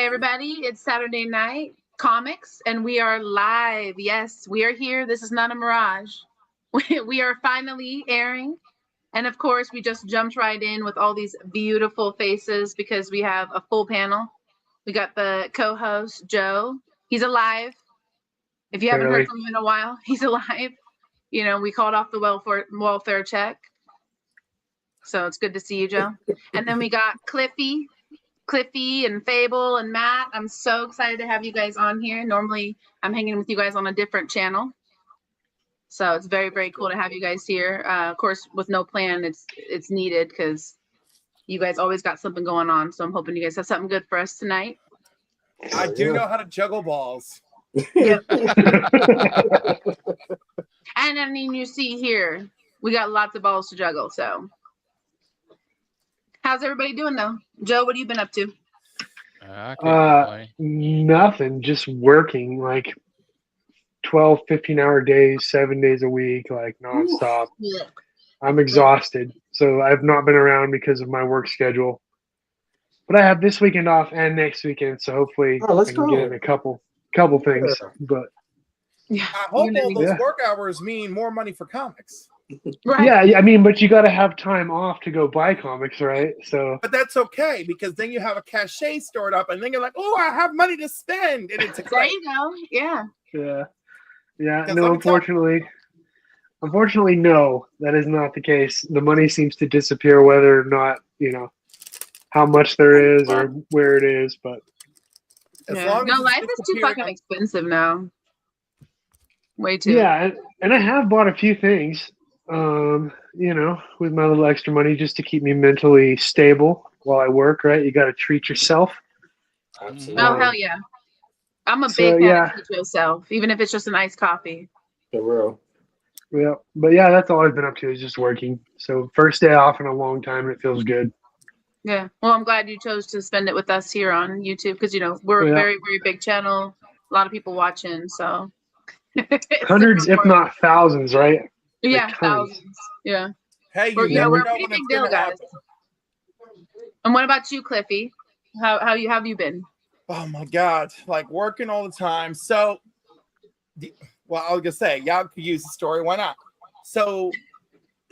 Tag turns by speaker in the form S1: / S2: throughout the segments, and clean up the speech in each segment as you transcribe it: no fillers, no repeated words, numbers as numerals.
S1: everybody. It's Saturday night comics, and we are live. Yes, we are here. This is not a mirage. We are finally airing. And of course, we just jumped right in with all these beautiful faces because we have a full panel. We got the co-host, Joe. He's alive. If you haven't heard from him in a while, he's alive. You know, we called off the welfare check. So it's good to see you, Joe. And then we got Cliffy and Fable and Matt. I'm so excited to have you guys on here. Normally, I'm hanging with you guys on a different channel. So it's very, very cool to have you guys here. Of course, with no plan, it's needed because you guys always got something going on. So I'm hoping you guys have something good for us tonight.
S2: I do know how to juggle balls.
S1: Yep. And I mean, you see here, we got lots of balls to juggle. So how's everybody doing, though? Joe, what have you been up to?
S3: Nothing, just working like 12, 15-hour days, 7 days a week, like nonstop.
S1: Yeah.
S3: I'm exhausted, so I've not been around because of my work schedule. But I have this weekend off and next weekend, so hopefully I can get in a couple things. But
S2: I hope all those work hours mean more money for comics.
S1: Right.
S3: Yeah, I mean, but you got to have time off to go buy comics, right? So,
S2: but that's okay because then you have a cachet stored up, and then you're like, "Oh, I have money to spend," and it's
S1: there you go. Yeah.
S3: No, unfortunately, no, that is not the case. The money seems to disappear, whether or not how much there is or where it is. But
S1: life is too fucking expensive now. Way too.
S3: Yeah, and I have bought a few things. With my little extra money just to keep me mentally stable while I work, right? You got to treat yourself.
S4: Absolutely.
S1: Oh, hell yeah. I'm a big fan of treat yourself, even if it's just an iced coffee.
S4: For real.
S3: Yeah, but yeah, that's all I've been up to is just working. So first day off in a long time, and it feels good.
S1: Yeah. Well, I'm glad you chose to spend it with us here on YouTube because, we're a very, very big channel. A lot of people watching, so.
S3: Hundreds, if not thousands, right?
S1: Yeah, thousands. Yeah.
S2: Hey,
S1: we're a pretty big deal, guys. And what about you, Cliffy? How have you been?
S2: Oh my God, like working all the time. So, I was gonna say y'all could use the story. Why not? So,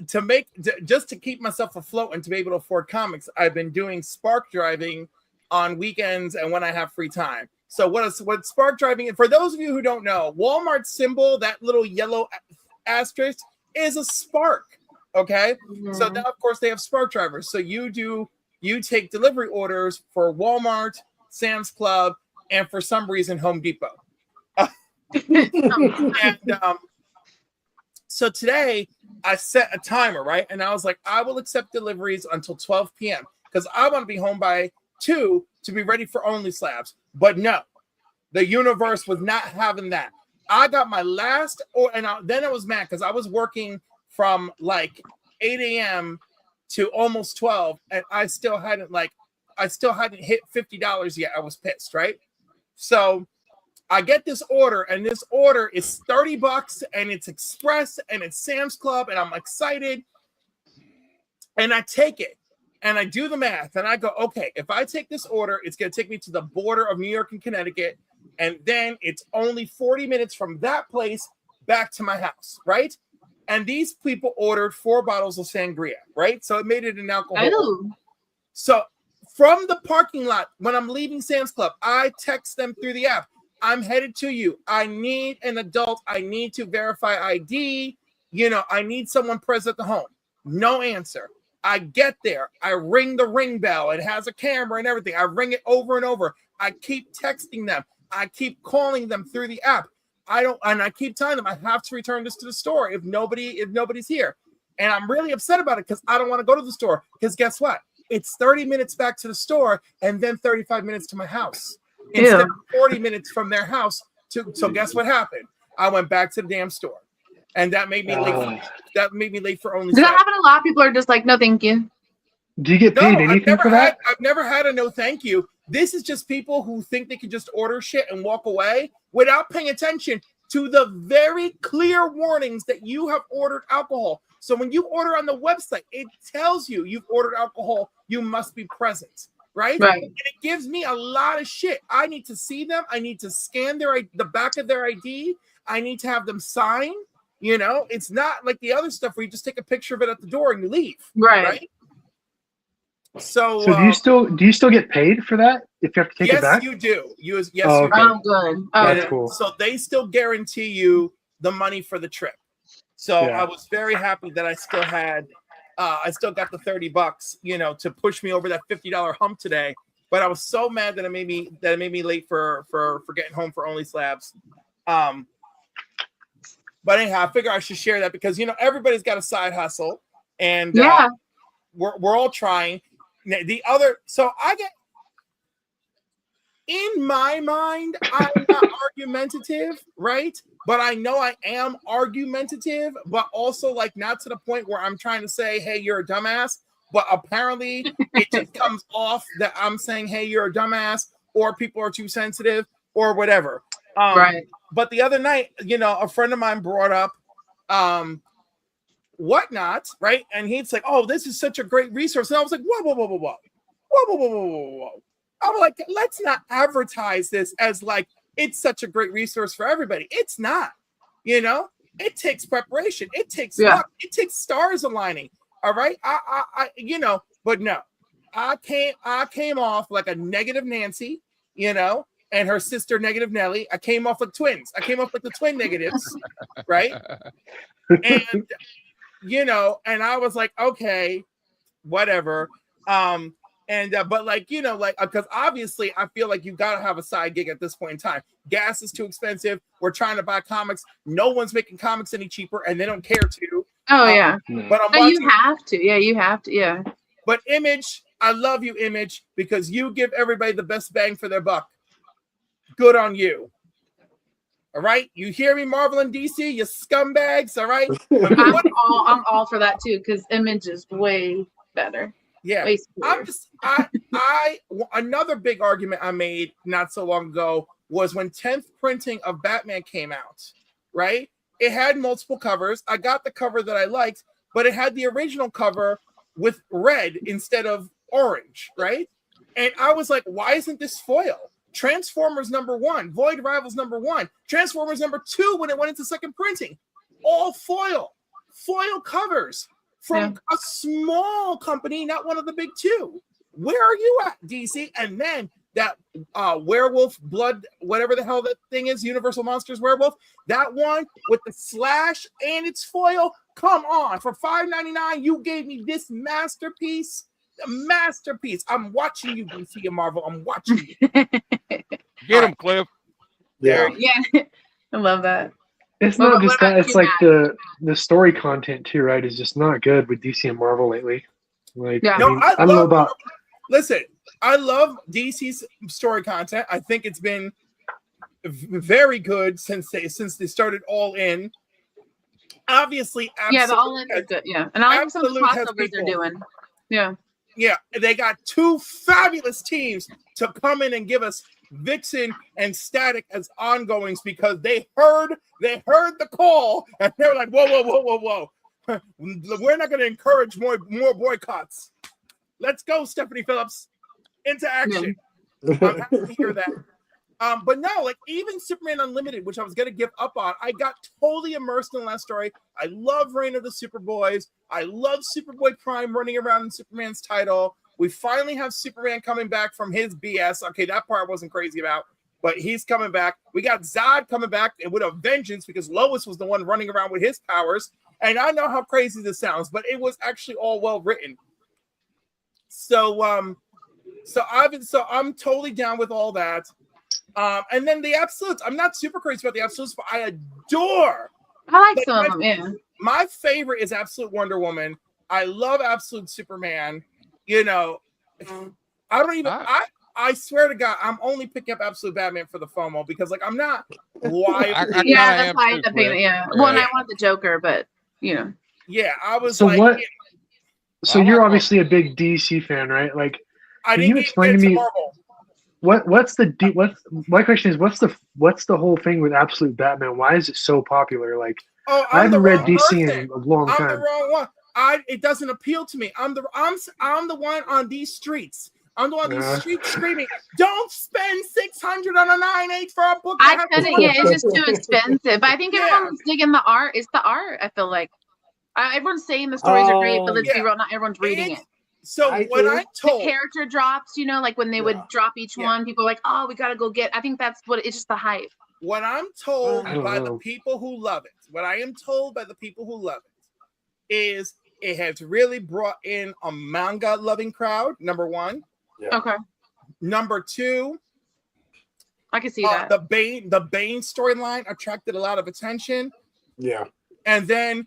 S2: just to keep myself afloat and to be able to afford comics, I've been doing spark driving on weekends and when I have free time. So, what spark driving? For those of you who don't know, Walmart's symbol, that little yellow asterisk, is a spark. Okay. Mm-hmm. So now of course they have spark drivers. So you take delivery orders for Walmart, Sam's Club, and for some reason Home Depot. So today I set a timer, right? And I was like, I will accept deliveries until 12 p.m. because I want to be home by 2 to be ready for Only Slabs. But no, the universe was not having that. I got my last, then I was mad because I was working from like 8 a.m. to almost 12, and I still hadn't hit $50 yet. I was pissed, right? So I get this order, and this order is $30, and it's express, and it's Sam's Club, and I'm excited, and I take it, and I do the math, and I go, okay, if I take this order, it's going to take me to the border of New York and Connecticut. And then it's only 40 minutes from that place back to my house, right? And these people ordered 4 bottles of sangria, right? So it made it an alcohol.
S1: Oh.
S2: So from the parking lot, when I'm leaving Sam's Club, I text them through the app. I'm headed to you. I need an adult. I need to verify ID. I need someone present at the home. No answer. I get there. I ring the ring bell. It has a camera and everything. I ring it over and over. I keep texting them. I keep calling them through the app. I keep telling them I have to return this to the store if nobody's here. And I'm really upset about it because I don't want to go to the store because guess what? It's 30 minutes back to the store and then 35 minutes to my house instead of 40 minutes from their house. So guess what happened? I went back to the damn store, and that made me late. That made me late for Only.
S1: Does that happen a lot? People are just like, no, thank you.
S3: Do you get paid anything for that?
S2: I've never had a no thank you. This is just people who think they can just order shit and walk away without paying attention to the very clear warnings that you have ordered alcohol. So when you order on the website, it tells you you've ordered alcohol. You must be present, right?
S1: Right.
S2: And it gives me a lot of shit. I need to see them. I need to scan the back of their ID. I need to have them sign. You know, it's not like the other stuff where you just take a picture of it at the door and you leave.
S1: Right.
S2: So
S3: do you still get paid for that if you have to take it back?
S2: Yes, you do.
S3: Okay.
S2: You do.
S1: Oh, good. Oh,
S3: That's
S1: yeah.
S3: cool.
S2: So they still guarantee you the money for the trip. So
S3: Yeah.
S2: I was very happy that I still had, I still got the $30, you know, to push me over that $50 hump today. But I was so mad that it made me late for getting home for Only Slabs. But anyhow, I figure I should share that because, you know, everybody's got a side hustle, and
S1: Yeah.
S2: we're all trying. So I get, in my mind, I'm not argumentative, right? But I know I am argumentative, but also like not to the point where I'm trying to say, hey, you're a dumbass. But apparently it just comes off that I'm saying, hey, you're a dumbass, or people are too sensitive, or whatever.
S1: Right.
S2: But the other night, you know, a friend of mine brought up Whatnot, right? And he's like, oh, this is such a great resource. And I was like, whoa. I'm like, let's not advertise this as like it's such a great resource for everybody. It's not, you know, it takes preparation, it takes luck, it takes stars aligning. All right. I you know, but no, I came off like a negative Nancy, you know, and her sister negative Nelly. I came off like twins. I came off like the twin negatives, right? And you know, and I was like, okay, whatever. But like, you know, like, because obviously I feel like you got to have a side gig at this point in time. Gas is too expensive. We're trying to buy comics. No one's making comics any cheaper, and they don't care to.
S1: Oh, yeah.
S2: But
S1: you have to. Yeah, you have to. Yeah.
S2: But Image, I love you, Image, because you give everybody the best bang for their buck. Good on you. All right, you hear me, Marvel and DC, you scumbags. All right,
S1: I'm all for that too, because Image is way better.
S2: Yeah, another big argument I made not so long ago was when 10th printing of Batman came out, right? It had multiple covers. I got the cover that I liked, but it had the original cover with red instead of orange, right? And I was like, why isn't this foil? Transformers #1, Void Rivals #1, Transformers #2 when it went into second printing, all foil covers. From a small company, not one of the big two. Where are you at, DC? And then that werewolf blood, whatever the hell that thing is, Universal Monsters werewolf, that one with the slash and its foil. Come on, for $5.99, you gave me this masterpiece. A masterpiece. I'm watching you, DC and Marvel. I'm watching you.
S5: Get him, Cliff.
S3: Yeah.
S1: I love that.
S3: It's not just that. It's like the story content too, right? Is just not good with DC and Marvel lately. Like,
S1: yeah.
S3: I don't know about.
S2: Listen, I love DC's story content. I think it's been very good since they started All In. Obviously,
S1: the All In is good. Yeah, and I like some of the crossovers they're doing.
S2: Yeah, they got two fabulous teams to come in and give us Vixen and Static as ongoings because they heard the call and they were like, whoa. We're not going to encourage more boycotts. Let's go, Stephanie Phillips, into action. I'm happy to hear that. But no, like even Superman Unlimited, which I was going to give up on, I got totally immersed in the last story. I love Reign of the Superboys. I love Superboy Prime running around in Superman's title. We finally have Superman coming back from his BS. Okay, that part I wasn't crazy about, but he's coming back. We got Zod coming back and with a vengeance because Lois was the one running around with his powers. And I know how crazy this sounds, but it was actually all well written. So I'm totally down with all that. And then the Absolutes. I'm not super crazy about the Absolutes, but I adore.
S1: I like some of them. Yeah.
S2: My favorite is Absolute Wonder Woman. I love Absolute Superman. You know, I don't even. I swear to God, I'm only picking up Absolute Batman for the FOMO because, like, I'm not. Why?
S1: That's why I ended up picking it. Yeah. Well, and I want the Joker, but you know.
S2: Yeah, I was.
S3: So
S2: like,
S3: what? So you're obviously a big DC fan, right? Like, can you explain to me what's my question is what's the whole thing with Absolute Batman? Why is it so popular? Like, I haven't read DC in a long time.
S2: I'm the wrong one. It doesn't appeal to me. I'm the one on these streets. I'm going on these streets screaming, "Don't spend $600 on a 9/8 for a book."
S1: I couldn't. Yeah, it's just too expensive. But I think everyone's digging the art. It's the art. I feel like everyone's saying the stories are great, but let's be real, not everyone's reading it.
S2: So what I'm told,
S1: the character drops, you know, like when they would drop each one, people are like, "Oh, we gotta go get." I think that's what it's just the hype.
S2: What I'm told by the people who love it, what I am told by the people who love it, is it has really brought in a manga loving crowd. Number one.
S4: Yeah.
S1: Okay.
S2: Number two,
S1: I can see that.
S2: The Bane storyline attracted a lot of attention.
S4: Yeah.
S2: And then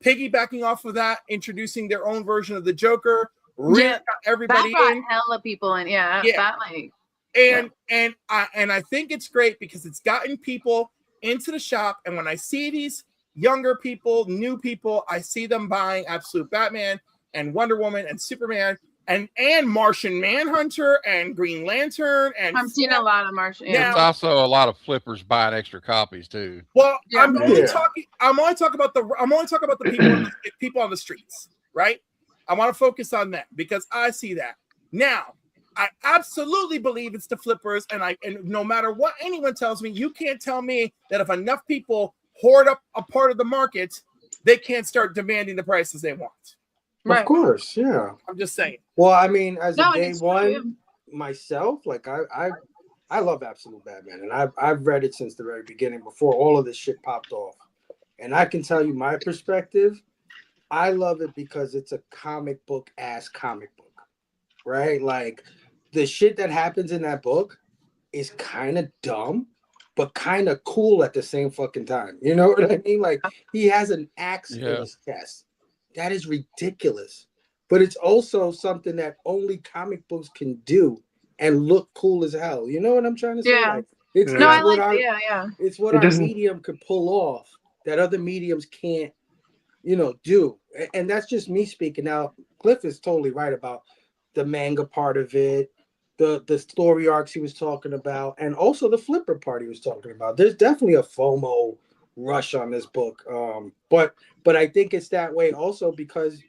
S2: piggybacking off of that, introducing their own version of the Joker, got everybody
S1: that brought
S2: in.
S1: Hella people in. Yeah. That like.
S2: And I think it's great because it's gotten people into the shop. And when I see these younger people, new people, I see them buying Absolute Batman and Wonder Woman and Superman and Martian Manhunter and Green Lantern. And
S1: I'm seeing a lot of Martian.
S5: Yeah. There's also a lot of flippers buying extra copies too.
S2: Well, I'm only talking about the people on the streets, right? I want to focus on that because I see that. Now, I absolutely believe it's the flippers, and no matter what anyone tells me, you can't tell me that if enough people hoard up a part of the market, they can't start demanding the prices they want.
S4: Right. Of course, yeah.
S2: I'm just saying.
S4: Well, I mean, as a day one myself, like I love Absolute Batman, and I've read it since the very beginning before all of this shit popped off. And I can tell you my perspective. I love it because it's a comic book ass comic book, right? Like the shit that happens in that book is kind of dumb, but kind of cool at the same fucking time. You know what I mean? Like he has an axe in his chest. That is ridiculous. But it's also something that only comic books can do and look cool as hell. You know what I'm trying to say?
S1: Yeah.
S4: Like, it's it's what our medium could pull off that other mediums can't, do. And that's just me speaking. Now, Cliff is totally right about the manga part of it, the story arcs he was talking about, and also the flipper part he was talking about. There's definitely a FOMO rush on this book. But I think it's that way also because,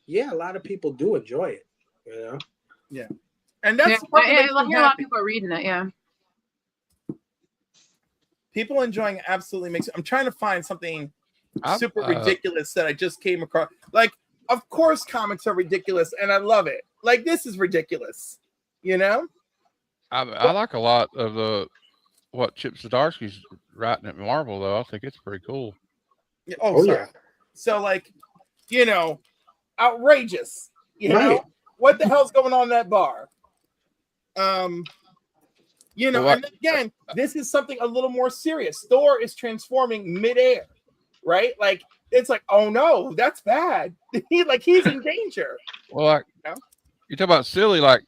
S4: a lot of people do enjoy it,
S2: Yeah. And that's
S1: I hear a lot of people are reading it,
S2: People enjoying it absolutely makes it. I'm trying to find something super ridiculous that I just came across. Like, of course comics are ridiculous and I love it. Like, this is ridiculous,
S5: I like a lot of what Chip Zdarsky's writing at Marvel, though. I think it's pretty cool.
S2: Yeah. So, like, outrageous. You know, what the hell's going on in that bar? And again, this is something a little more serious. Thor is transforming midair, right? Like, it's like, oh no, that's bad. He's in danger.
S5: Well, you talk about silly. Like,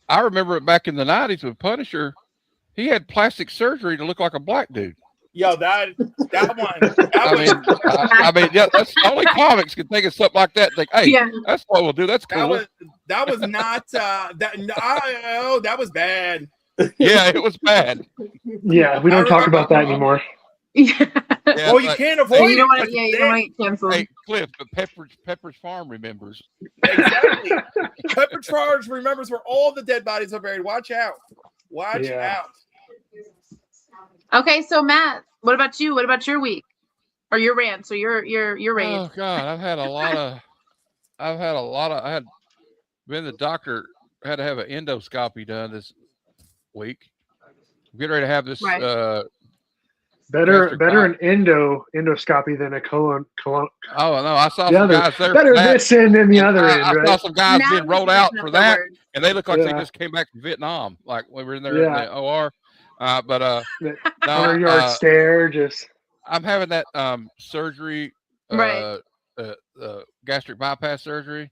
S5: I remember it back in the 90s with Punisher. He had plastic surgery to look like a black dude.
S2: Yo, that one. That's only comics can think of something like that. Think, hey, that's what we'll do. That's cool. That was not that was bad.
S5: Yeah, it was bad.
S3: Yeah, we don't talk about that anymore.
S2: You can't avoid it.
S1: You don't want to get canceled.
S5: Hey, Cliff, but Pepper's Farm remembers.
S2: Exactly. Pepper's Farm remembers where all the dead bodies are buried. Watch out. Watch out.
S1: Okay, so Matt, what about you? What about your week or your rant? So your rant.
S5: Oh God, I had been to the doctor. Had to have an endoscopy done this week. I'm getting ready to have this.
S3: Better an endoscopy than a colon.
S5: Oh no, I saw some guys there.
S3: Better this end than the other end.
S5: I saw some guys being rolled out for that, and they look like they just came back from Vietnam. Like we were in there in the OR. But
S3: 100-yard stare. Just
S5: I'm having that surgery, gastric bypass surgery.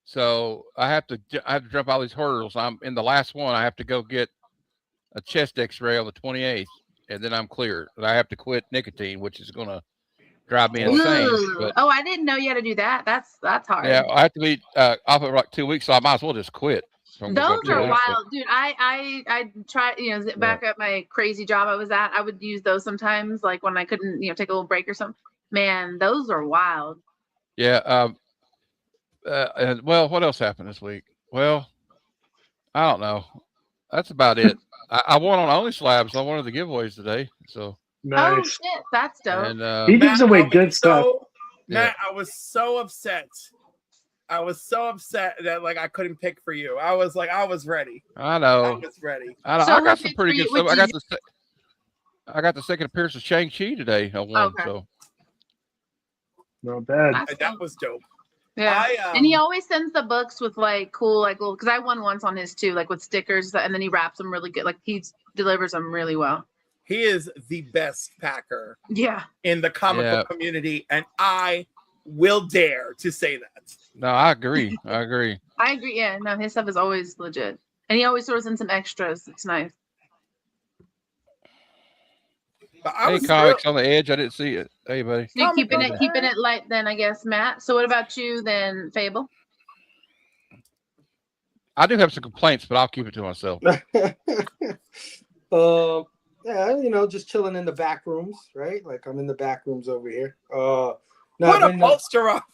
S5: So I have to jump all these hurdles. I'm in the last one. I have to go get a chest X-ray on the 28th, and then I'm clear. But I have to quit nicotine, which is going to drive me insane. But,
S1: I didn't know you had to do that. That's hard.
S5: Yeah, I have to be off for like 2 weeks, so I might as well just quit.
S1: Those are wild, dude. I try, back at my crazy job I was at, I would use those sometimes, like when I couldn't, take a little break or something. Man, those are wild.
S5: Yeah. And what else happened this week? Well, I don't know. That's about it. I won on Only Slabs. I wanted the giveaways today. So
S1: Oh
S3: Nice.
S1: shit, that's dope.
S5: and
S3: He gives away
S2: I was
S3: good stuff.
S2: Matt, I was so upset. I was so upset that like I couldn't pick for you. I was like, I was ready.
S5: I
S2: I
S5: know.
S2: was ready.
S5: I know.
S1: So
S5: I
S1: who
S5: got some
S1: picked
S5: pretty
S1: for
S5: good
S1: you?
S5: stuff.
S1: Which
S5: I got the second appearance of Shang-Chi today. I won.
S1: Okay.
S5: So
S3: Not bad.
S1: That's
S2: That
S1: dope.
S2: was dope.
S1: Yeah.
S2: I,
S1: And he always sends the books with like cool, like little, because I won once on his too, like with stickers, and then he wraps them really good. Like he delivers them really well.
S2: He is the best packer
S1: Yeah.
S2: in the comic book community, and I will dare to say that.
S5: no, I agree. I agree.
S1: I agree. Yeah. No, his stuff is always legit. And he always throws in some extras. It's nice.
S2: But I
S5: Hey,
S2: was
S5: comics on the edge. I didn't see it. Hey, buddy.
S1: So you're keeping
S2: Comic-Con.
S1: keeping it light then, I guess, Matt. So what about you then, Fable?
S5: I do have some complaints, but I'll keep it to myself.
S4: Yeah, you know, just chilling in the back rooms, right? Like I'm in the back rooms over here. No,
S2: Put a poster up.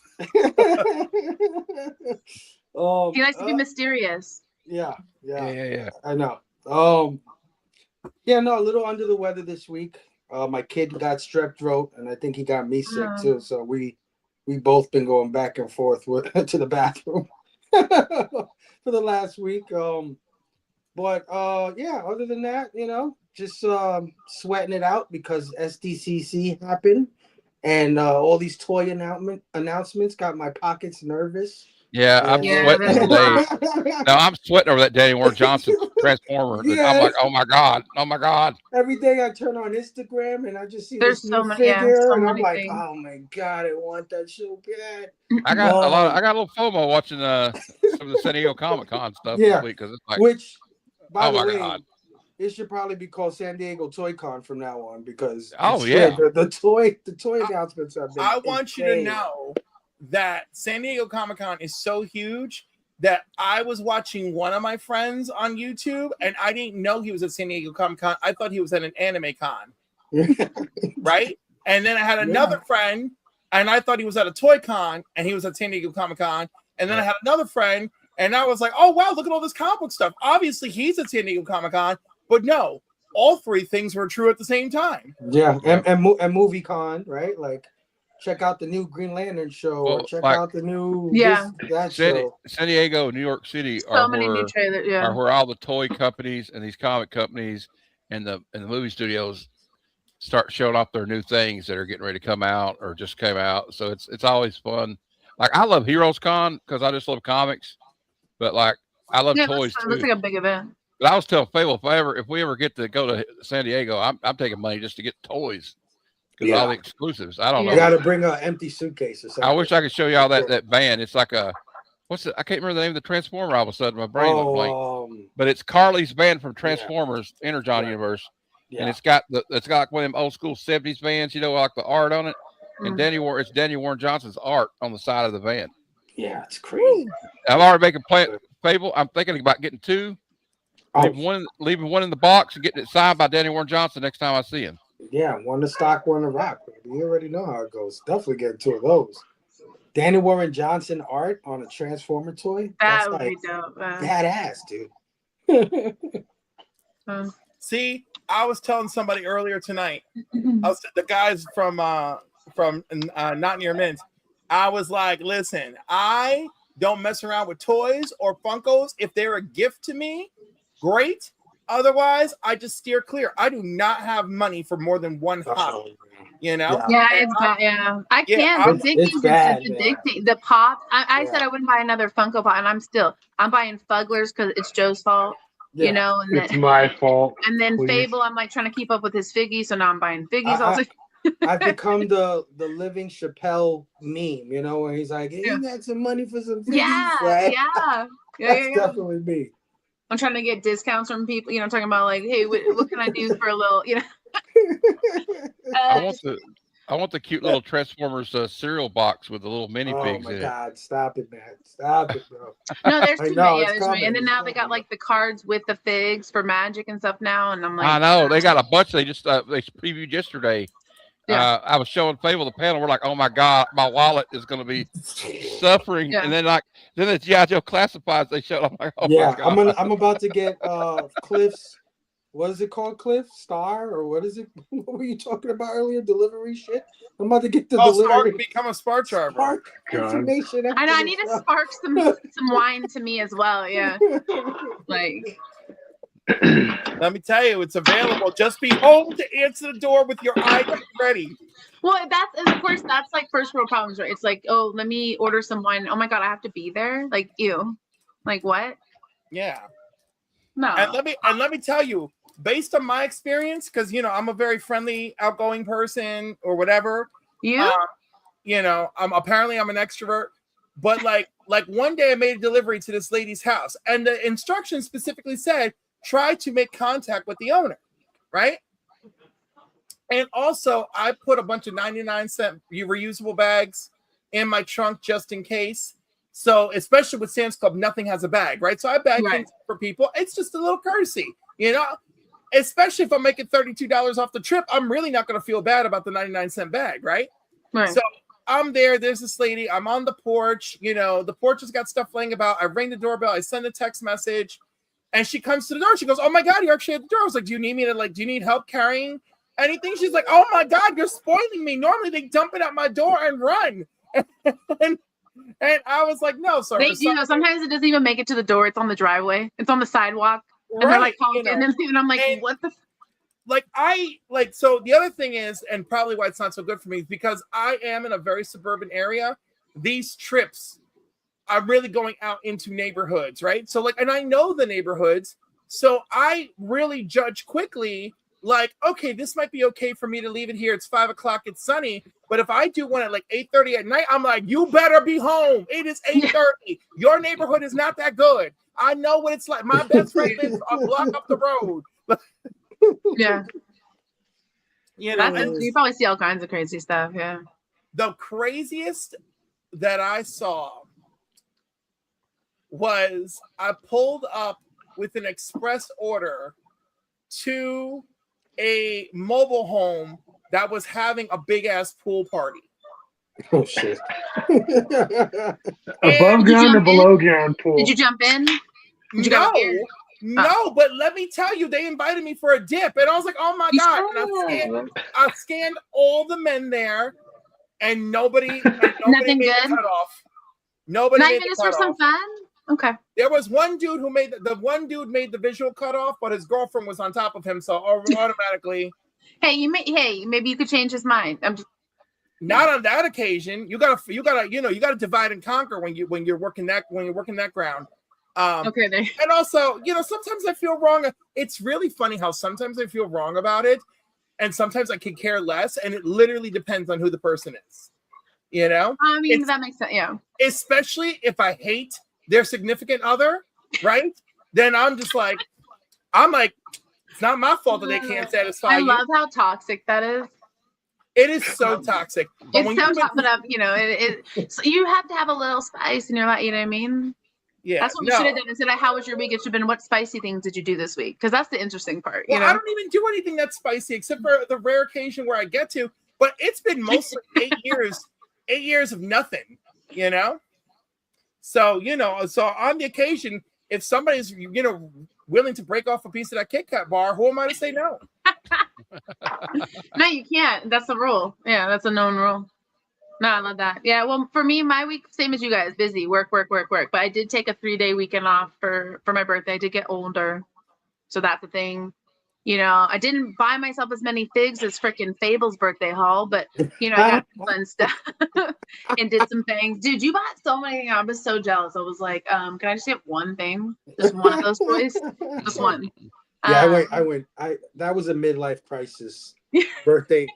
S1: He likes to be mysterious.
S4: Yeah.
S5: Yeah.
S4: I know. Yeah, no, a little under the weather this week. My kid got strep throat, and I think he got me sick too. So we both been going back and forth to the bathroom for the last week. But yeah, other than that, you know, just sweating it out because SDCC happened, and all these toy announcements got my pockets nervous.
S5: Yeah, I'm sweating today. No, I'm sweating over that Danny Warren Johnson Transformer. Yes. I'm like, oh my god.
S4: Every day I turn on Instagram and I just see
S1: There's
S4: this
S1: so
S4: new
S1: many,
S4: figure, and I'm
S1: many
S4: like,
S1: things.
S4: oh my god, I want that so bad.
S5: I got a little FOMO watching some of the San Diego Comic Con stuff this week because it's like,
S4: which, by the way,
S5: god.
S4: It should probably be called San Diego Toy Con from now on because
S5: the
S4: toy announcements have been.
S2: I want you to know that San Diego Comic Con is so huge that I was watching one of my friends on YouTube and I didn't know he was at San Diego Comic Con. I thought he was at an anime con, right? And then I had another friend and I thought he was at a toy con and he was at San Diego Comic Con. And then I had another friend and I was like, oh wow, look at all this comic book stuff. Obviously he's at San Diego Comic Con. But no, all three things were true at the same time.
S4: Yeah, and movie con, right? Like, check out the new Green Lantern show, or check out the new that show.
S5: San Diego, New York City are where all the toy companies and these comic companies and the movie studios start showing off their new things that are getting ready to come out or just came out. So it's always fun. Like I love Heroes Con because I just love comics, but like I love toys too.
S1: Looks like a big event.
S5: But I was telling Fable, if we ever get to go to San Diego, I'm taking money just to get toys because all the exclusives. I don't know.
S4: You got to bring an empty suitcase or something.
S5: I wish I could show you all that van. It's like a I can't remember the name of the Transformer. All of a sudden, my brain went blank. But it's Carly's van from Transformers Energon Universe, and it's got like one of them old school '70s vans, you know, like the art on it. And Danny Warren Johnson's art on the side of the van.
S4: Yeah, it's crazy.
S5: I'm already making plan. Fable. I'm thinking about getting two. Leaving one in the box and getting it signed by Danny Warren Johnson next time I see him.
S4: Yeah, one to stock, one to rock. You already know how it goes. Definitely getting two of those. Danny Warren Johnson art on a Transformer toy.
S1: That would be dope.
S4: Badass, dude.
S2: See, I was telling somebody earlier tonight. The guys from Not Near Mint. I was like, listen, I don't mess around with toys or Funkos. If they're a gift to me, great. Otherwise, I just steer clear. I do not have money for more than one hobby. You know?
S1: Yeah, it's bad. Yeah, I can't. It's bad, addicting. The pop. I said I wouldn't buy another Funko Pop, and I'm buying Fugglers because it's Joe's fault. You know, and
S3: it's my fault.
S1: And then Fable, I'm like trying to keep up with his figgies, so now I'm buying figgies. Also,
S4: I've become the living Chappelle meme. You know, where he's like, "Hey, you got some money for some figgies?"
S1: Yeah.
S4: That's definitely me.
S1: I'm trying to get discounts from people, you know, talking about like, hey, what can I do for a little, you know?
S5: I want the cute little Transformers cereal box with the little minifigs in it. Oh my
S4: God, stop it, man. Stop it, bro.
S1: No, there's too many. Yeah, there's many. And then now they got like the cards with the figs for Magic and stuff now. And I'm like,
S5: I know. They got a bunch. They just they previewed yesterday
S1: Yeah.
S5: I was showing Fable the panel. We're like, oh my god, my wallet is going to be suffering.
S1: Yeah.
S5: And then then the GI Joe classifieds they showed. I'm like, oh
S4: Yeah,
S5: my god.
S4: I'm about to get Cliff's. What is it called, Cliff? Star or what is it? What were you talking about earlier? Delivery shit. I'm about to get the delivery.
S2: Spark, become a Spark Charmer.
S4: Spark information.
S1: I know. I need to spark some wine to me as well. Yeah. Like.
S2: Let me tell you, it's available. Just be home to answer the door with your ID ready.
S1: Well, of course that's like first world problems, right? It's like, oh, let me order some wine. Oh my god, I have to be there. Like, ew. Like what?
S2: Yeah.
S1: No.
S2: And let me tell you, based on my experience, because I'm a very friendly, outgoing person or whatever.
S1: You?
S2: I'm an extrovert. But like one day I made a delivery to this lady's house, and the instructions specifically said, try to make contact with the owner, right? And also, I put a bunch of 99-cent reusable bags in my trunk just in case. So, especially with Sam's Club, nothing has a bag, right? So I bag things for people. It's just a little courtesy, especially if I'm making $32 off the trip. I'm really not going to feel bad about the 99-cent bag, right? So I'm there. There's this lady. I'm on the porch. The porch has got stuff laying about. I ring the doorbell. I send a text message. And she comes to the door. She goes, "Oh my god, you're actually at the door." I was like, "Do you need me to do you need help carrying anything?" She's like, "Oh my god, you're spoiling me. Normally they dump it at my door and run." and I was like, "No, sir."
S1: They do. Sometimes it doesn't even make it to the door. It's on the driveway. It's on the sidewalk. And they're like calling and I'm like, what the
S2: so the other thing is, and probably why it's not so good for me, is because I am in a very suburban area. These trips I'm really going out into neighborhoods, right? So and I know the neighborhoods, so I really judge quickly, okay, this might be okay for me to leave it here. It's 5 o'clock, it's sunny. But if I do one at 8:30 at night, I'm like, you better be home. It is 8:30. Your neighborhood is not that good. I know what it's like. My best friend lives a block up the road.
S1: Yeah.
S2: You
S1: probably see all kinds of crazy stuff. Yeah.
S2: The craziest that I saw was I pulled up with an express order to a mobile home that was having a big ass pool party.
S4: Oh shit.
S3: Above ground or below ground pool?
S1: Did you jump in?
S2: No, but let me tell you, they invited me for a dip, and I was like, "Oh my god!" And I scanned all the men there, and nobody
S1: Nothing
S2: made
S1: good.
S2: the cutoff. Nobody
S1: not
S2: made
S1: even
S2: the
S1: just for some
S2: cutoff.
S1: fun. Okay.
S2: There was one dude who made the visual cutoff, but his girlfriend was on top of him, so automatically.
S1: Maybe you could change his mind.
S2: Not on that occasion. You gotta divide and conquer when you're working that ground.
S1: Okay. There.
S2: And also, sometimes I feel wrong. It's really funny how sometimes I feel wrong about it, and sometimes I could care less, and it literally depends on who the person is.
S1: I mean, that makes sense. Yeah.
S2: Especially if I hate their significant other, right? Then I'm like, it's not my fault that they can't satisfy you.
S1: I love how toxic that is.
S2: It is so toxic.
S1: But it's so toxic. So you have to have a little spice in your life. You know what I mean?
S2: Yeah.
S1: That's what we should have done. Instead of how was your week, it should have been what spicy things did you do this week? Because that's the interesting part.
S2: Well, I don't even do anything that's spicy except for the rare occasion where I get to. But it's been mostly 8 years. 8 years of nothing. So, so on the occasion, if somebody's, willing to break off a piece of that Kit Kat bar, who am I to say no?
S1: No, you can't. That's the rule. Yeah, that's a known rule. No, I love that. Yeah, well, for me, my week, same as you guys, busy, work. But I did take a 3-day weekend off for my birthday. I did get older. So that's the thing. I didn't buy myself as many figs as freaking Fable's birthday haul, but, I got some fun stuff and did some things. Dude, you bought so many. I was so jealous. I was like, can I just get one thing? Just one of those toys? Just one.
S4: Yeah, I went. That was a midlife crisis. Birthday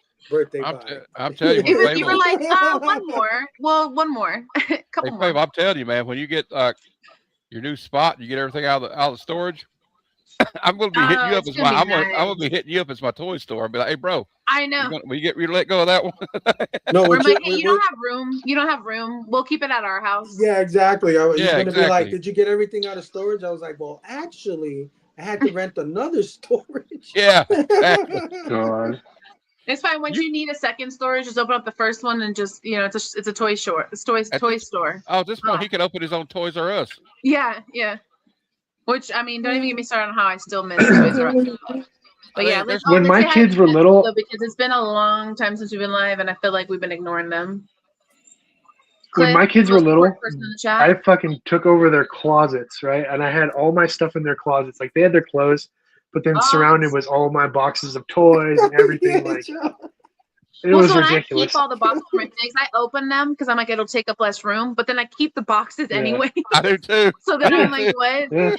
S5: I'm telling you,
S1: you were like, one more. Well, one more. Couple more.
S5: I'm telling you, man, when you get your new spot, you get everything out of the storage. I'm gonna be hitting you up I'm gonna be hitting you up as my toy store. I'll be like, hey, bro.
S1: I know.
S5: Will you let go of that one?
S4: No,
S1: we're like, hey, you don't have room. You don't have room. We'll keep it at our house.
S4: Yeah, exactly. I was gonna
S5: exactly.
S4: be like, did you get everything out of storage? I was like, well, actually, I had to rent another storage.
S5: Yeah.
S3: God.
S1: It's fine. Once you need a second storage, just open up the first one and just, you know, it's a toy store. It's toy store.
S5: Oh, at this point, he can open his own Toys R Us.
S1: Yeah, yeah. Which, I mean, don't even get me started on how I still miss Toys R Us. But yeah,
S3: when my kids were little,
S1: because it's been a long time since we've been live, and I feel like we've been ignoring them.
S3: When my kids were little, I fucking took over their closets, right? And I had all my stuff in their closets. Like they had their clothes, but then surrounded was all my boxes of toys and everything. Like it was ridiculous.
S1: When I keep all the boxes for my things, I open them because I'm like, it'll take up less room. But then I keep the boxes anyway.
S5: I do too.
S1: So then I'm like, what?
S3: Yeah.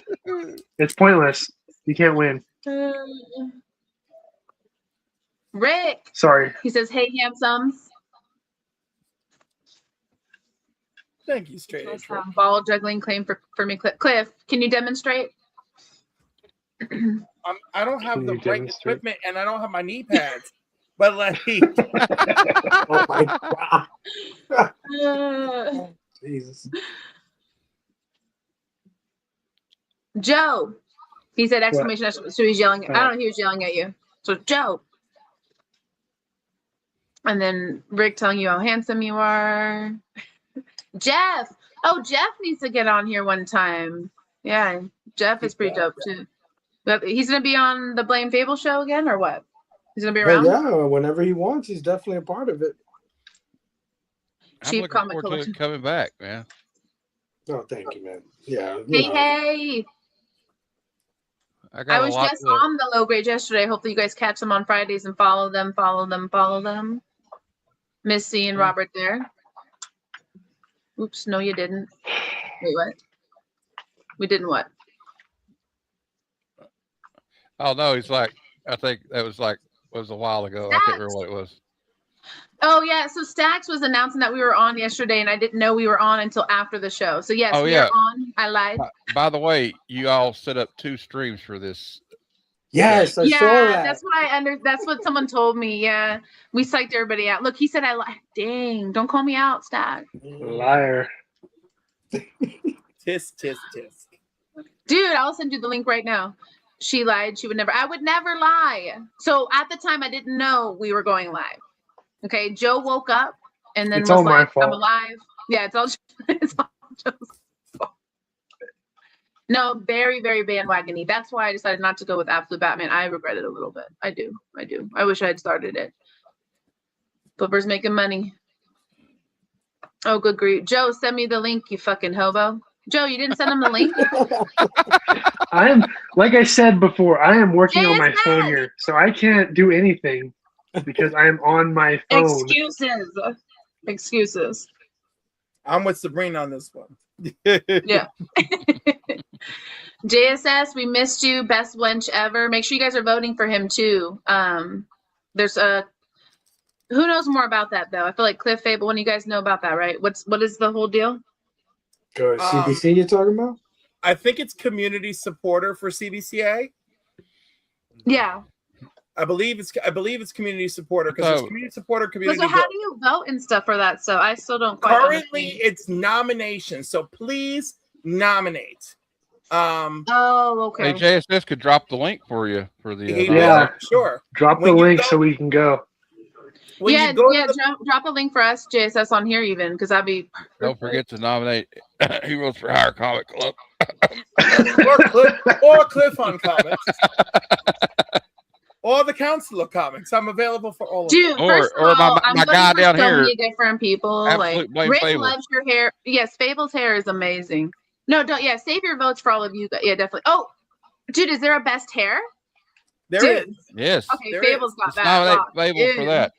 S3: It's pointless. You can't win.
S1: Rick.
S3: Sorry.
S1: He says, "Hey, handsomes."
S2: Thank you, straight edge.
S1: Ball juggling claim for me, Cliff. Can you demonstrate?
S2: I don't have the right equipment, and I don't have my knee pads. But like,
S4: oh my god, Jesus.
S1: Joe. He said exclamation. So he's yelling. I don't know. He was yelling at you. So Joe. And then Rick telling you how handsome you are. Jeff. Oh, Jeff needs to get on here one time. Yeah, Jeff is pretty dope too. But he's gonna be on the Blame Fable show again, or what? He's gonna be around.
S4: Yeah, whenever he wants, he's definitely a part of it.
S5: Cheap comic collection coming back, man.
S4: Oh, thank you, man. Yeah.
S1: Hey. I was just on the low grade yesterday. Hopefully, you guys catch them on Fridays and follow them. Missy and Robert there. Oops, no, you didn't. Wait, what? We didn't what?
S5: Oh no, he's like, I think that was like, it was a while ago. I can't remember what it was.
S1: Oh yeah, so Stax was announcing that we were on yesterday, and I didn't know we were on until after the show. So yes, we are on. I lied.
S5: By the way, you all set up 2 streams for this.
S4: Yes, I saw that.
S1: That's what that's what someone told me. Yeah, we psyched everybody out. Look, he said I lied. Dang, don't call me out, Stack.
S3: Liar.
S2: Tisk.
S1: Dude, I'll send you the link right now. She lied. She would never. I would never lie. So at the time, I didn't know we were going live. Okay, Joe woke up and then
S3: it's
S1: was
S3: all
S1: like,
S3: my fault.
S1: "I'm alive." Yeah, it's all Joe's fault. No, very, very bandwagony. That's why I decided not to go with Absolute Batman. I regret it a little bit. I do. I wish I had started it. Flipper's making money. Oh, good grief. Joe, send me the link, you fucking hobo. Joe, you didn't send him the link?
S3: I am, like I said before, I am working on my phone here, so I can't do anything because I am on my phone.
S1: Excuses.
S2: I'm with Sabrina on this one.
S1: Yeah. JSS, we missed you. Best wench ever. Make sure you guys are voting for him too. There's a who knows more about that though? I feel like Cliff Fable. When you guys know about that, right? What is the whole deal?
S4: CBC you're talking about?
S2: I think it's community supporter for CBCA.
S1: Yeah.
S2: I believe it's community supporter because it's community supporter community.
S1: So how do you vote and stuff for that? So I still don't quite
S2: currently
S1: understand.
S2: It's nomination. So please nominate.
S1: Okay.
S5: Hey, JSS could drop the link for you for the
S2: sure.
S3: Drop the link so we can go.
S1: Drop a link for us, JSS, on here even because I'd be.
S5: Don't forget to nominate Heroes for Hire Comic Club
S2: or Cliff on comics. Or the Council of Comics. I'm available for all of them.
S1: Dude, first of all, my guy down here. So many different people.
S5: Like
S1: Rick loves your hair. Yes, Fable's hair is amazing. No, don't. Yeah, save your votes for all of you. Yeah, definitely. Oh, dude, is there a best hair?
S2: There is.
S5: Yes.
S1: Okay, Fable's got that.
S5: Nominate Fable for that.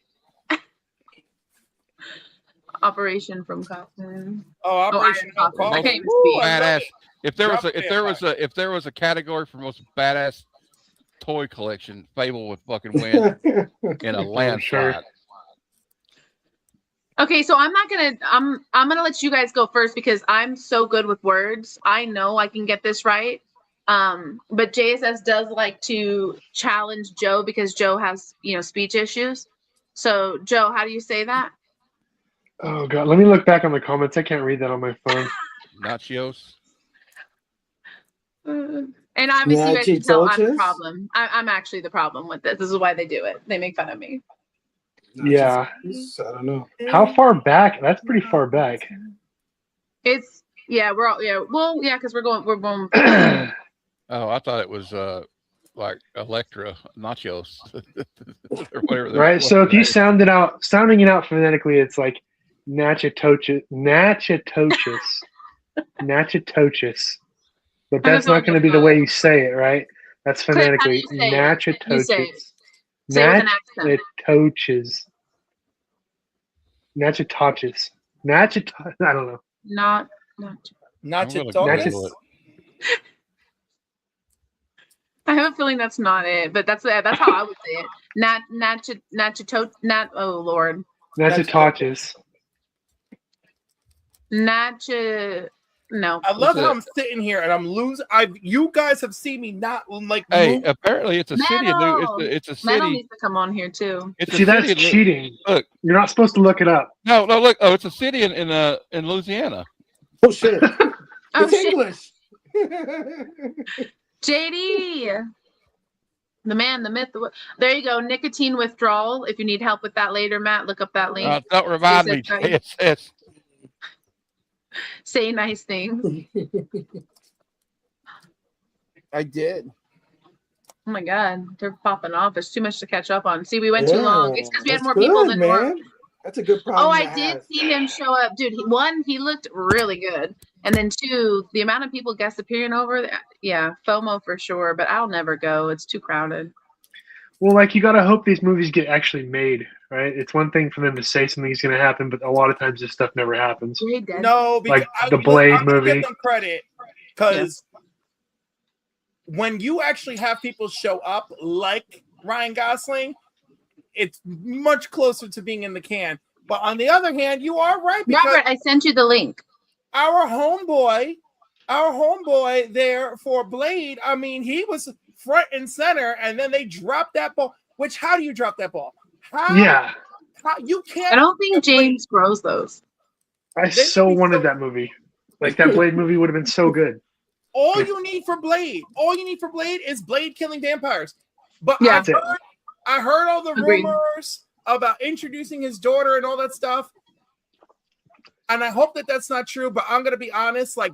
S1: Operation from Coffin.
S2: Oh, Operation from Coffin.
S1: I can't even speak.
S5: Badass. If there was a category for most badass toy collection, Fable would fucking win in a landslide.
S1: Okay, so I'm gonna let you guys go first because I'm so good with words. I know I can get this right. But JSS does like to challenge Joe because Joe has, speech issues. So Joe, how do you say that?
S3: Oh god, let me look back on the comments. I can't read that on my phone.
S5: Nachos.
S1: And obviously, you guys can tell I'm the problem. I'm actually the problem with this. This is why they do it. They make fun of me.
S3: Yeah.
S4: I don't know.
S3: How far back? That's pretty far back.
S1: It's we're all well because we're going.
S5: Oh, I thought it was like Electra nachos or whatever.
S3: Right. So if you sounding it out phonetically, it's like Natchitochus. But that's not going to be the way you say it, right? That's phonetically Natchitochus.
S1: Say it with an accent.
S3: Natchitochus. I don't know.
S1: Not.
S2: Nachitochus.
S1: I have a feeling that's not it, but that's how I would say it. Oh Lord.
S3: Natchitochus.
S1: No.
S2: I love how I'm sitting here and I'm losing. You guys have seen me not like.
S5: Hey, apparently it's a city. It's a city.
S1: Metal needs to come on here too.
S3: See, that's cheating. Look, you're not supposed to look it up.
S5: No, look. Oh, it's a city in Louisiana.
S4: Oh shit! It's
S1: shit.
S4: English.
S1: JD, the man, the myth. There you go. Nicotine withdrawal. If you need help with that later, Matt, look up that link.
S5: Don't remind me. JSS.
S1: Say nice things.
S2: I did.
S1: Oh my God, they're popping off. There's too much to catch up on. See, we went too long. It's because we had more people than
S4: man. That's a good problem.
S1: Oh, I did see him show up, dude. He looked really good, and then 2, the amount of people guest appearing over there. Yeah, FOMO for sure. But I'll never go. It's too crowded.
S3: Well, like, you gotta hope these movies get actually made, right? It's one thing for them to say something's gonna happen, but a lot of times this stuff never happens.
S2: No, because
S3: like the Blade movie.
S2: Give them credit because when you actually have people show up, like Ryan Gosling, it's much closer to being in the can. But on the other hand, you are right.
S1: Robert, I sent you the link.
S2: Our homeboy there for Blade, I mean, he was front and center, and then they dropped that ball. Which, how do you drop that ball? How you can't.
S1: I don't think James throws those.
S3: I so wanted that movie. Like, that Blade movie would have been so good.
S2: All you need for Blade is Blade killing vampires. But I heard all the rumors about introducing his daughter and all that stuff. And I hope that that's not true, but I'm going to be honest. Like,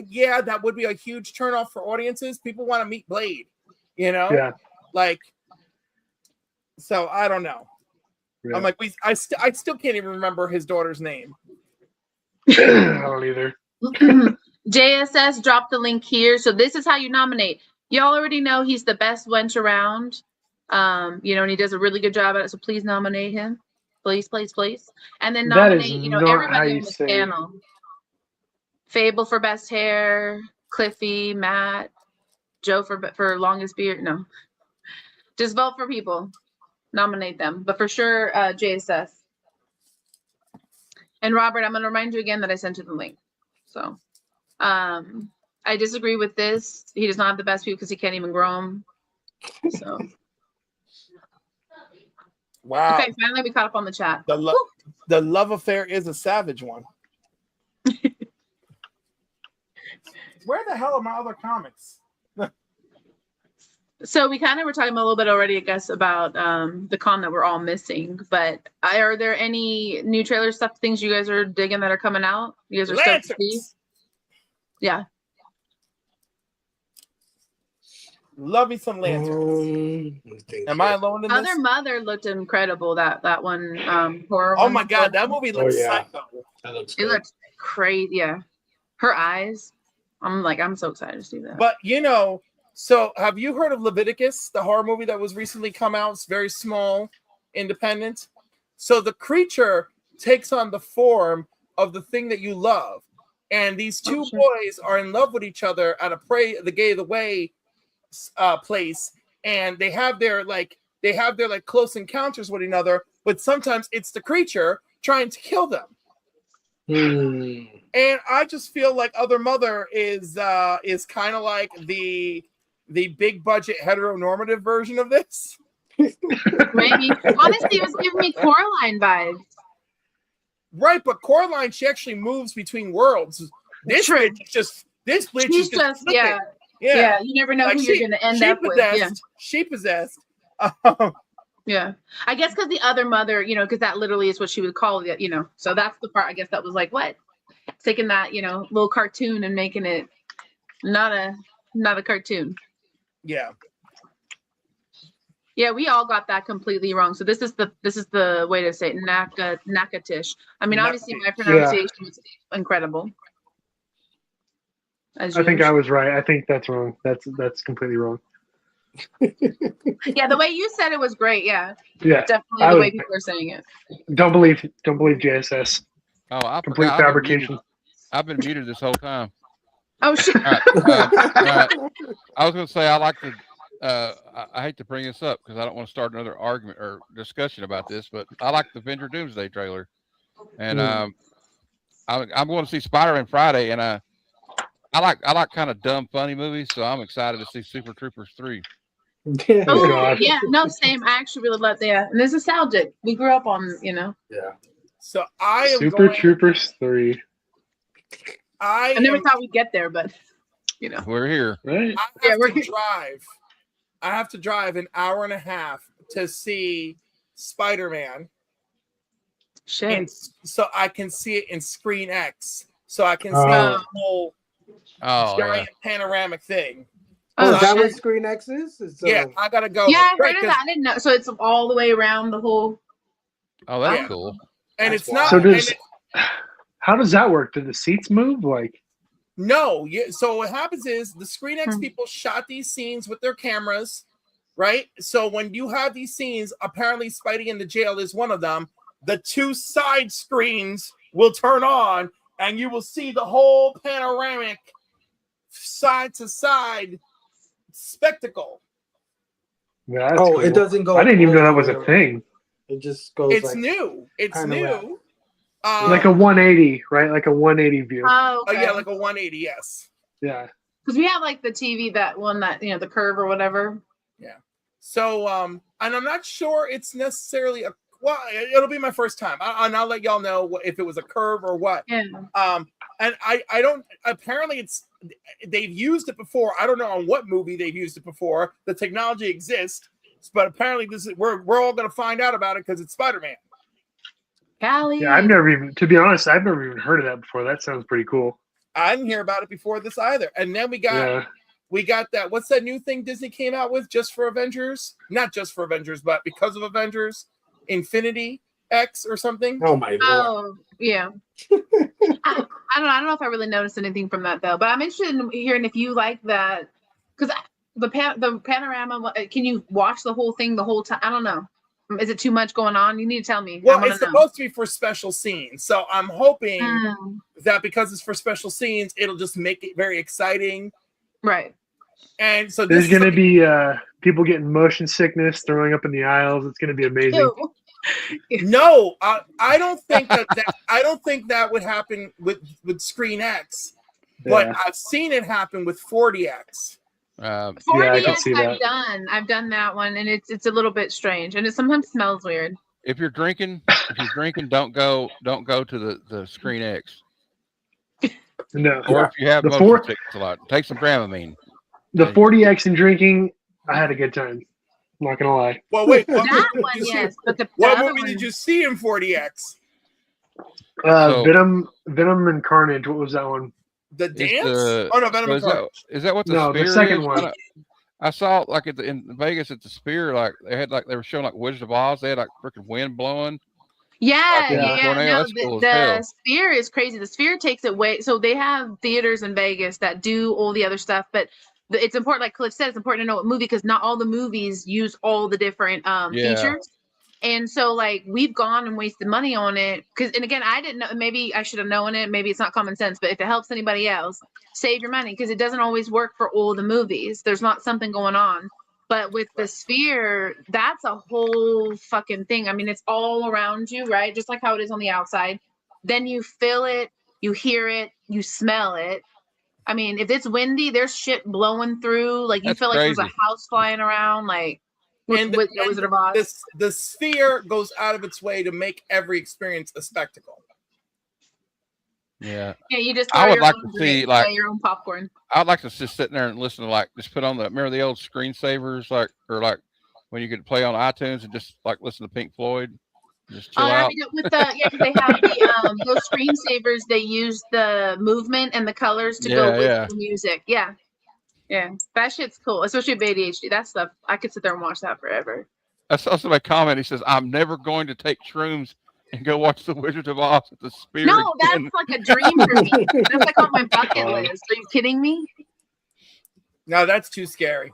S2: yeah, that would be a huge turnoff for audiences. People want to meet Blade, you know?
S3: Yeah.
S2: Like, so I don't know. Yeah. I'm like, I still can't even remember his daughter's name.
S3: I don't either.
S1: JSS dropped the link here. So this is how you nominate. Y'all already know he's the best wench around. And he does a really good job at it. So please nominate him. Please. And then nominate, everybody on the panel. Fable for best hair, Cliffy, Matt, Joe for longest beard. No. Just vote for people. Nominate them. But for sure, JSS. And Robert, I'm going to remind you again that I sent you the link. So I disagree with this. He does not have the best people because he can't even grow them. So.
S2: Wow.
S1: Okay, finally we caught up on the chat.
S2: The love affair is a savage one. Where the hell are my other comics?
S1: So we kind of were talking a little bit already, I guess, about the con that we're all missing. But are there any new trailer stuff, things you guys are digging that are coming out? You guys are stoked to see? Yeah.
S2: Love me some Lanterns. Am I alone in this?
S1: Other Mother looked incredible. That one horror.
S2: Oh my God, that movie looks psycho.
S1: It looks crazy. Yeah, her eyes. I'm so excited to see that.
S2: But so have you heard of Leviticus, the horror movie that was recently come out? It's very small, independent. So the creature takes on the form of the thing that you love, and these two boys are in love with each other at the Gay the Way place, and they have their close encounters with another, but sometimes it's the creature trying to kill them. And I just feel like Other Mother is kind of like the big budget heteronormative version of this.
S1: Maybe. Honestly, it was giving me Coraline vibes.
S2: Right, but Coraline, she actually moves between worlds. This bitch is just
S1: Yeah, you never know who you're going to end up with. Yeah.
S2: She possessed.
S1: Yeah, I guess because the other mother, because that literally is what she would call it, So that's the part I guess that was like, what? Taking that, little cartoon and making it not a cartoon.
S2: Yeah.
S1: Yeah, we all got that completely wrong. So this is the way to say it, Nakatish. I mean, obviously my pronunciation is incredible.
S3: I think I was right. I think that's wrong. That's completely wrong.
S1: Yeah, the way you said it was great. Yeah.
S3: Yeah.
S1: Definitely the way people are saying it.
S3: Don't believe JSS.
S5: Oh, I
S3: Complete
S5: forgot.
S3: fabrication.
S5: I've been muted this whole time.
S1: Oh shit.
S5: I was going to say I like to. I hate to bring this up because I don't want to start another argument or discussion about this, but I like the Avenger Doomsday trailer, and I'm going to see Spider-Man Friday, and I like kind of dumb, funny movies, so I'm excited to see Super Troopers 3.
S1: Oh yeah, no, same. I actually really love that, and it's nostalgic. We grew up on,
S4: Yeah.
S2: So I am
S3: Super Troopers 3.
S1: I never thought we'd get there, but
S5: we're here.
S3: Right?
S2: I have to drive an hour and a half to see Spider-Man.
S1: Shit.
S2: And so I can see it in Screen X. So I can see the whole giant panoramic thing.
S4: Oh, is that what Screen X is?
S2: Yeah, I gotta go.
S1: Yeah, I heard of that. I didn't know. So it's all the way around the whole.
S5: Oh, that's cool.
S2: And it's not.
S3: So how does that work? Do the seats move? Like.
S2: No. Yeah. So what happens is the Screen X people shot these scenes with their cameras, right? So when you have these scenes, apparently Spidey in the jail is one of them. The two side screens will turn on, and you will see the whole panoramic, side to side spectacle.
S3: Yeah, cool.
S4: It doesn't go.
S3: I didn't even know that was a thing.
S4: It just goes.
S2: It's new. It's new.
S3: Like a 180, right? Like a 180 view.
S1: Oh, okay.
S2: Yeah, like a 180. Yes.
S3: Yeah.
S1: Because we have like the TV, that one that the curve or whatever.
S2: Yeah. So and I'm not sure it's necessarily it'll be my first time. And I'll let y'all know if it was a curve or what.
S1: Yeah.
S2: And I don't. Apparently, they've used it before. I don't know on what movie they've used it before. The technology exists, but apparently we're all going to find out about it because it's Spider-Man.
S1: Cali.
S3: Yeah, to be honest, I've never even heard of that before. That sounds pretty cool.
S2: I didn't hear about it before this either. And then we got that. What's that new thing Disney came out with just for Avengers? Not just for Avengers, but because of Avengers, Infinity X or something.
S4: Oh my lord.
S1: Oh yeah. I don't know if I really noticed anything from that though, but I'm interested in hearing if you like that, because the panorama. Can you watch the whole thing the whole time? I don't know. Is it too much going on? You need to tell me.
S2: Well, it's supposed to be for special scenes, so I'm hoping that because it's for special scenes, it'll just make it very exciting.
S1: Right.
S2: And so
S3: there's going to be people getting motion sickness, throwing up in the aisles. It's going to be amazing.
S2: No, I don't think that I don't think that would happen with Screen X, but I've seen it happen with 40X.
S1: 40X, I can see that. I've done that one, and it's a little bit strange, and it sometimes smells weird.
S5: If you're drinking, don't go to the Screen X.
S3: No.
S5: Or if you have motion sickness a lot, take some Dramamine.
S3: The 40X and drinking, I had a good time. I'm not gonna lie.
S2: Well, wait.
S1: That one, yes, but
S2: what movie did you see in 40X?
S3: Venom and Carnage. What was that one?
S2: The dance? Oh no, Venom and Carnage.
S5: Is that what the Sphere
S3: the second
S5: is?
S3: one?
S5: I saw like in Vegas at the Sphere, like they were showing like Wizard of Oz. They had like freaking wind blowing.
S1: Yeah. No,
S5: cool
S1: the Sphere is crazy. The Sphere takes it way. So they have theaters in Vegas that do all the other stuff, but it's important, like Cliff said, it's important to know what movie, because not all the movies use all the different features. And so like we've gone and wasted money on it and again, I didn't know, maybe I should have known it, maybe it's not common sense, but if it helps anybody else, save your money, because it doesn't always work for all the movies. There's not something going on. But with the Sphere, that's a whole fucking thing. I mean, it's all around you, right? Just like how it is on the outside. Then you feel it, you hear it, you smell it. I mean, if it's windy, there's shit blowing through. Like you feel like there's a house flying around. Like with Wizard of Oz.
S2: The Sphere goes out of its way to make every experience a spectacle.
S5: Yeah.
S1: Yeah, you just
S5: I would like to see like
S1: your own popcorn.
S5: I'd like to just sit there and listen to just put on remember the old screensavers or when you could play on iTunes and just like listen to Pink Floyd, just chill out.
S1: With the because they have the those screensavers. They use the movement and the colors to go with the music. Yeah, that shit's cool, especially with ADHD. That stuff I could sit there and watch that forever.
S5: I saw somebody comment. He says, "I'm never going to take shrooms and go watch The Wizard of Oz at the Spirit."
S1: No, that's like a dream for me. That's like on my bucket list. Are you kidding me?
S2: No, that's too scary.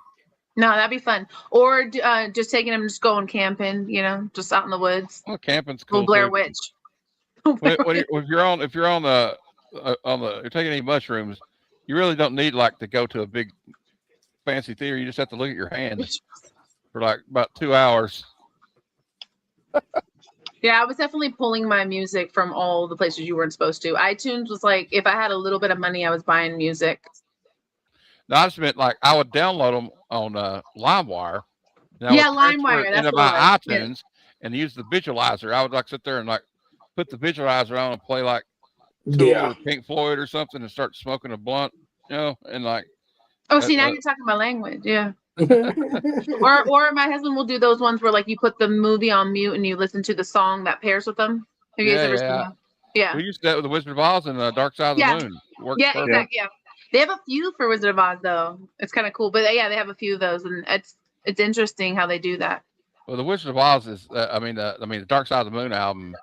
S1: No, that'd be fun. Or just taking them, just going camping. You know, just out in the woods.
S5: Well, camping's cool.
S1: Blair Witch.
S5: If you're on you're taking any mushrooms, you really don't need like to go to a big fancy theater. You just have to look at your hands for like about 2 hours.
S1: Yeah, I was definitely pulling my music from all the places you weren't supposed to. iTunes was like, if I had a little bit of money, I was buying music.
S5: No, I just meant like I would download them on LimeWire.
S1: LimeWire. That's
S5: my iTunes and use the visualizer. I would like sit there and like put the visualizer on and play like Tool or Pink Floyd or something and start smoking a blunt, and like.
S1: Oh, see, now you're talking my language. Yeah. or my husband will do those ones where like you put the movie on mute and you listen to the song that pairs with them. Have you guys ever seen that? Yeah.
S5: We used to do that with the Wizard of Oz and Dark Side of the Moon.
S1: Exactly. Yeah. They have a few for Wizard of Oz though. It's kind of cool, but yeah, they have a few of those, and it's interesting how they do that.
S5: Well, the Wizard of Oz is, the Dark Side of the Moon album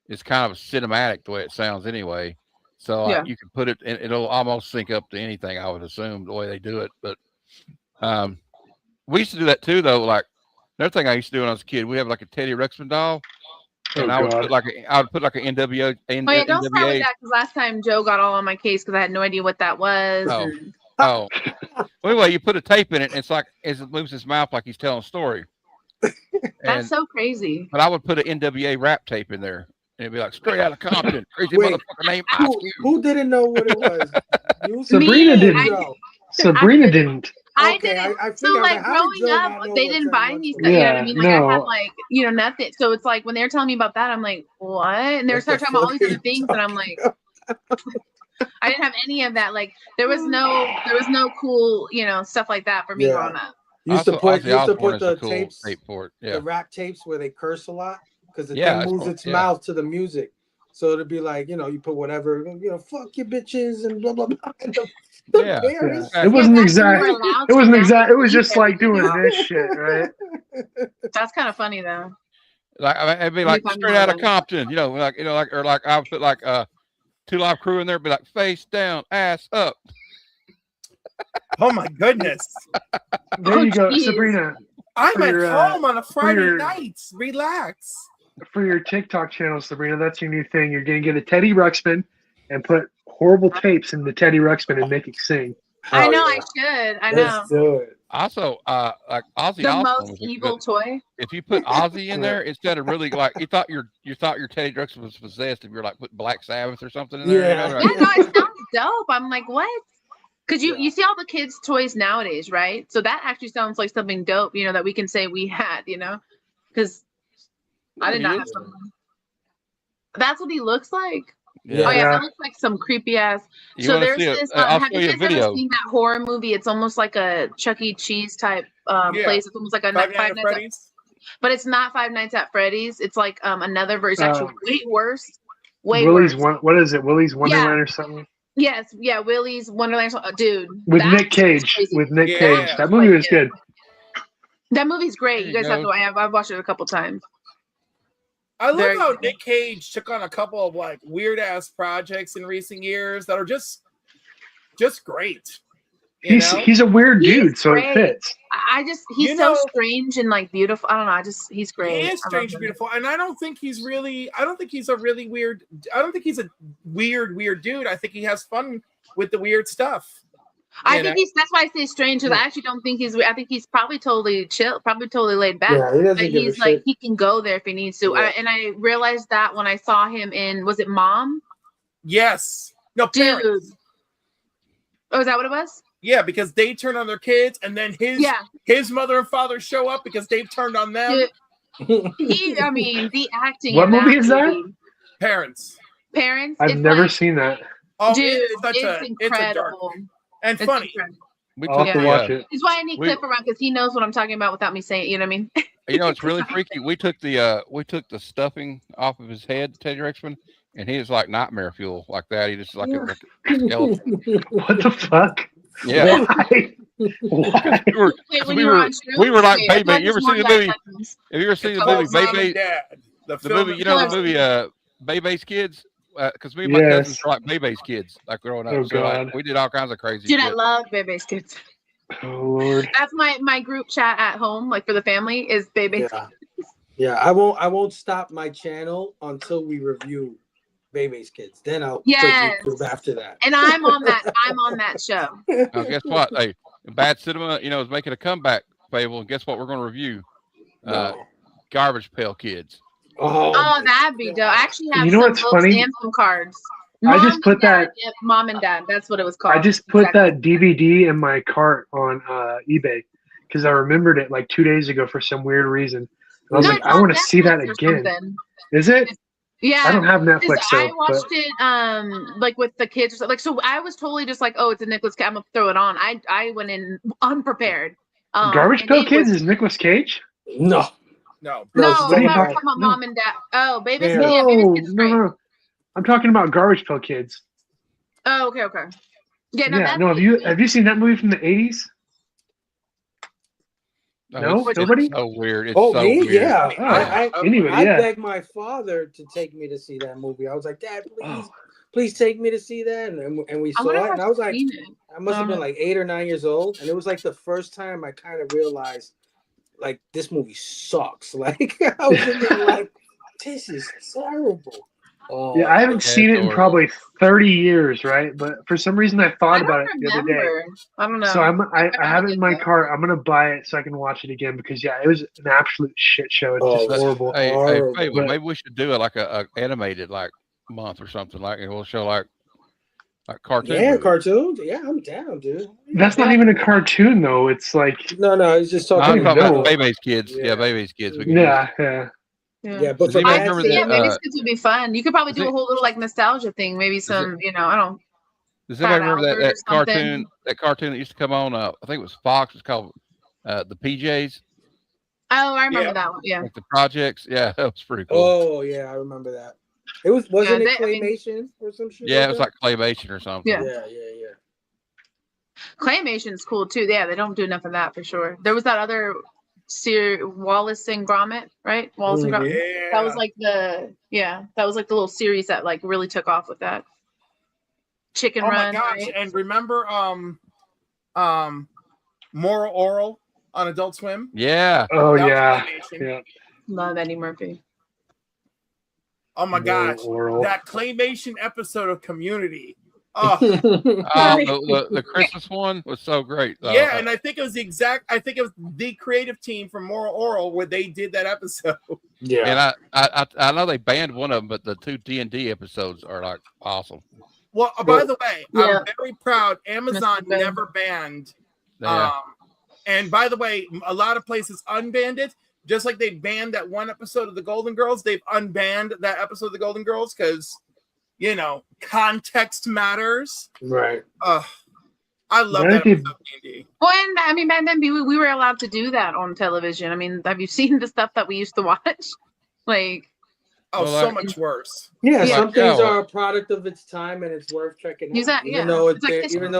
S5: is kind of cinematic the way it sounds anyway. So you can put it, and it'll almost sync up to anything, I would assume, the way they do it. But we used to do that too, though. Like another thing I used to do when I was a kid, we have like a Teddy Ruxpin doll, and I would put like an NWO.
S1: Don't start with that because last time Joe got all on my case because I had no idea what that was.
S5: Well, anyway, you put a tape in it, and it's like as it moves his mouth like he's telling a story.
S1: That's so crazy.
S5: But I would put an NWA rap tape in there. And it'd be like straight out of Compton. Crazy motherfucker name.
S4: Who didn't know what it was?
S3: Sabrina didn't. Sabrina didn't.
S1: I didn't. So like growing up, they didn't buy me stuff. You know what I mean? Like I had like nothing. So it's like when they were telling me about that, I'm like, what? And they were starting talking about all these other things, and I'm like, I didn't have any of that. Like there was no cool stuff like that for me growing up.
S4: Used to put the tapes, the rap tapes where they curse a lot. Because the thing moves its mouth to the music. So it'd be like, you put whatever, fuck your bitches and blah, blah, blah.
S3: It wasn't exact. It was just like doing this shit, right?
S1: That's kind of funny though.
S5: Like it'd be like straight out of Compton, or like I would put like 2 Live Crew in there, be like face down, ass up.
S2: Oh my goodness.
S3: There you go, Sabrina.
S2: I'm at home on a Friday night. Relax.
S3: For your TikTok channel, Sabrina, that's your new thing. You're going to get a Teddy Ruxpin and put horrible tapes in the Teddy Ruxpin and make it sing.
S1: I know, I should. I know.
S4: Let's do it.
S5: Also, like Ozzy
S1: the
S5: Osbourne
S1: most evil toy.
S5: If you put Ozzy in there instead of really like you thought your Teddy Ruxpin was possessed if you're like putting Black Sabbath or something in there.
S1: Yeah, no, it sounds dope. I'm like, what? Because you see all the kids' toys nowadays, right? So that actually sounds like something dope, that we can say we had, because I did not have something. That's what he looks like.
S5: Yeah.
S1: Oh yeah, that looks like some creepy ass. So there's this. Have you guys ever seen that horror movie? It's almost like a Chuck E. Cheese type place. It's almost like a Five Nights at Freddy's. But it's not Five Nights at Freddy's. It's like another version. It's actually way worse.
S3: Willie's what is it? Willie's Wonderland or something?
S1: Yes, Willie's Wonderland, dude.
S3: With Nick Cage. That movie was good.
S1: That movie's great. You guys have to. I've watched it a couple times.
S2: I love how Nick Cage took on a couple of like weird ass projects in recent years that are just great.
S3: He's a weird dude, so it fits.
S1: He's so strange and like beautiful. I don't know. He's great.
S2: He is strange and beautiful, and I don't think he's a weird. I don't think he's a weird dude. I think he has fun with the weird stuff.
S1: I think that's why I say strange, because I actually don't think he's. I think he's probably totally chill, probably totally laid back.
S4: Yeah,
S1: he's like he can go there if he needs to. Yeah. I realized that when I saw him in, was it Mom?
S2: Yes. No, Parents.
S1: Dude. Oh, is that what it was?
S2: Yeah, because they turn on their kids, and then his mother and father show up because they've turned on them.
S1: The acting.
S3: What movie is that?
S2: Parents.
S3: I've never seen that.
S2: Oh,
S1: dude,
S2: it's incredible. And funny.
S5: We
S3: I'll
S5: took
S3: have to
S5: the
S3: watch it.
S1: That's why I need Cliff around, because he knows what I'm talking about without me saying it. You know what I mean?
S5: You know, it's really freaky. We took the stuffing off of his head, Teddy Ruxpin, and he was like nightmare fuel like that. He just like a skeleton.
S3: What the fuck?
S5: Yeah.
S3: Why? Why?
S1: Wait, when
S5: we
S1: you
S5: were
S1: were on shrooms?
S5: we were like
S1: Wait, I
S5: Bebe.
S1: thought
S5: You ever
S1: this was
S5: seen the
S1: more
S5: movie?
S1: Jack
S5: Have you ever seen
S2: It's
S5: the movie
S2: called Mom and
S5: Bebe?
S2: Dad.
S5: The
S2: film
S5: movie, you know, the movie Bebe's Kids? Because me and my cousins
S3: Yes.
S5: were like Bebe's kids, like growing up.
S3: Oh,
S5: So like,
S3: God.
S5: we did all kinds of crazy
S1: Dude,
S5: shit.
S1: I love Bebe's Kids.
S3: Oh, Lord.
S1: That's my group chat at home, like for the family, is Bebe's
S4: Yeah. Yeah, I won't stop my channel until we review Bebe's Kids. Then I'll quit YouTube after that.
S1: And I'm on that show.
S5: Now, guess what? Hey, Bad Cinema, you know, is making a comeback, Fable. And guess what we're going to review? Garbage Pail Kids.
S1: Oh, that'd be dope. I actually have
S3: You know
S1: some
S3: what's
S1: books
S3: funny?
S1: and some cards.
S3: I just put that.
S1: Mom and Dad. That's what it was called.
S3: I just put that DVD in my cart on eBay because I remembered it like 2 days ago for some weird reason. And I was like, I want to see that again. Is it?
S1: Yeah.
S3: I don't have Netflix.
S1: I watched it like with the kids or something. Like, so I was totally just like, oh, it's a Nicolas Cage. I'm gonna throw it on. I went in unprepared.
S3: Garbage Pail Kids is Nicolas Cage?
S4: No.
S1: I'm talking about Mom and Dad. Oh, Baby's Kids. Yeah, Baby's Kids is great.
S3: No. I'm talking about Garbage Pail Kids.
S1: Oh, okay. Yeah,
S3: no. Have you seen that movie from the 80s? No, nobody.
S5: It's so weird. It's
S4: so
S5: me?
S4: Weird. Yeah.
S3: I
S4: begged my father to take me to see that movie. I was like, Dad, please take me to see that. And we saw it. And I was like, I must have been like 8 or 9 years old. And it was like the first time I kind of realized, like, this movie sucks. Like, I was in there like, this is terrible.
S3: Oh, yeah, I haven't seen it in probably 30 years, right? But for some reason, I thought about it the other day.
S1: I don't know.
S3: So I have it in my cart. I'm gonna buy it so I can watch it again because it was an absolute shit show. It's just horrible.
S5: Hey, maybe we should do it like a animated like month or something. Like it will show like cartoons.
S4: Yeah, cartoons. Yeah, I'm down, dude.
S3: That's not even a cartoon though. It's like
S4: no. It's just talking
S5: about Baby's Kids. Yeah, Baby's Kids.
S1: Yeah,
S4: but
S1: Baby's Kids would be fun. You could probably do a whole little like nostalgia thing. Maybe some, I don't.
S5: Does anybody remember that cartoon? That cartoon that used to come on. I think it was Fox. It's called the PJs.
S1: Oh, I remember that one. Yeah.
S5: Like the projects. Yeah, that was pretty cool.
S4: Oh yeah, I remember that. It wasn't it claymation or some shit?
S5: Yeah, it was like claymation or something.
S1: Yeah. Claymation's cool too. Yeah, they don't do enough of that for sure. There was that other Wallace and Gromit, right? Wallace and Gromit.
S2: Yeah.
S1: That was like the little series that like really took off with that. Chicken Run.
S2: Oh my gosh!
S1: Right?
S2: And remember, Moral Oral on Adult Swim?
S5: Yeah.
S3: Oh yeah.
S1: Love Eddie Murphy.
S2: Oh my gosh! That claymation episode of Community. Oh,
S5: the Christmas one was so great.
S2: Yeah, and I think it was the creative team from Moral Oral where they did that episode.
S5: Yeah, and I know they banned one of them, but the 2 D&D episodes are like awesome.
S2: Well, by the way, I'm very proud. Amazon never banned. And by the way, a lot of places unbanned it. Just like they banned that one episode of the Golden Girls, they've unbanned that episode of the Golden Girls because, context matters.
S4: Right.
S2: I love that episode of D&D.
S1: Well, and back then we were allowed to do that on television. I mean, have you seen the stuff that we used to watch? Like,
S2: so much worse.
S4: Yeah, some things are a product of its time, and it's worth checking out. Even though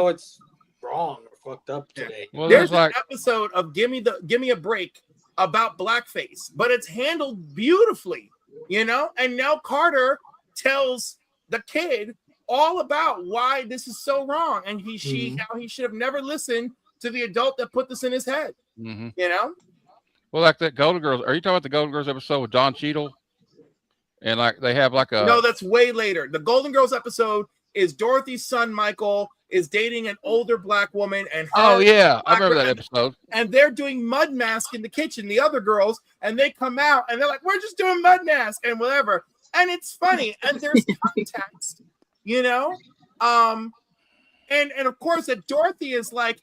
S4: it's wrong or fucked up today.
S2: Well, there's an episode of Give Me a Break about blackface, but it's handled beautifully, And now Carter tells the kid all about why this is so wrong, and how he should have never listened to the adult that put this in his head.
S5: Mm-hmm.
S2: Well,
S5: like that Golden Girls. Are you talking about the Golden Girls episode with Don Cheadle? And like they have like a
S2: no, that's way later. The Golden Girls episode is Dorothy's son Michael is dating an older black woman, and
S5: I remember that episode.
S2: And they're doing mud mask in the kitchen, the other girls, and they come out and they're like, "We're just doing mud mask and whatever," and it's funny and there's context, and of course that Dorothy is like,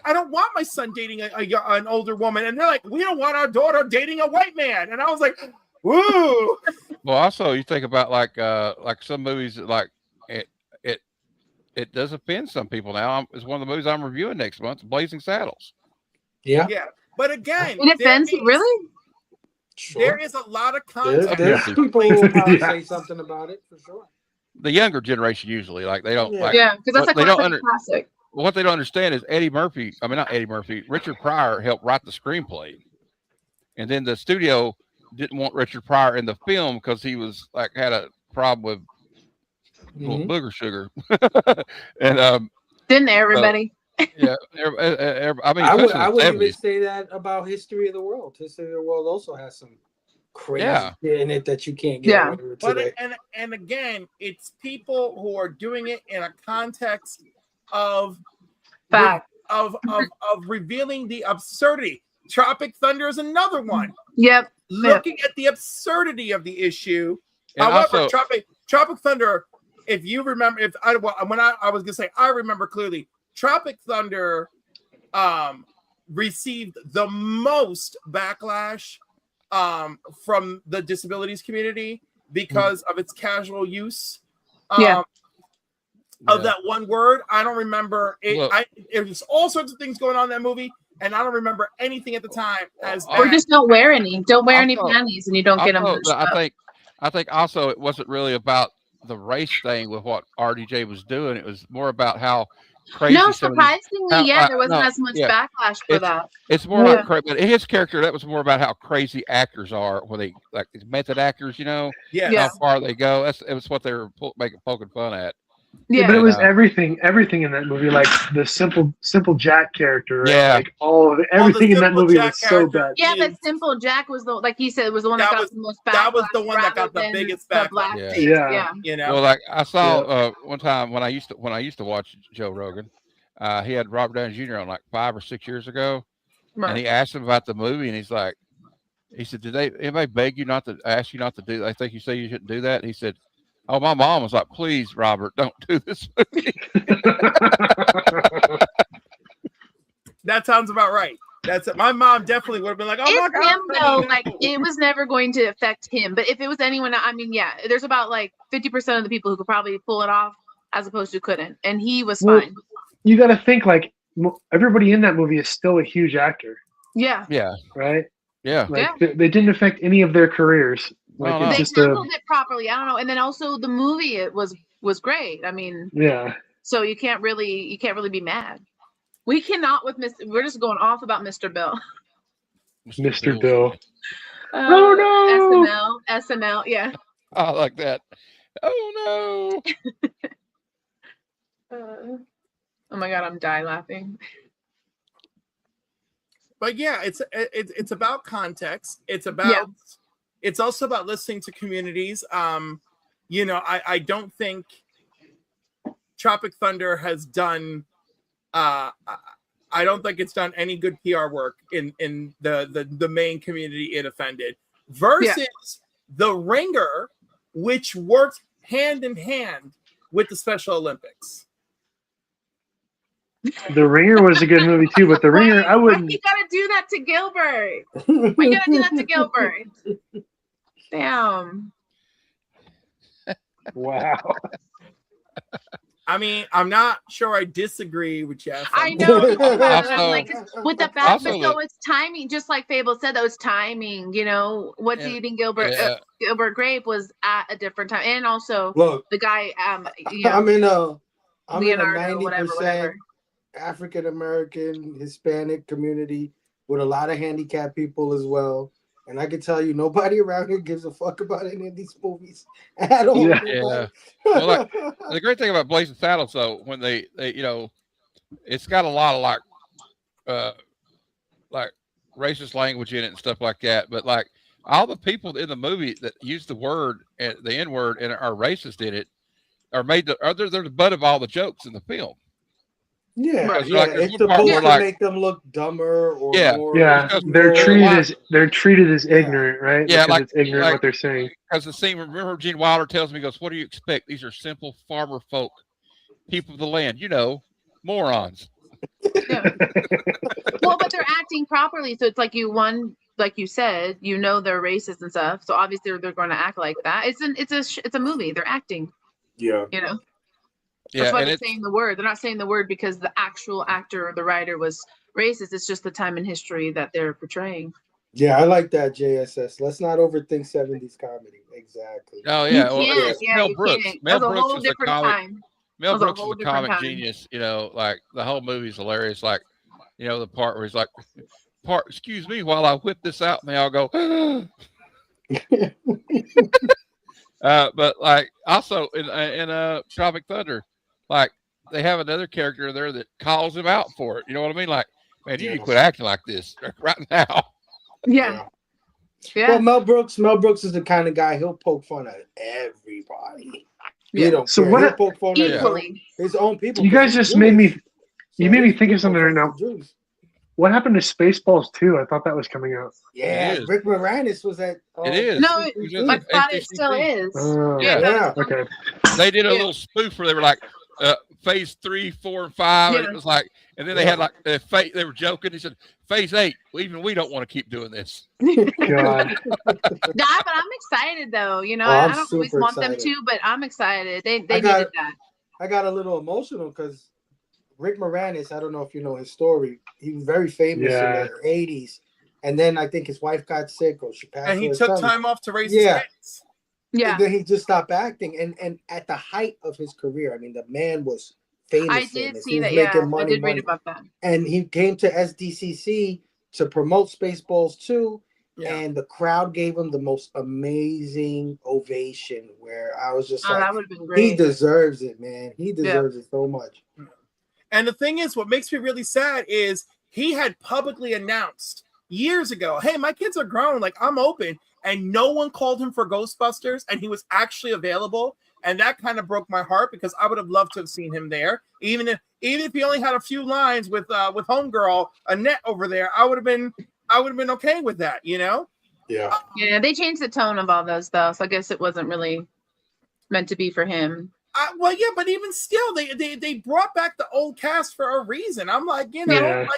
S2: I don't want my son dating an older woman, and they're like, we don't want our daughter dating a white man, and I was like, woo.
S5: Well, also you think about like some movies that like it does offend some people now. It's one of the movies I'm reviewing next month, Blazing Saddles.
S4: Yeah.
S2: Yeah. But again,
S1: It offends you, really?
S2: There is a lot of context.
S4: There's people who will probably say something about it for sure.
S5: The younger generation usually like they don't like.
S1: Yeah, because that's a classic.
S5: What they don't understand is Eddie Murphy. I mean, not Eddie Murphy. Richard Pryor helped write the screenplay, and then the studio didn't want Richard Pryor in the film because he was like had a problem with booger sugar, and
S1: didn't everybody?
S5: Yeah, I mean,
S4: I would even say that about History of the World. History of the World also has some crazy shit in it that you can't get away with today.
S2: But and again, it's people who are doing it in a context of revealing the absurdity. Tropic Thunder is another one.
S1: Yep.
S2: Looking at the absurdity of the issue.
S5: And
S2: however,
S5: also,
S2: Tropic Thunder, if you remember, I was gonna say, I remember clearly, Tropic Thunder received the most backlash from the disabilities community because of its casual use of that one word. I don't remember it. It was all sorts of things going on in that movie, and I don't remember anything at the time as
S1: or just don't wear any panties, and you don't get them.
S5: I think also it wasn't really about the race thing with what RDJ was doing. It was more about how crazy.
S1: No, surprisingly, there wasn't as much backlash for that.
S5: It's more like, but his character, that was more about how crazy actors are when they like method actors, you know, how far they go. It was what they were poking fun at.
S3: Yeah, but it was everything in that movie, like the simple Jack character. Right? Like all of it, everything in that movie was so bad.
S1: Yeah, but Simple Jack was like he said, was the one that got the most backlash.
S2: That was the one that got the biggest backlash.
S3: Yeah.
S2: You know.
S5: Well, like I saw one time when I used to watch Joe Rogan, he had Robert Downey Jr. on like 5 or 6 years ago, and he asked him about the movie, and he said, "Did anybody beg you not to ask you not to do that? I think you say you shouldn't do that." He said, "Oh, my mom was like, please, Robert, don't do this movie."
S2: That sounds about right. That's it. My mom definitely would have been like, "Oh my God."
S1: Him, though, like it was never going to affect him. But if it was anyone, I mean, there's about like 50% of the people who could probably pull it off, as opposed to couldn't, and he was fine.
S3: You got to think like everybody in that movie is still a huge actor.
S1: Yeah.
S5: Yeah.
S3: Right.
S5: Yeah.
S3: Like they didn't affect any of their careers. Like
S1: they handled it properly. I don't know. And then also the movie, it was great. I mean, so you can't really be mad. We cannot with we're just going off about Mr. Bill.
S3: Mr. Bill. Oh no.
S1: SNL. Yeah.
S5: I like that. Oh
S1: no. Oh my God, I'm die laughing.
S2: But yeah, it's about context. It's about it's also about listening to communities. You know, I don't think Tropic Thunder has done I don't think it's done any good PR work in the main community it offended versus The Ringer, which worked hand in hand with the Special Olympics.
S3: The Ringer was a good movie too, but The Ringer, I wouldn't.
S1: You gotta do that to Gilbert. We gotta do that to Gilbert. Damn.
S3: Wow.
S2: I mean, I'm not sure I disagree with Jeff.
S1: I know. I'm like, with the fact, but so it's timing, just like Fable said, that was timing. You know, what do you think Gilbert Grape was at a different time, and also the guy. You know,
S4: I'm in a 90% African American Hispanic community with a lot of handicapped people as well. And I can tell you, nobody around here gives a fuck about any of these movies at all.
S5: Yeah. Well, like, the great thing about Blazing Saddles, though, when they you know, it's got a lot of like racist language in it and stuff like that. But like all the people in the movie that use the word and the N word and are racist in it are they're the butt of all the jokes in the film.
S4: Yeah, like, it's supposed to make them look dumber or more.
S3: Yeah, they're treated as ignorant, right?
S5: Yeah,
S3: because it's ignorant what they're saying.
S5: Because the scene, remember Gene Wilder tells me, he goes, "What do you expect? These are simple farmer folk, people of the land, you know, morons."
S1: Yeah. Well, but they're acting properly, so it's like like you said, you know they're racist and stuff. So obviously they're going to act like that. It's a movie. They're acting.
S4: Yeah.
S1: You know. That's
S5: Yeah,
S1: why
S5: and
S1: they're
S5: it's
S1: saying the word. They're not saying the word because the actual actor or the writer was racist. It's just the time in history that they're portraying.
S4: Yeah, I like that, JSS. Let's not overthink 70s comedy. Exactly.
S5: oh
S1: You
S5: yeah, well
S1: can't.
S5: it's
S1: Yeah,
S5: Mel
S1: you
S5: Brooks.
S1: can't. That
S5: Mel
S1: was a
S5: Brooks
S1: whole
S5: was a
S1: different
S5: comic.
S1: time.
S5: Mel
S1: That was a
S5: Brooks was
S1: whole
S5: a
S1: different
S5: comic
S1: time.
S5: genius. You know, like the whole movie's hilarious. Like, you know, the part where he's like, "Part, excuse me, while I whip this out," and they all go. But like also in Tropic Thunder, like they have another character there that calls him out for it. You know what I mean? Like, man, you need to quit acting like this right now.
S1: Yeah. Yeah.
S4: Well, Mel Brooks is the kind of guy, he'll poke fun at everybody.
S1: Yeah.
S4: He don't
S3: So
S4: care.
S3: what?
S4: He'll poke fun at
S1: Equally.
S4: his own people.
S3: You
S4: 'cause
S3: guys
S4: he's
S3: just made me.
S4: Jewish.
S3: You
S4: So
S3: made me
S4: he's
S3: think
S4: big
S3: of something right
S4: fucks
S3: now.
S4: the Jews.
S3: What happened to Spaceballs 2? I thought that was coming out.
S4: Yeah,
S5: It is.
S4: Rick Moranis was at.
S5: It is.
S1: No,
S5: It was
S1: I
S5: at
S1: thought it still
S5: ACCC.
S1: is.
S3: Oh,
S1: Yeah. I thought
S4: Yeah.
S1: it still
S3: Okay.
S5: They did a
S1: Yeah.
S5: little spoof where they were like, phase 3, 4, and 5, and
S1: Yeah.
S5: it was like, and then they had like they were joking. He said, phase 8. Even we don't want to keep doing this.
S3: God.
S1: Nah, but I'm excited though. You know,
S4: Oh, I'm
S1: I don't always
S4: super
S1: want them
S4: excited.
S1: to, but I'm excited. They
S4: I
S1: needed
S4: got-
S1: that.
S4: I got a little emotional because Rick Moranis, I don't know if you know his story. He was very famous
S3: Yeah.
S4: in the 80s. And then I think his wife got sick or she passed
S2: And
S4: away.
S2: he took
S4: something.
S2: time off to raise
S4: Yeah.
S2: his kids.
S1: Yeah.
S4: And then he just stopped acting. And at the height of his career, I mean, the man was famous.
S1: I did
S4: famous.
S1: see
S4: He was
S1: that. Yeah,
S4: making
S1: I
S4: money,
S1: did read about that.
S4: And he came to SDCC to promote Spaceballs 2.
S2: Yeah.
S4: And the crowd gave him the most amazing ovation where I was just
S1: Oh,
S4: like,
S1: that would have been
S4: he
S1: great.
S4: deserves it, man. He deserves it so much.
S2: And the thing is, what makes me really sad is he had publicly announced years ago, hey, my kids are grown, like I'm open. And no one called him for Ghostbusters, and he was actually available. And that kind of broke my heart because I would have loved to have seen him there. Even if he only had a few lines with homegirl Annette over there, I would have been okay with that, you know?
S4: Yeah.
S1: Yeah, they changed the tone of all those though, so I guess it wasn't really meant to be for him.
S2: Well, yeah, but even still, they brought back the old cast for a reason. I'm like, you know,
S3: Yeah.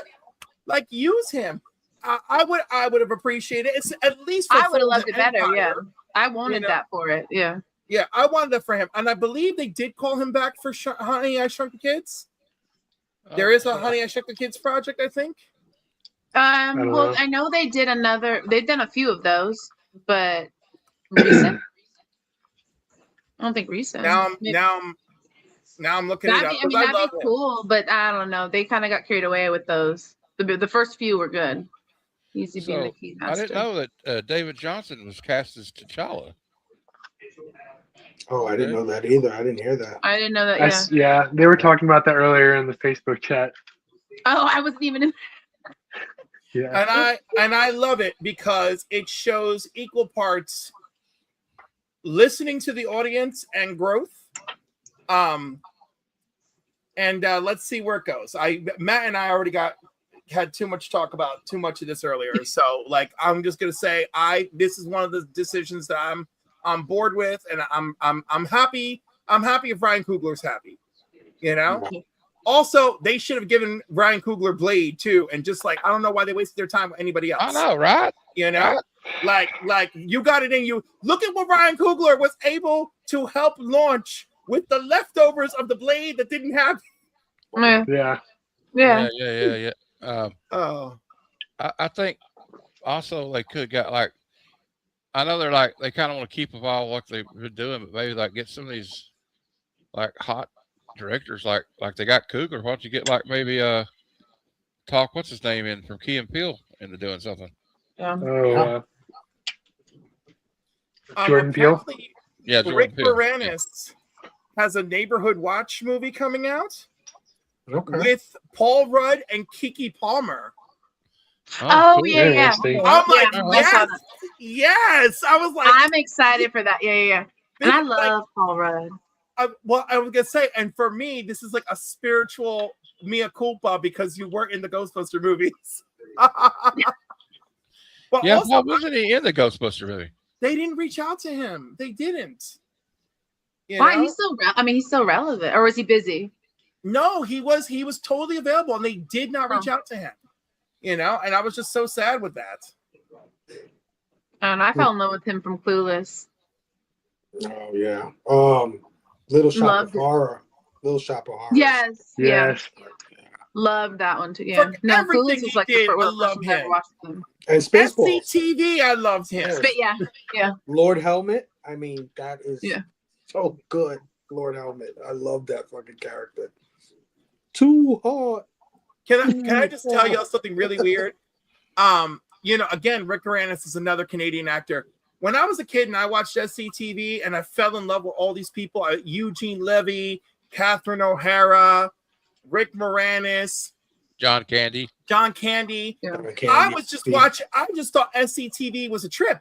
S2: like use him. I would have appreciated it. It's at least for
S1: I would have loved
S2: Frozen
S1: it better.
S2: Empire.
S1: Yeah, I wanted
S2: know?
S1: that for it. Yeah.
S2: Yeah, I wanted it for him, and I believe they did call him back for Honey, I Shrunk the Kids. There is a Honey, I Shrunk the Kids project, I think.
S3: don't
S1: Well,
S3: know.
S1: I know they did another. They've done a few of those, but recent. I don't think recent.
S2: Now
S1: Maybe-
S2: I'm looking it
S1: That'd
S2: up.
S1: be, I
S2: 'cause
S1: mean,
S2: I
S1: that'd
S2: love
S1: be
S2: him.
S1: cool, but I don't know. They kind of got carried away with those. The first few were good. Easy being the
S5: So
S1: key
S5: I
S1: master.
S5: didn't know that David Johnson was cast as T'Challa.
S4: Oh, I didn't know that either. I didn't hear that.
S1: I didn't know that. Yeah.
S3: Yeah, they were talking about that earlier in the Facebook chat.
S1: Oh, I wasn't even in.
S3: Yeah.
S2: And I love it because it shows equal parts listening to the audience and growth. Let's see where it goes. Matt and I already had too much talk about too much of this earlier. So like I'm just gonna say this is one of the decisions that I'm on board with, and I'm happy. I'm happy if Ryan Coogler's happy. You know? Also, they should have given Ryan Coogler Blade too, and just like I don't know why they wasted their time with anybody else.
S5: I know, right?
S2: You know, like you got it in you. Look at what Ryan Coogler was able to help launch with the leftovers of the Blade that didn't have.
S3: Yeah.
S5: Yeah.
S2: Oh,
S5: I think also they could got like, I know they kind of want to keep of all what they've been doing, but maybe like get some of these like hot directors like they got Coogler. Why don't you get like maybe talk what's his name in from Key and Peele into doing something? Jordan
S3: Peele.
S5: Yeah, Jordan
S2: Rick
S5: Peele.
S2: Moranis has a Neighborhood Watch movie coming out with Paul Rudd and Keke Palmer.
S1: Oh,
S5: cool.
S1: yeah.
S3: Interesting.
S2: I'm like,
S1: I saw that.
S2: yes. I was like,
S1: I'm excited for that. Yeah. And I love Paul Rudd.
S2: I was gonna say, and for me, this is like a spiritual mea culpa because you weren't in the Ghostbuster movies. But
S5: Yeah,
S2: also,
S5: why wasn't he in the Ghostbuster movie?
S2: they didn't reach out to him. They didn't. You
S1: Why?
S2: know?
S1: He's still relevant. Or was he busy?
S2: No, he was totally available, and they did not reach out to him. You know, and I was just so sad with that.
S1: And I fell in love with him from Clueless.
S4: Oh yeah. Little Shop
S1: Loved
S4: of
S1: it.
S4: Horror. Little Shop of Horrors.
S1: Yes. Yeah.
S3: Yes.
S1: Love that one too. Yeah.
S2: For
S1: No,
S2: everything
S1: Clueless was
S2: he
S1: like
S2: did,
S1: the
S2: I
S1: first
S2: love
S1: one I ever
S2: him.
S1: watched them.
S4: And Spaceballs.
S2: SCTV, I loved him.
S1: Yeah. Yeah.
S4: Lord Helmet. I mean, that is
S1: Yeah.
S4: so good. Lord Helmet. I love that fucking character. Too hard.
S2: Can I just tell y'all something really weird? You know, again, Rick Moranis is another Canadian actor. When I was a kid and I watched SCTV and I fell in love with all these people, Eugene Levy, Catherine O'Hara, Rick Moranis,
S5: John Candy.
S1: Yeah.
S2: I was just watching. I just thought SCTV was a trip.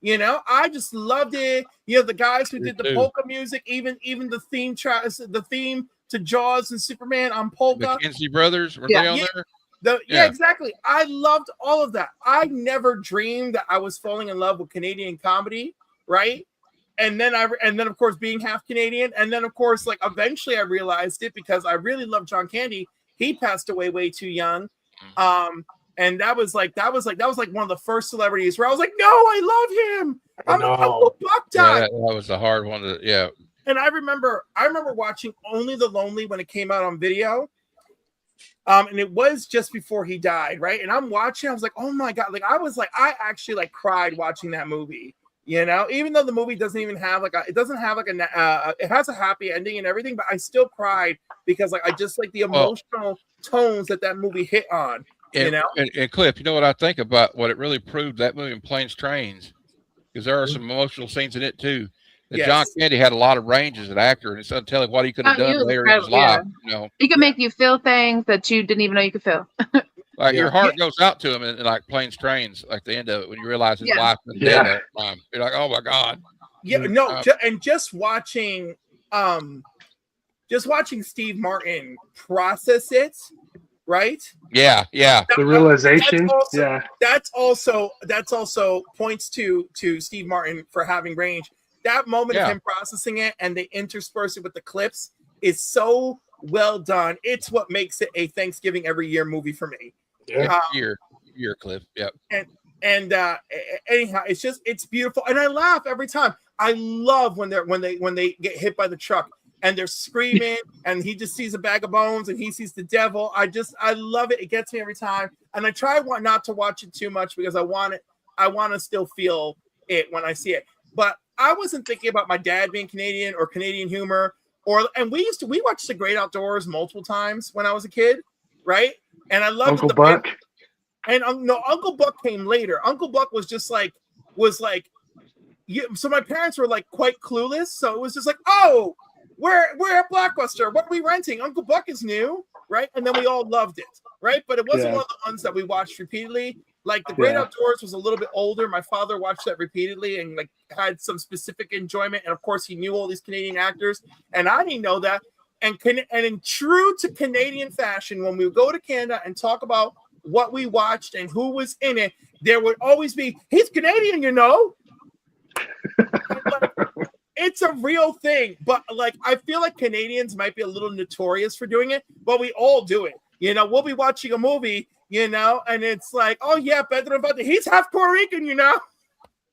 S2: You know, I just loved it. You know, the guys who did the polka music, even the theme the theme to Jaws and Superman on polka.
S5: The Kinsey brothers, were they on there?
S2: Yeah, exactly. I loved all of that. I never dreamed that I was falling in love with Canadian comedy, right? And then of course being half Canadian, and then of course like eventually I realized it because I really love John Candy. He passed away way too young. And that was like one of the first celebrities where I was like, no, I love him. Uncle Buck died.
S5: Yeah, that was a hard one to
S2: And I remember watching Only the Lonely when it came out on video. And it was just before he died, right? And I'm watching, I was like, oh my God. Like I actually like cried watching that movie, you know, even though the movie doesn't even have it has a happy ending and everything, but I still cried because like I just like the emotional tones that movie hit on, you know?
S5: And Cliff, you know what I think about what it really proved, that movie in Planes, Trains, because there are some emotional scenes in it too. That John Candy had a lot of range as an actor, and it's untelling what he could have done later in his life. You know,
S1: he could make you feel things that you didn't even know you could feel.
S5: Like your heart goes out to him, and like Planes, Trains, like the end of it when you realize his life and dead at the time. You're like, oh my God.
S2: Yeah, no, and just watching Steve Martin process it, right?
S5: Yeah.
S3: The realization.
S2: That's also points to Steve Martin for having range. That moment of him processing it and they intersperse it with the clips is so well done. It's what makes it a Thanksgiving every year movie for me.
S5: Yeah, year Cliff. Yep.
S2: And anyhow, it's beautiful, and I laugh every time. I love when they get hit by the truck and they're screaming, and he just sees a bag of bones and he sees the devil. I love it. It gets me every time, and I try not to watch it too much because I want to still feel it when I see it. But I wasn't thinking about my dad being Canadian or Canadian humor, and we watched The Great Outdoors multiple times when I was a kid, right? And I loved
S3: Uncle Buck.
S2: And no, Uncle Buck came later. Uncle Buck was so my parents were like quite clueless. So it was just like, oh, we're at Blockbuster. What are we renting? Uncle Buck is new, right? And then we all loved it, right? But it wasn't one of the ones that we watched repeatedly. Like The Great Outdoors was a little bit older. My father watched that repeatedly and like had some specific enjoyment. And of course, he knew all these Canadian actors, and I didn't know that. And in true to Canadian fashion, when we would go to Canada and talk about what we watched and who was in it, there would always be, he's Canadian, you know. It's a real thing, but like I feel like Canadians might be a little notorious for doing it, but we all do it. You know, we'll be watching a movie, you know, and it's like, oh yeah, Pedro Infante, he's half Puerto Rican, you know,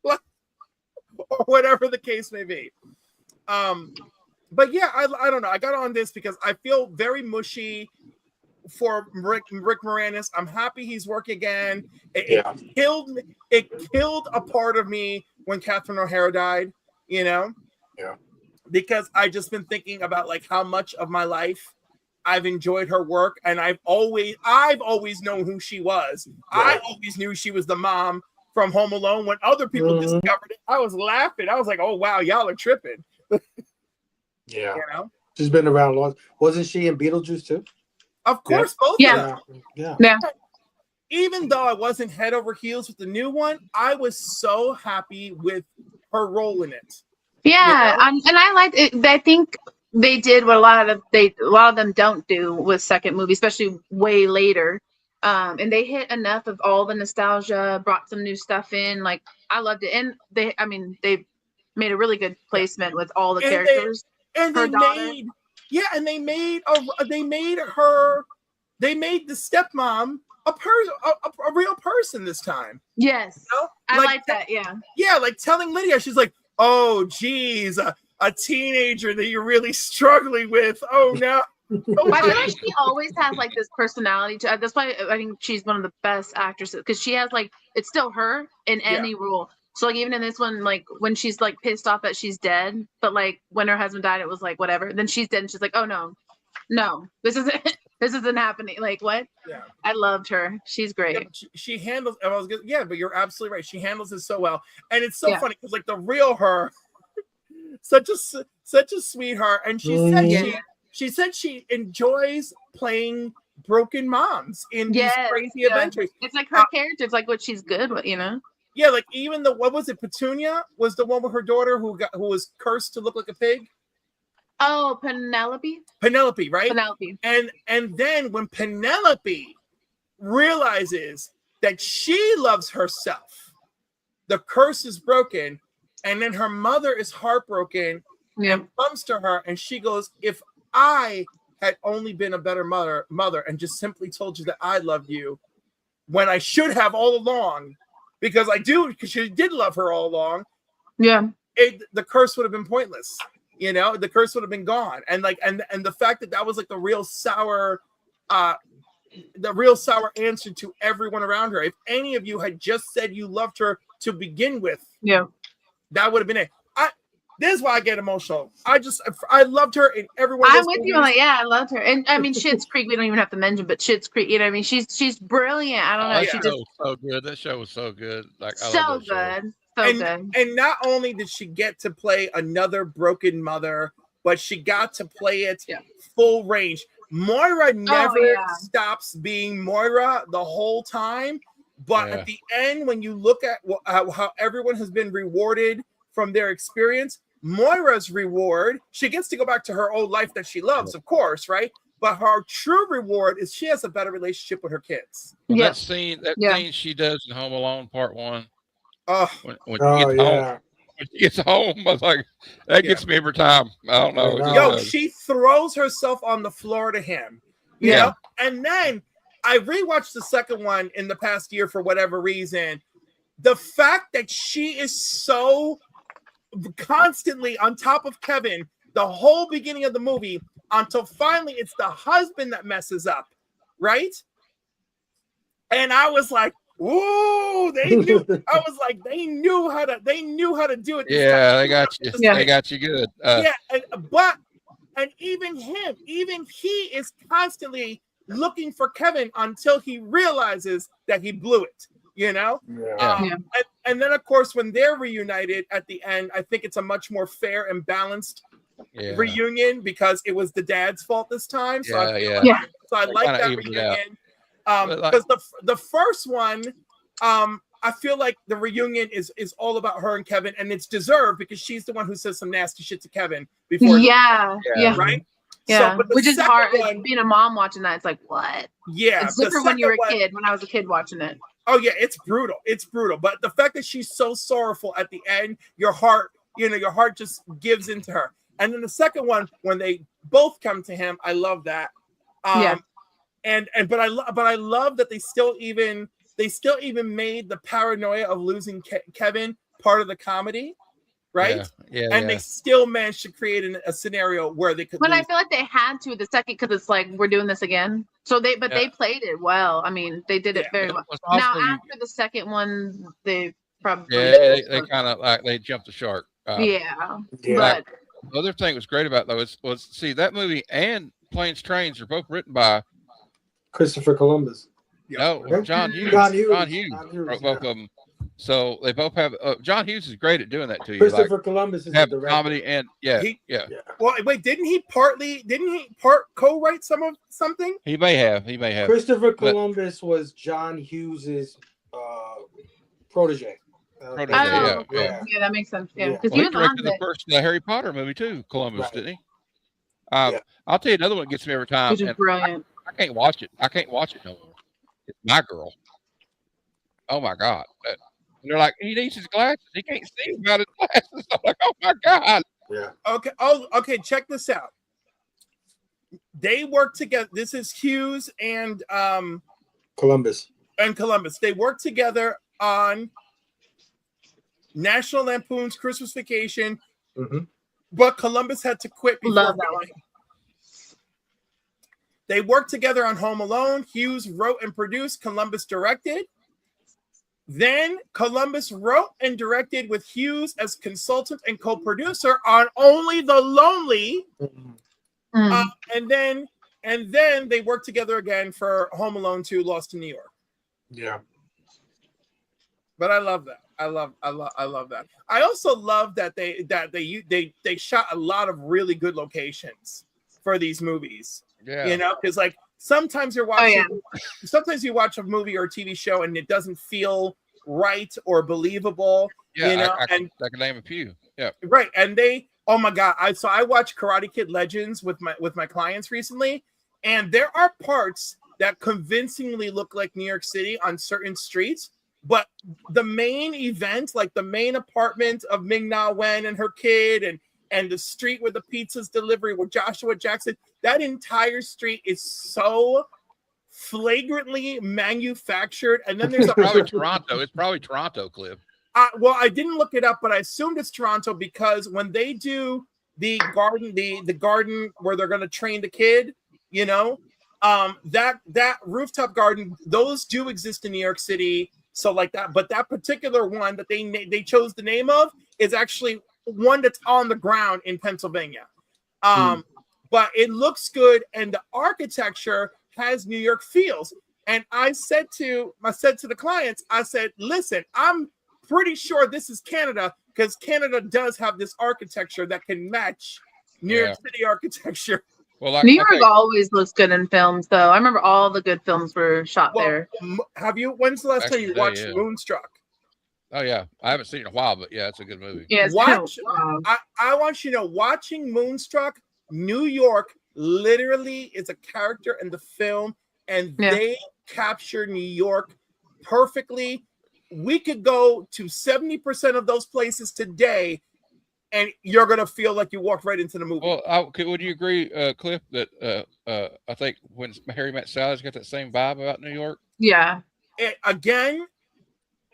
S2: or whatever the case may be. But yeah, I don't know. I got on this because I feel very mushy for Rick Moranis. I'm happy he's working again. It killed a part of me when Catherine O'Hara died, you know?
S4: Yeah.
S2: Because I just been thinking about like how much of my life I've enjoyed her work, and I've always known who she was. I always knew she was the mom from Home Alone. When other people discovered it, I was laughing. I was like, oh wow, y'all are tripping.
S4: Yeah.
S2: You know?
S4: She's been around long. Wasn't she in Beetlejuice too?
S2: Of course, both
S1: yeah.
S2: of them.
S4: Yeah.
S2: Even though I wasn't head over heels with the new one, I was so happy with her role in it.
S1: Yeah,
S2: you know?
S1: and I liked it. I think they did what a lot of them don't do with second movie, especially way later. And they hit enough of all the nostalgia, brought some new stuff in. Like I loved it, and they made a really good placement with all the characters.
S2: They made the stepmom a real person this time.
S1: Yes,
S2: you know?
S1: I like that. Yeah,
S2: like telling Lydia, she's like, oh geez, a teenager that you're really struggling with. Oh no.
S1: I feel like she always has like this personality to that's why I think she's one of the best actresses because she has like it's still her in any role. So like even in this one, like when she's like pissed off that she's dead, but like when her husband died, it was like whatever. Then she's dead and she's like, oh no, this isn't happening. Like what? Yeah. I loved her. She's great.
S2: Yeah, she handles. But you're absolutely right. She handles it so well, and it's so funny because like the real her, such a sweetheart, and she said she enjoys playing broken moms in these crazy adventures.
S1: It's like her character. It's like what she's good with, you know.
S2: Yeah, like even what was it? Petunia was the one with her daughter who was cursed to look like a pig.
S1: Oh, Penelope,
S2: right?
S1: Penelope.
S2: And then when Penelope realizes that she loves herself, the curse is broken, and then her mother is heartbroken and comes to her, and she goes, "If I had only been a better mother, and just simply told you that I loved you, when I should have all along, because she did love her all along." Yeah, the curse would have been pointless. You know, the curse would have been gone, and the fact that was like the real sour answer to everyone around her. If any of you had just said you loved her to begin with, that would have been it. This is why I get emotional. I loved her in everyone.
S1: I'm with you. Like, I loved her, and I mean, Schitt's Creek. We don't even have to mention, but Schitt's Creek. You know, what I mean, she's brilliant. I don't know. She just
S5: so good. That show was so good. Like
S1: so good.
S2: And not only did she get to play another broken mother, but she got to play it full range. Moira never stops being Moira the whole time, but at the end, when you look at how everyone has been rewarded from their experience, Moira's reward, she gets to go back to her old life that she loves, of course, right? But her true reward is she has a better relationship with her kids.
S5: Well, that scene she does in Home Alone Part 1. When she gets home, I was like, that gets me every time. I don't know.
S2: She throws herself on the floor to him. You know? And then I rewatched the second one in the past year for whatever reason. The fact that she is so constantly on top of Kevin the whole beginning of the movie until finally it's the husband that messes up, right? And I was like, "Ooh, they knew." I was like, "They knew how to do it."
S5: They got you. They got you good.
S2: And even he is constantly looking for Kevin until he realizes that he blew it. You know, and then of course when they're reunited at the end, I think it's a much more fair and balanced reunion because it was the dad's fault this time. So I like that reunion. Because the first one, I feel like the reunion is all about her and Kevin, and it's deserved because she's the one who says some nasty shit to Kevin before. Right.
S1: Yeah, so, which is hard. Being a mom watching that, it's like what? Yeah, it's different when you were a kid. When I was a kid watching it.
S2: Oh yeah, it's brutal. It's brutal. But the fact that she's so sorrowful at the end, your heart just gives into her. And then the second one, when they both come to him, I love that. But I love that they still even made the paranoia of losing Kevin part of the comedy, right? They still managed to create a scenario where they could.
S1: But I feel like they had to the second because it's like we're doing this again. So they played it well. I mean, they did it very well. Now after the second one, they probably
S5: they kind of like they jumped the shark.
S1: But
S5: the other thing that was great about though was see that movie and Planes, Trains are both written by
S4: Christopher Columbus.
S5: No, John Hughes. John Hughes wrote both of them. So they both have. John Hughes is great at doing that to you.
S4: Christopher Columbus is
S5: have comedy and
S2: Well, wait, didn't he co-write something?
S5: He may have.
S4: Christopher Columbus was John Hughes's protege.
S1: Yeah, that makes sense. Yeah, because
S5: he directed the first Harry Potter movie too. Columbus, didn't he? I'll tell you another one that gets me every time.
S1: Which is brilliant.
S5: I can't watch it. No more. It's My Girl. Oh my God. And they're like, he needs his glasses. He can't see without his glasses. I'm like, oh my God.
S2: Yeah. Okay. Oh, okay. Check this out. They work together. This is Hughes and
S4: Columbus.
S2: They work together on National Lampoon's Christmas Vacation, but Columbus had to quit before
S1: Love that one.
S2: filming. They worked together on Home Alone. Hughes wrote and produced. Columbus directed. Then Columbus wrote and directed with Hughes as consultant and co-producer on Only the Lonely. And then they worked together again for Home Alone 2, Lost in New York.
S4: Yeah.
S2: But I love that. I love that. I also love that they shot a lot of really good locations for these movies.
S5: Yeah.
S2: You know, because like sometimes you're watching, sometimes you watch a movie or a TV show and it doesn't feel right or believable.
S5: Yeah,
S2: you know,
S5: I can name a few. Yeah.
S2: Right. And oh my God. I watched Karate Kid Legends with my clients recently, and there are parts that convincingly look like New York City on certain streets. But the main event, like the main apartment of Ming-Na Wen and her kid, and the street where the pizza's delivery with Joshua Jackson, that entire street is so flagrantly manufactured. And then there's
S5: probably Toronto. It's probably Toronto, Cliff.
S2: Well, I didn't look it up, but I assumed it's Toronto because when they do the garden, the garden where they're going to train the kid, you know, that rooftop garden, those do exist in New York City. So like that, but that particular one that they chose the name of is actually one that's on the ground in Pennsylvania. But it looks good, and the architecture has New York feels. And I said to the clients, I said, listen, I'm pretty sure this is Canada because Canada does have this architecture that can match New York City architecture.
S5: Well,
S1: New York always looks good in films, though. I remember all the good films were shot there.
S2: When's the last time you watched Moonstruck?
S5: Oh yeah, I haven't seen it in a while, but yeah, it's a good movie.
S1: Yeah,
S2: I want you to know, watching Moonstruck, New York literally is a character in the film, and they capture New York perfectly. We could go to 70% of those places today, and you're gonna feel like you walked right into the movie.
S5: Well, would you agree, Cliff, that I think when Harry Met Sally's got that same vibe about New York?
S1: Yeah.
S2: Again,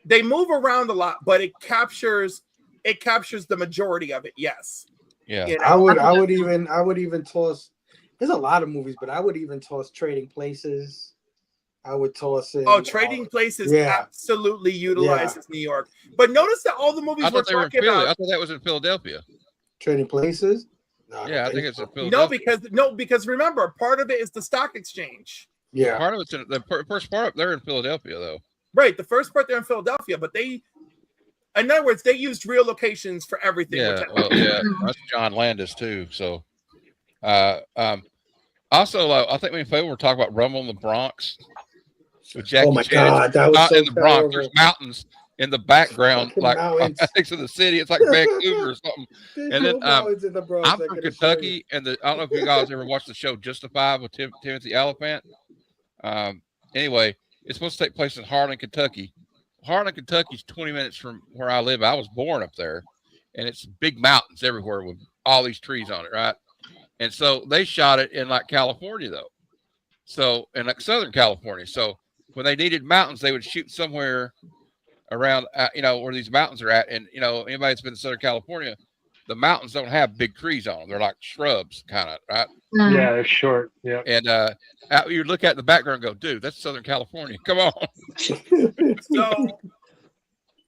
S2: they move around a lot, but it captures the majority of it. Yes.
S5: Yeah.
S2: You know?
S4: I would even toss. There's a lot of movies, but I would even toss Trading Places. I would toss in.
S2: Trading Places absolutely utilizes New York. But notice that all the movies we're talking about.
S5: I thought that was in Philadelphia.
S4: Trading Places?
S5: No, I think it's in Philadelphia.
S2: No, because remember, part of it is the stock exchange.
S4: Yeah.
S5: Part of it's in the first part up there in Philadelphia, though.
S2: Right. The first part they're in Philadelphia, but in other words, they used real locations for everything.
S5: Yeah. That's John Landis too. So, also, I think we were talking about Rumble in the Bronx. With Jackie Chan.
S4: God, that was so
S5: in the Bronx. There's mountains in the background, like next to the city. It's like Vancouver or something. And then I'm from Kentucky, and I don't know if you guys ever watched the show Justified with Timothy Oliphant. Anyway, it's supposed to take place in Harlan, Kentucky. Harlan, Kentucky is 20 minutes from where I live. I was born up there, and it's big mountains everywhere with all these trees on it, right? And so they shot it in like California, though. So in like Southern California. So when they needed mountains, they would shoot somewhere around, where these mountains are at. And, anybody that's been to Southern California, the mountains don't have big trees on them. They're like shrubs, kind of, right?
S3: Yeah, they're short. Yeah.
S5: And you look at the background and go, dude, that's Southern California. Come on.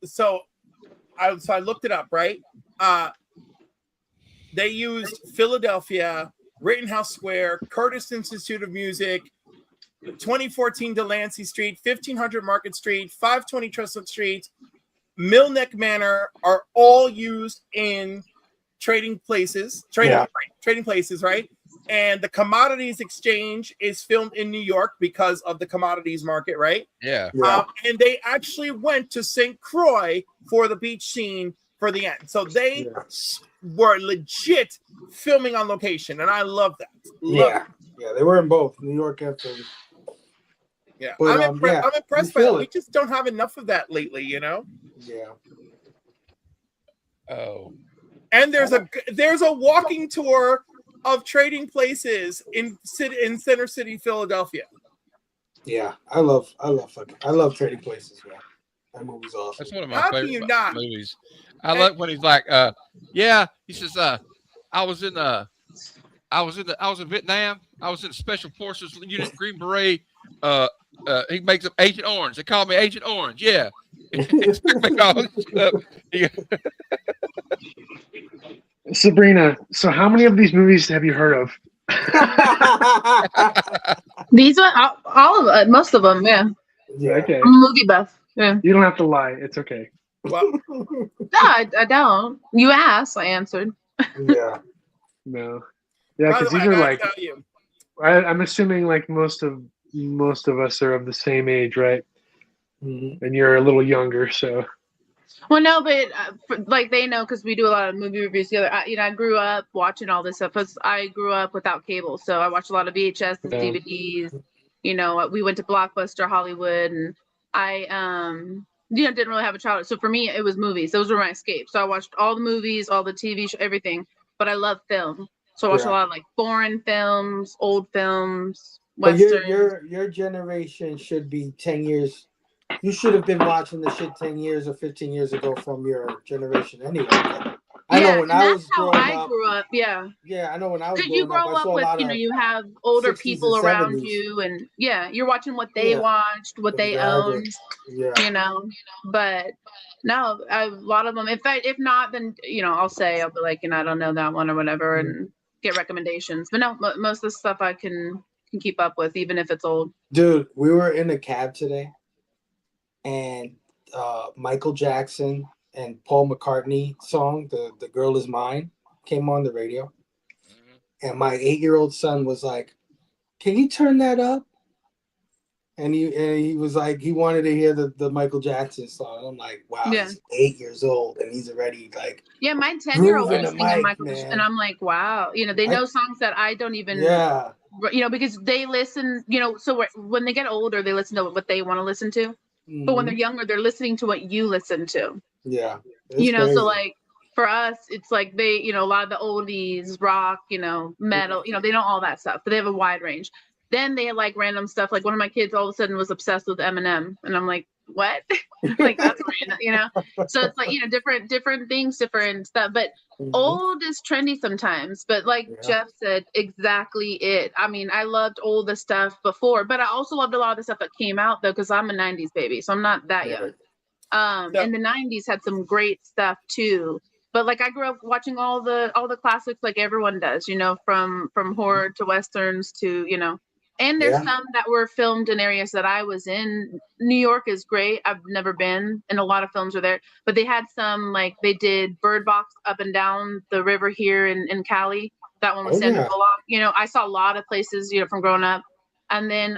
S2: So I looked it up, right? They used Philadelphia, Rittenhouse Square, Curtis Institute of Music, 2014 Delancey Street, 1500 Market Street, 520 Chestnut Street, Mill Neck Manor are all used in trading places, right? And the Commodities Exchange is filmed in New York because of the commodities market, right?
S5: Yeah.
S2: And they actually went to St. Croix for the beach scene for the end. So they were legit filming on location, and I love that.
S4: Yeah, they were in both New York and Philly.
S2: Yeah, but, I'm impressed by that. We just don't have enough of that lately,
S4: Yeah.
S5: Oh.
S2: And there's a walking tour of Trading Places in Center City, Philadelphia.
S4: Yeah, I love Trading Places, man. That movie's awesome.
S5: That's one of my favorite movies. I like when he's like, he says, I was in Vietnam. I was in Special Forces Unit Green Beret. He makes up Agent Orange. They call me Agent Orange. Yeah.
S3: Sabrina, so how many of these movies have you heard of?
S1: These are all of most of them. Yeah.
S4: Yeah.
S3: Okay.
S1: I'm a movie buff. Yeah.
S3: You don't have to lie. It's okay.
S2: Well,
S1: No, I don't. You asked, I answered.
S4: Yeah.
S3: No. Yeah,
S2: by the
S3: because
S2: way,
S3: these
S2: I
S3: are
S2: gotta
S3: like
S2: tell you,
S3: I'm assuming like most of us are of the same age, right?
S4: Mhm.
S3: And you're a little younger, so
S1: Well, no, but like they know because we do a lot of movie reviews together. I grew up watching all this stuff because I grew up without cable, so I watched a lot of VHS,
S3: Yeah.
S1: DVDs. We went to Blockbuster, Hollywood, and I didn't really have a childhood. So for me, it was movies. Those were my escape. So I watched all the movies, all the TV show, everything. But I love film, so I watched a lot of like foreign films, old films,
S4: But
S1: westerns.
S4: your generation should be 10 years. You should have been watching the shit 10 years or 15 years ago from your generation anyway. I know when
S1: And
S4: I
S1: that's
S4: was
S1: how
S4: growing
S1: I
S4: up.
S1: grew up. Yeah.
S4: Yeah, I know when I was
S1: Because you
S4: growing up,
S1: grow
S4: I
S1: up
S4: saw a
S1: with,
S4: lot of
S1: you have older
S4: 60s
S1: people
S4: and
S1: around
S4: 70s.
S1: you, and yeah, you're watching what they
S4: Yeah.
S1: watched, what they
S4: Exactly.
S1: owned,
S4: Yeah.
S1: But no, a lot of them. If not, then I'll be like, I don't know that one or whatever, and get recommendations. But no, most of the stuff I can keep up with, even if it's old.
S4: Dude, we were in a cab today, and Michael Jackson and Paul McCartney song, the Girl Is Mine, came on the radio. And my 8-year-old son was like, "Can you turn that up?" And he was like, he wanted to hear the Michael Jackson song. I'm like, wow,
S1: Yeah.
S4: he's 8 years old and he's already like,
S1: Yeah, my 10-year-old
S4: grooving
S1: was
S4: the
S1: singing
S4: mic,
S1: Michael, and
S4: man.
S1: I'm like, wow, they know songs that I don't even.
S4: Yeah.
S1: Because they listen. So when they get older, they listen to what they want to listen to. But when they're younger, they're listening to what you listen to.
S4: Yeah. It's crazy.
S1: So like for us, it's like they, a lot of the oldies, rock, metal, they know all that stuff, but they have a wide range. Then they have like random stuff. Like one of my kids all of a sudden was obsessed with Eminem, and I'm like, what? Like that's random, So it's like different things, different stuff. But old is trendy sometimes. But like Jeff said, exactly it. I mean, I loved all the stuff before, but I also loved a lot of the stuff that came out though, because I'm a '90s baby, so I'm not that young. And the '90s had some great stuff too. But like I grew up watching all the classics, like everyone does, from horror to westerns to. And there's some that were filmed in areas that I was in. New York is great. I've never been, and a lot of films are there. But they had some, like they did Bird Box up and down the river here in Cali. That one was Sandra Bullock. I saw a lot of places, from growing up. And then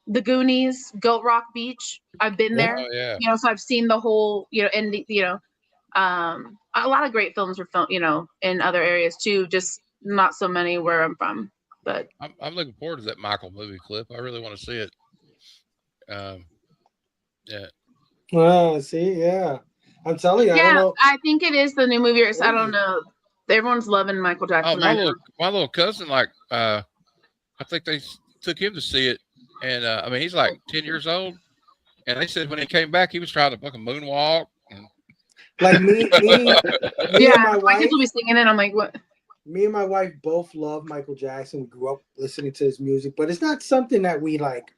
S1: the Goonies, Goat Rock Beach. I've been there.
S5: Oh, yeah.
S1: So I've seen the whole, and a lot of great films were filmed, in other areas too. Just not so many where I'm from. But
S5: I'm looking forward to that Michael movie clip. I really want to see it. Yeah.
S4: Well, see, yeah. I'm telling you, I don't know.
S1: I think it is the new movie. I don't know. Everyone's loving Michael Jackson right now.
S5: My little cousin, I think they took him to see it, and I mean he's like 10 years old, and they said when he came back he was trying to fucking moonwalk.
S4: Like me and my wife.
S1: Kids will be singing it. I'm like, what?
S4: Me and my wife both love Michael Jackson. We grew up listening to his music, but it's not something that we like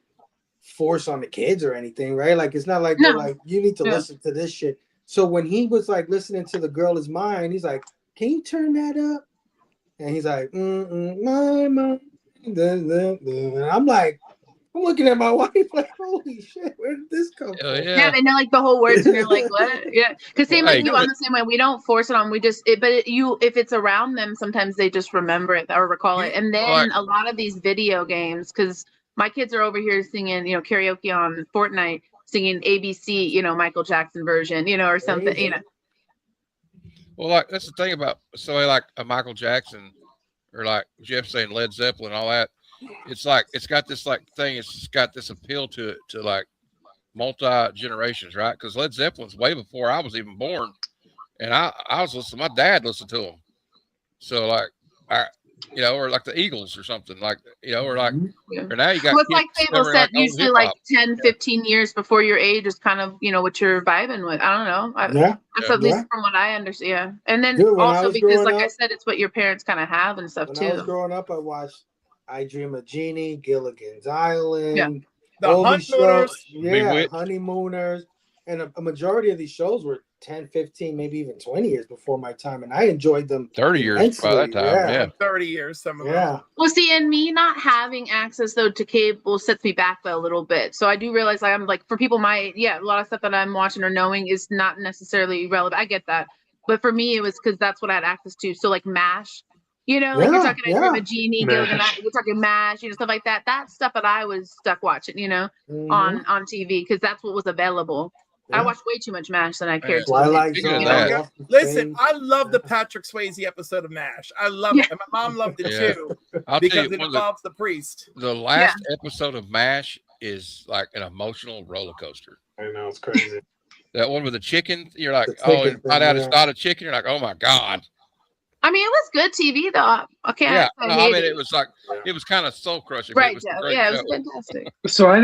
S4: force on the kids or anything, right? Like it's not like we're like, you need to listen to this shit. So when he was like listening to The Girl Is Mine, he's like, can you turn that up? And he's like, my mom. And I'm like, I'm looking at my wife like, holy shit, where did this come from?
S1: Yeah, they know like the whole words, and you're like, what? Yeah, because same like you, I'm the same way. We don't force it on. We just, if it's around them, sometimes they just remember it or recall it. And then a lot of these video games, because my kids are over here singing, karaoke on Fortnite, singing ABC, Michael Jackson version, or something,
S5: Well, like that's the thing about like a Michael Jackson, or like Jeff saying Led Zeppelin, and all that. It's like it's got this like thing. It's got this appeal to it to like multi generations, right? Because Led Zeppelin's way before I was even born, and I was listening. My dad listened to them, so like you know, or like the Eagles or something like, you know, or like,
S1: Yeah.
S5: or now you got
S1: Well, it's
S5: kids
S1: like Fable
S5: discovering,
S1: said,
S5: like, old
S1: usually like
S5: hip-hop.
S1: 10, 15 years before your age is kind of, you know, what you're vibing with. I don't know. That's at least from what I understand. Yeah. And then
S4: Dude, when I
S1: also
S4: was
S1: because,
S4: growing
S1: like I
S4: up-
S1: said, it's what your parents kind of have and stuff
S4: When
S1: too.
S4: I was growing up, I watched I Dream of Jeannie, Gilligan's Island,
S1: Yeah.
S2: The
S4: all these
S2: Honeymooners.
S4: shows. Yeah,
S5: Bewitched.
S4: Honeymooners. And a majority of these shows were 10, 15, maybe even 20 years before my time. And I enjoyed them
S5: 30 years by that
S4: immensely.
S5: time. Yeah.
S2: 30 years, some of them.
S4: Yeah.
S1: Well, see, and me not having access though to cable sets me back a little bit. So I do realize, like, I'm like, for people my age, yeah, a lot of stuff that I'm watching or knowing is not necessarily relevant. I get that, but for me, it was because that's what I had access to. So like MASH, you know, like you're talking about Genie, Gilligan, we're talking MASH, you know, stuff like that. That's stuff that I was stuck watching, you know, on TV because that's what was available. I watched way too much MASH than I cared to.
S4: Twilight
S5: Speaking
S4: Zone.
S5: of that,
S2: Listen, I love the Patrick Swayze episode of MASH. I love it. And my mom loved it too.
S5: I'll
S2: Because
S5: tell you,
S2: it involves the priest.
S5: the last episode of MASH is like an emotional roller coaster.
S4: I know, it's crazy.
S5: That one with the chicken, you're like,
S4: The
S5: oh,
S4: chicken
S5: you find out
S4: thing,
S5: it's not a chicken. You're like, oh my God.
S1: I mean, it was good TV though. Okay.
S5: Yeah. No, I mean, it was like, it was kind of soul crushing.
S1: Right.
S5: It was a great
S1: Yeah, it was
S5: show.
S1: fantastic.
S3: So I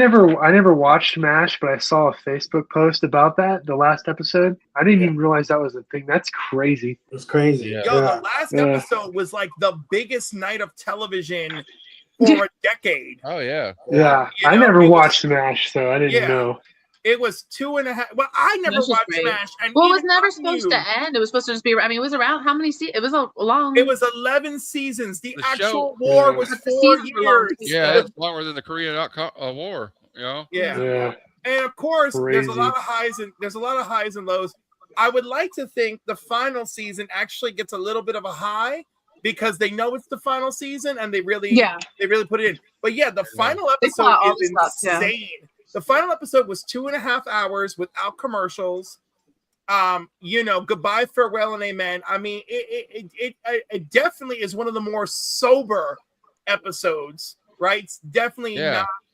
S3: never watched MASH, but I saw a Facebook post about that, the last episode. I didn't even realize that was a thing. That's crazy.
S4: It's crazy.
S5: Yeah.
S2: Yo, the last episode was like the biggest night of television for a decade.
S5: Oh, yeah.
S3: Yeah.
S2: You
S3: I
S2: know,
S3: never
S2: it was-
S3: watched MASH, so I didn't know.
S2: It was 2.5. Well, I never
S1: This was
S2: watched
S1: great.
S2: MASH. And
S1: Well, it was
S2: even
S1: never
S2: I
S1: supposed
S2: knew
S1: to end. It was supposed to just be. I mean, it was around how many seasons? It was a long.
S2: It was 11 seasons. The
S5: The
S2: actual
S5: show-
S2: war
S3: Yeah.
S2: was
S1: But the
S2: 4
S1: seasons were long.
S2: years.
S5: Yeah, it's longer than the Korean War, you know?
S2: Yeah.
S3: Yeah.
S2: And of course, there's a
S3: Crazy.
S2: lot of highs and lows. I would like to think the final season actually gets a little bit of a high because they know it's the final season and they really put it in. But yeah, the final episode
S1: plot all
S2: is
S1: the stuff,
S2: insane. The final episode was 2.5 hours without commercials. You know, goodbye, farewell, and amen. I mean, it definitely is one of the more sober episodes, right? It's definitely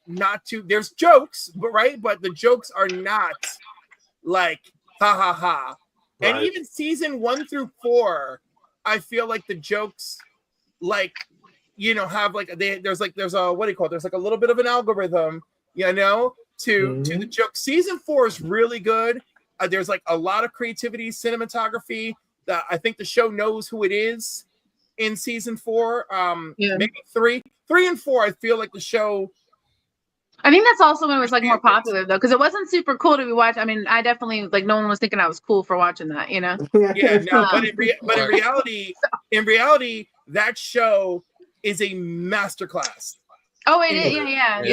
S2: not too. There's jokes, but the jokes are not like ha ha ha.
S4: Right.
S2: And even season 1 through 4, I feel like the jokes, like, you know, have like there's a what do you call it? There's like a little bit of an algorithm, you know, to the joke. Season 4 is really good. There's like a lot of creativity, cinematography. I think the show knows who it is in season 4. Maybe 3 and 4. I feel like the show.
S1: I think that's also when it was like more popular though, because it wasn't super cool to be watched. I mean, I definitely like no one was thinking I was cool for watching that, you know.
S2: Yeah, no, but in reality, that show is a masterclass.
S1: Oh, it is. Yeah.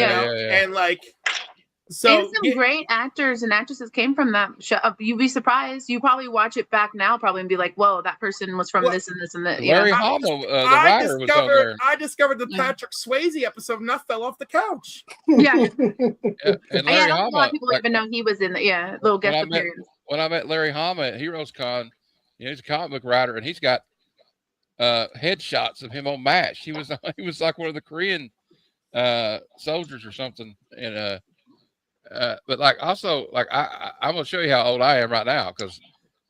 S2: And like, so
S1: and some great actors and actresses came from that show. You'd be surprised. You probably watch it back now, probably, and be like, "Whoa, that person was from this and this and that."
S5: Larry Hama, the writer, was on there.
S2: I discovered the Patrick Swayze episode, and I fell off the couch.
S1: Yeah,
S5: and Larry
S1: a lot
S5: Hama,
S1: of people even know he was in the little guest appearance.
S5: When I met Larry Hama at Heroes Con, you know, he's a comic book writer, and he's got headshots of him on MASH. He was like one of the Korean soldiers or something, and but like also like I'm gonna show you how old I am right now because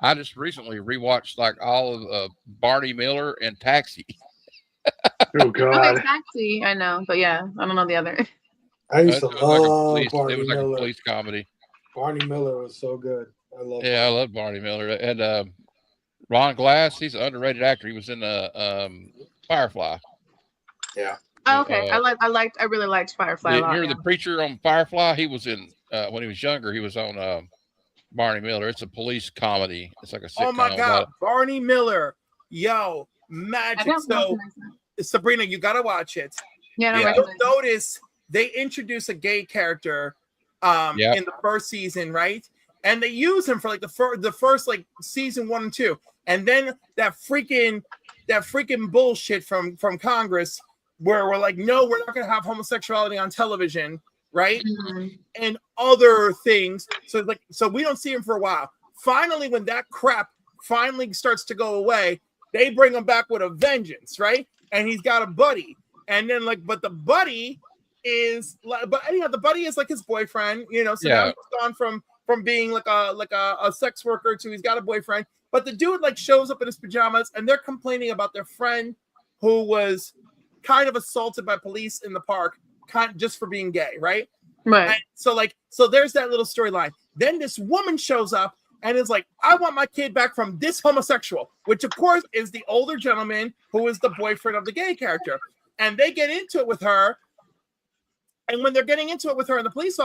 S5: I just recently rewatched like all of Barney Miller and Taxi.
S3: Oh God,
S1: Okay, Taxi, I know, but yeah, I don't know the other.
S4: I used to love Barney
S5: It was like
S4: Miller.
S5: a police comedy.
S4: Barney Miller was so good. I love.
S5: Yeah, I love Barney Miller and Ron Glass. He's an underrated actor. He was in Firefly.
S4: Yeah.
S1: Oh, okay, I really liked Firefly a lot.
S5: You're the preacher on Firefly. He was in when he was younger. He was on Barney Miller. It's a police comedy. It's like a sitcom.
S2: Oh my God, Barney Miller, yo, magic. So Sabrina, you gotta watch it.
S1: Yeah,
S2: you'll notice they introduce a gay character in the first season, right? And they use him for like the first like season 1 and 2, and then that freaking bullshit from Congress. Where we're like, no, we're not going to have homosexuality on television, right?
S1: Mm-hmm.
S2: And other things. So we don't see him for a while. Finally, when that crap finally starts to go away, they bring him back with a vengeance, right? And he's got a buddy. And then but the buddy is like, the buddy is like his boyfriend, you know. So now he's gone from being like a sex worker to he's got a boyfriend. But the dude like shows up in his pajamas and they're complaining about their friend who was kind of assaulted by police in the park, just for being gay, right?
S1: Right.
S2: And so there's that little storyline. Then this woman shows up and is like, I want my kid back from this homosexual, which of course is the older gentleman who is the boyfriend of the gay character. And they get into it with her. And when they're getting into it with her in the police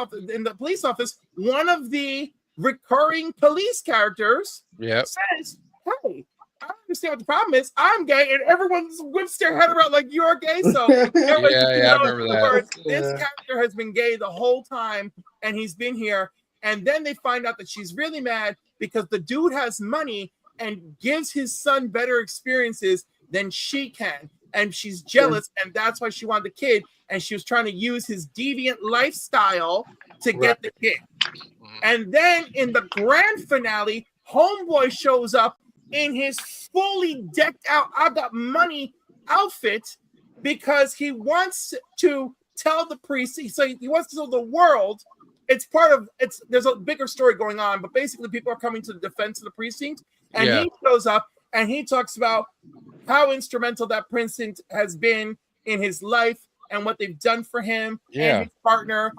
S2: office, one of the recurring police characters says, hey, I don't understand what the problem is. I'm gay, and everyone whips their head around like you're gay. So
S5: I remember that.
S2: This character has been gay the whole time, and he's been here. And then they find out that she's really mad because the dude has money and gives his son better experiences than she can. And she's jealous, and that's why she wanted the kid. And she was trying to use his deviant lifestyle to get the kid. And then in the grand finale, Homeboy shows up in his fully decked out, I got money outfit because he wants to tell the precinct. So he wants to tell the world. There's a bigger story going on, but basically people are coming to the defense of the precinct. And he shows up and he talks about how instrumental that precinct has been in his life and what they've done for him and his partner.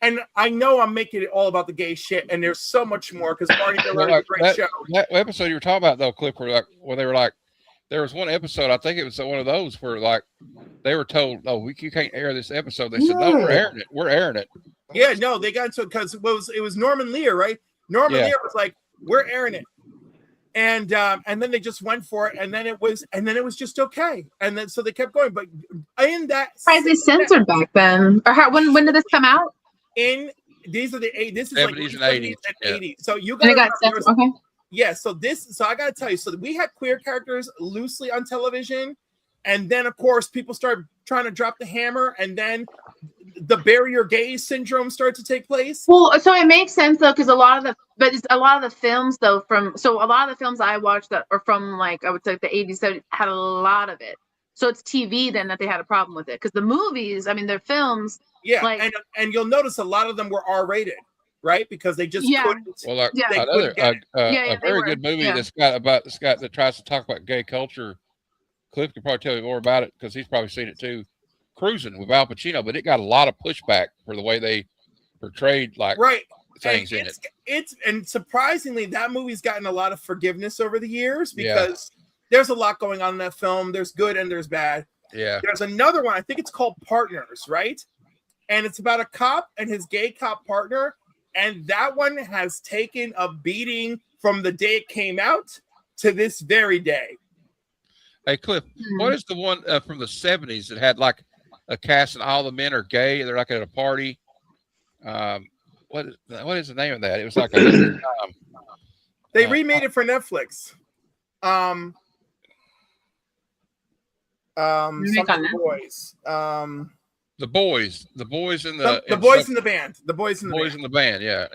S2: And I know I'm making it all about the gay shit, and there's so much more because Barney Miller is a great show.
S5: That episode you were talking about, though, Cliff, where they were like, there was one episode, I think it was one of those where like they were told, "Oh, you can't air this episode." They said, "No, we're airing it. We're airing it."
S2: Yeah, no, they got into it because it was Norman Lear, right? Norman Lear was like, "We're airing it," and then they just went for it, and then it was just okay, and then so they kept going. But in that,
S1: why they censored back then, or when did this come out?
S2: These are the 80s. This is
S5: 70s
S2: like
S5: and
S2: 80s and 80s. So you
S1: got okay.
S2: Yeah, so I gotta tell you, so we had queer characters loosely on television, and then of course people started trying to drop the hammer, and then the barrier gay syndrome started to take place.
S1: Well, so it makes sense though, because a lot of the films though a lot of the films I watched that are from like I would say the 80s, 70s had a lot of it. So it's TV then that they had a problem with it, because the movies, I mean, they're films.
S2: Yeah, like, and you'll notice a lot of them were R-rated, right? Because they just couldn't.
S5: Well, a very good movie that tries to talk about gay culture. Cliff could probably tell you more about it because he's probably seen it too. Cruising with Al Pacino, but it got a lot of pushback for the way they portrayed things in it. And surprisingly, that movie's gotten a lot of forgiveness over the years because there's a lot going on in that film. There's good and there's bad. Yeah.
S2: There's another one. I think it's called Partners, right? And it's about a cop and his gay cop partner. And that one has taken a beating from the day it came out to this very day.
S5: Hey, Cliff, what is the one from the 70s that had like a cast and all the men are gay? They're like at a party. What is the name of that? It was like
S2: they remade it for Netflix. Boys.
S5: The boys in the
S2: boys in the band. The boys in the band.
S5: Yeah.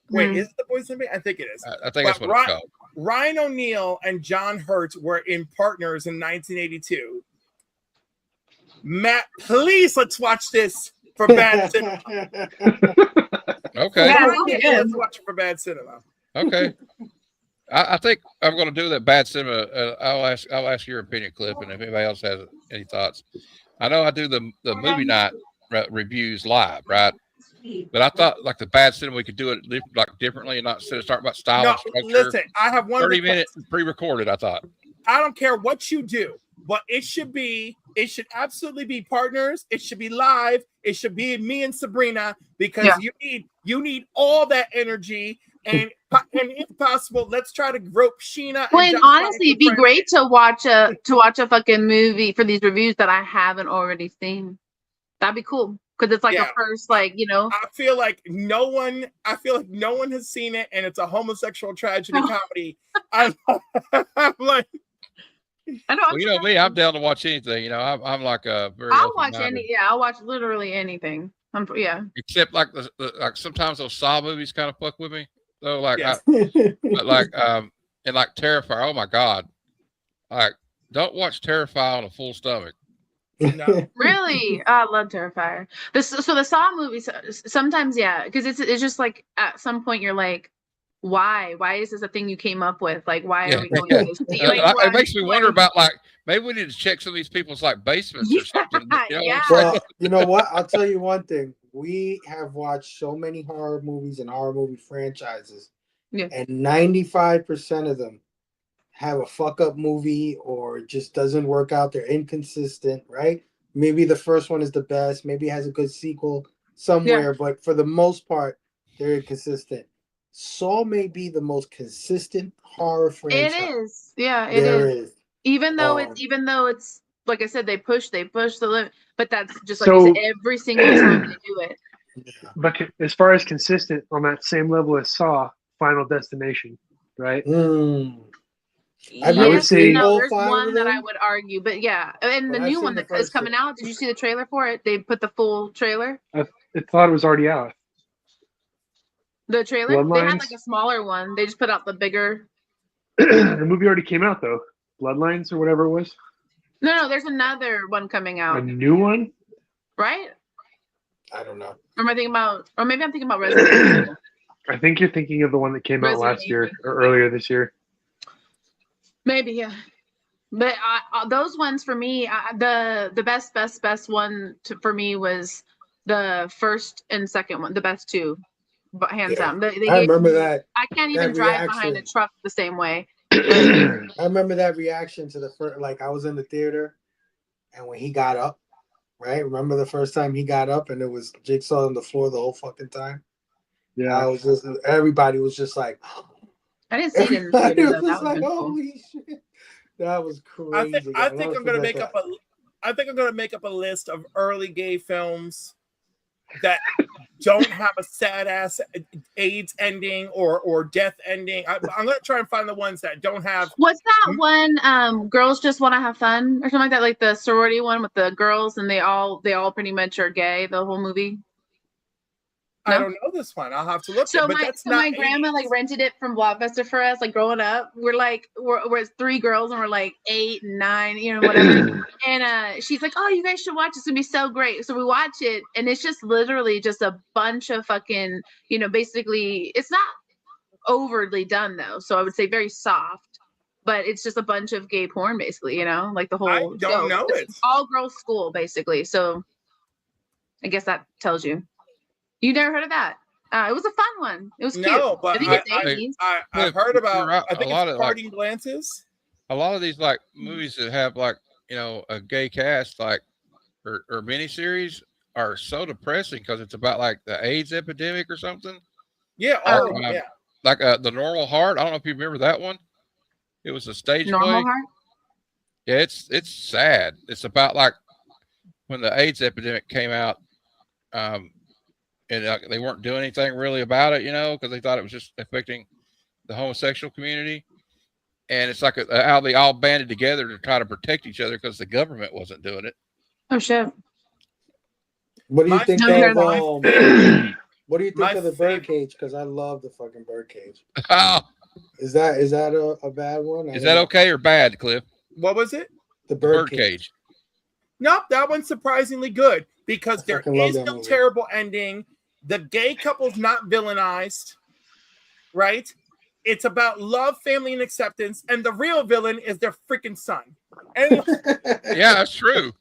S2: Wait, is it the boys in the band? I think it is.
S5: I think that's what it's called.
S2: Ryan O'Neal and John Hurt were in Partners in 1982. Matt, please let's watch this for bad cinema.
S5: Okay.
S2: Let's watch it for bad cinema.
S5: Okay. I think I'm going to do that bad cinema. I'll ask your opinion, Cliff, and if anybody else has any thoughts. I know I do the movie night reviews live, right? But I thought like the bad cinema we could do it like differently and not instead of talking about style and structure.
S2: Listen, I have
S5: 30 minutes pre-recorded. I thought
S2: I don't care what you do, but it should absolutely be Partners. It should be live. It should be me and Sabrina because you need all that energy. And if possible, let's try to rope Sheena.
S1: Well, and honestly, it'd be great to watch a fucking movie for these reviews that I haven't already seen. That'd be cool because it's like a first, like
S2: I feel like no one has seen it, and it's a homosexual tragedy comedy. I'm like,
S1: I know.
S5: Well, you know me, I'm down to watch anything. I'm like a very.
S1: I'll watch I'll watch literally anything.
S5: Except like like sometimes those Saw movies kind of fuck with me. So like,
S2: yes.
S5: and like Terrifier. Oh my God! Like, don't watch Terrifier on a full stomach.
S2: No.
S1: Really, I love Terrifier. So the Saw movies sometimes, because it's just like at some point you're like, why? Why is this a thing you came up with? Like, why are we going
S5: Yeah.
S1: to this? Like,
S5: It makes me wonder about like maybe we need to check some of these people's like basements or something. You know
S1: Yeah.
S4: Well, you know what? I'll tell you one thing. We have watched so many horror movies and horror movie franchises, and 95% of them have a fuck up movie or it just doesn't work out. They're inconsistent, right? Maybe the first one is the best. Maybe it has a good sequel somewhere, but for the most part, they're inconsistent. Saw may be the most consistent horror franchise.
S1: It is. Yeah, it
S4: There
S1: is.
S4: is.
S1: Even though it's like I said, they push the limit, but that's just like
S3: So-
S1: you said, every single time they do it.
S3: But as far as consistent on that same level as Saw, Final Destination, right?
S4: I would say
S1: no,
S4: all
S1: there's
S4: five
S1: one
S4: of
S1: that I
S4: them.
S1: would argue, but yeah, and the
S4: But I've
S1: new
S4: seen
S1: one
S4: the
S1: that is
S4: first
S1: coming
S4: two.
S1: out. Did you see the trailer for it? They put the full trailer.
S3: I thought it was already out.
S1: The trailer. They had
S3: Bloodlines?
S1: like a smaller one. They just put out the bigger.
S3: The movie already came out though. Bloodlines or whatever it was.
S1: No, there's another one coming
S3: A
S1: out,
S3: new one?
S1: right?
S4: I don't know.
S1: Or am I thinking about? Or maybe I'm thinking about Resident Evil.
S3: I think you're thinking of the one that came out
S1: Resident
S3: last year
S1: Evil.
S3: or earlier this year.
S1: Maybe, yeah. But those ones for me, the best one for me was the first and second one, the best two, but hands down. They
S4: I
S1: gave
S4: remember
S1: me-
S4: that.
S1: I can't even
S4: that
S1: drive behind a
S4: reaction.
S1: truck the same way.
S4: I remember that reaction to the first. Like I was in the theater, and when he got up, right? Remember the first time he got up, and it was Jigsaw on the floor the whole fucking time.
S3: Yeah.
S4: I was just. Everybody was just like.
S1: I didn't see it in the
S4: Everybody
S1: theater,
S4: was
S1: though. That
S4: just
S1: would
S4: like,
S1: have been cool.
S4: holy shit, that was crazy.
S2: I think I'm gonna make up a. I think I'm gonna make up a list of early gay films that don't have a sad ass AIDS ending or death ending. I'm gonna try and find the ones that don't have.
S1: What's that one? Girls Just Want to Have Fun or something like that, like the sorority one with the girls and they all pretty much are gay. The whole movie.
S2: I
S1: No?
S2: don't know this one. I'll have to look.
S1: So
S2: But
S1: my
S2: that's not
S1: grandma
S2: 80s.
S1: like rented it from Blockbuster for us. Like growing up, we're three girls and we're like 8 and 9, you know, whatever. And she's like, "Oh, you guys should watch. It's gonna be so great." So we watch it, and it's just literally just a bunch of fucking, you know, basically it's not overly done though. So I would say very soft, but it's just a bunch of gay porn, basically. You know, like the whole.
S2: I don't know it.
S1: It's all girls school, basically. So I guess that tells you. You never heard of that? It was a fun one. It was cute.
S2: No, but
S1: I think it's 80s.
S2: I've heard about.
S5: Right.
S2: I think
S5: A lot
S2: it's
S5: of, like-
S2: Parting Glances.
S5: A lot of these like movies that have like, you know, a gay cast, like or miniseries are so depressing because it's about like the AIDS epidemic or something.
S2: Yeah.
S1: Oh,
S2: yeah.
S5: Like The Normal Heart. I don't know if you remember that one. It was a stage
S1: Normal
S5: play.
S1: Heart.
S5: Yeah, it's sad. It's about like when the AIDS epidemic came out, and they weren't doing anything really about it, you know, because they thought it was just affecting the homosexual community. And it's like how they all banded together to try to protect each other because the government wasn't doing it.
S1: Oh shit.
S4: What do you
S2: My-
S4: think
S1: No,
S4: of?
S1: no,
S4: What do you think
S2: My
S4: of the
S2: favorite-
S4: Birdcage? Because I love the fucking Birdcage.
S5: Oh,
S4: Is that a bad one?
S5: is that okay or bad, Cliff?
S2: What was it?
S4: The
S5: Birdcage.
S2: Nope, that one's surprisingly good because
S4: I
S2: there
S4: fucking love
S2: is
S4: that
S2: no
S4: movie.
S2: terrible ending. The gay couple's not villainized, right? It's about love, family, and acceptance, and the real villain is their freaking son. And
S5: Yeah, that's true.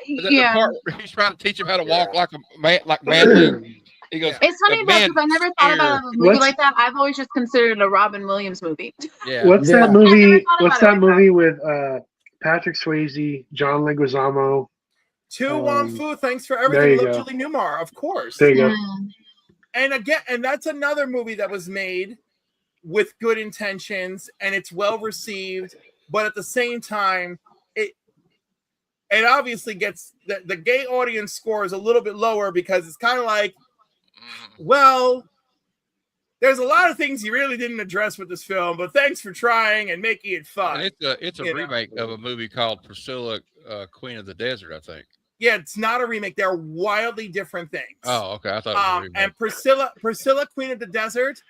S5: The
S1: Yeah.
S5: part where he's trying to teach him how to walk like a man, like manly. He goes,
S1: It's funny
S5: "The
S1: though, because
S5: man
S1: I never thought about a movie
S3: What's-
S1: like that. I've always just considered it a Robin Williams movie.
S5: yeah.
S3: What's
S4: Yeah.
S3: that
S1: I never
S3: movie?
S1: thought
S3: What's
S1: about it
S3: that
S1: like
S3: movie with Patrick Swayze, John Leguizamo?
S2: Tu Wong Fu, thanks for
S3: there
S2: everything.
S3: you
S2: Love
S3: go.
S2: Julie Newmar, of course.
S3: There you go.
S1: Mm.
S2: And again, and that's another movie that was made with good intentions and it's well received, but at the same time, it obviously gets the gay audience score is a little bit lower because it's kind of like, well, there's a lot of things you really didn't address with this film, but thanks for trying and making it fun.
S5: And it's a
S2: You know.
S5: remake of a movie called Priscilla, Queen of the Desert, I think.
S2: Yeah, it's not a remake. They're wildly different things.
S5: Oh, okay. I thought it was a remake.
S2: And Priscilla, Queen of the Desert,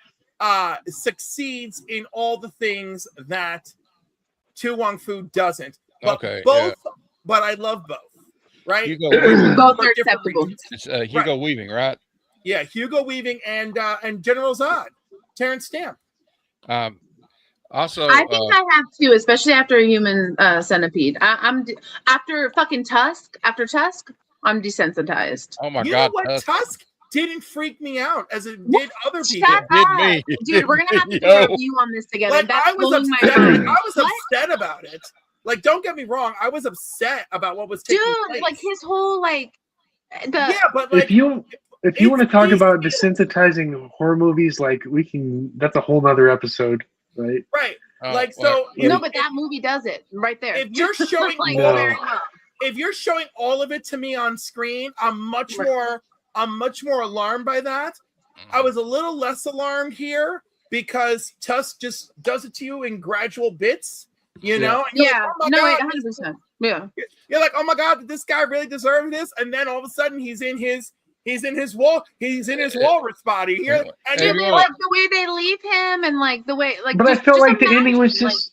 S2: succeeds in all the things that Tu Wong Fu doesn't. But
S5: Okay,
S2: both, but I love both. Right?
S5: Hugo Weaving.
S1: Both
S2: For
S1: are
S2: different
S1: acceptable.
S2: reasons.
S5: It's Hugo Weaving, right?
S2: Yeah, Hugo Weaving and General Zod, Terrence Stamp.
S5: Also,
S1: I think I have too, especially after a human centipede. I'm after fucking Tusk. After Tusk, I'm desensitized.
S5: oh my
S2: You
S5: God,
S2: know what? Tusk didn't freak me out as it
S1: What?
S2: did other people.
S1: Shut
S5: did
S1: up.
S5: me.
S1: Dude, we're gonna have to do
S5: Yo.
S1: a review on this together.
S2: Like
S1: That's
S2: I was
S1: blowing my
S2: upset.
S1: mind.
S2: I was
S1: What?
S2: upset about it. Like, don't get me wrong. I was upset about what was taking
S1: Dude,
S2: place.
S1: like his whole like the
S2: Yeah, but like
S3: if you want to talk about
S2: easy.
S3: desensitizing horror movies, like we can. That's a whole nother episode, right?
S2: right.
S5: Oh,
S2: Like
S5: well,
S2: so.
S1: no, but that movie does it right there.
S2: If you're showing
S1: like
S3: No.
S1: very well.
S2: if you're showing all of it to me on screen, I'm much more alarmed by that. I was a little less alarmed here because Tusk just does it to you in gradual bits, you know? And you're
S1: Yeah,
S2: like, oh my
S1: no,
S2: God,
S1: 100%. Yeah.
S2: you're like, oh my God, did this guy really deserve this? And then all of a sudden he's in his walrus body here. And
S5: Hey,
S2: you're
S5: you
S2: like,
S1: Like the way they leave him and like the way like
S3: But I felt like the ending was
S1: imagine,
S3: just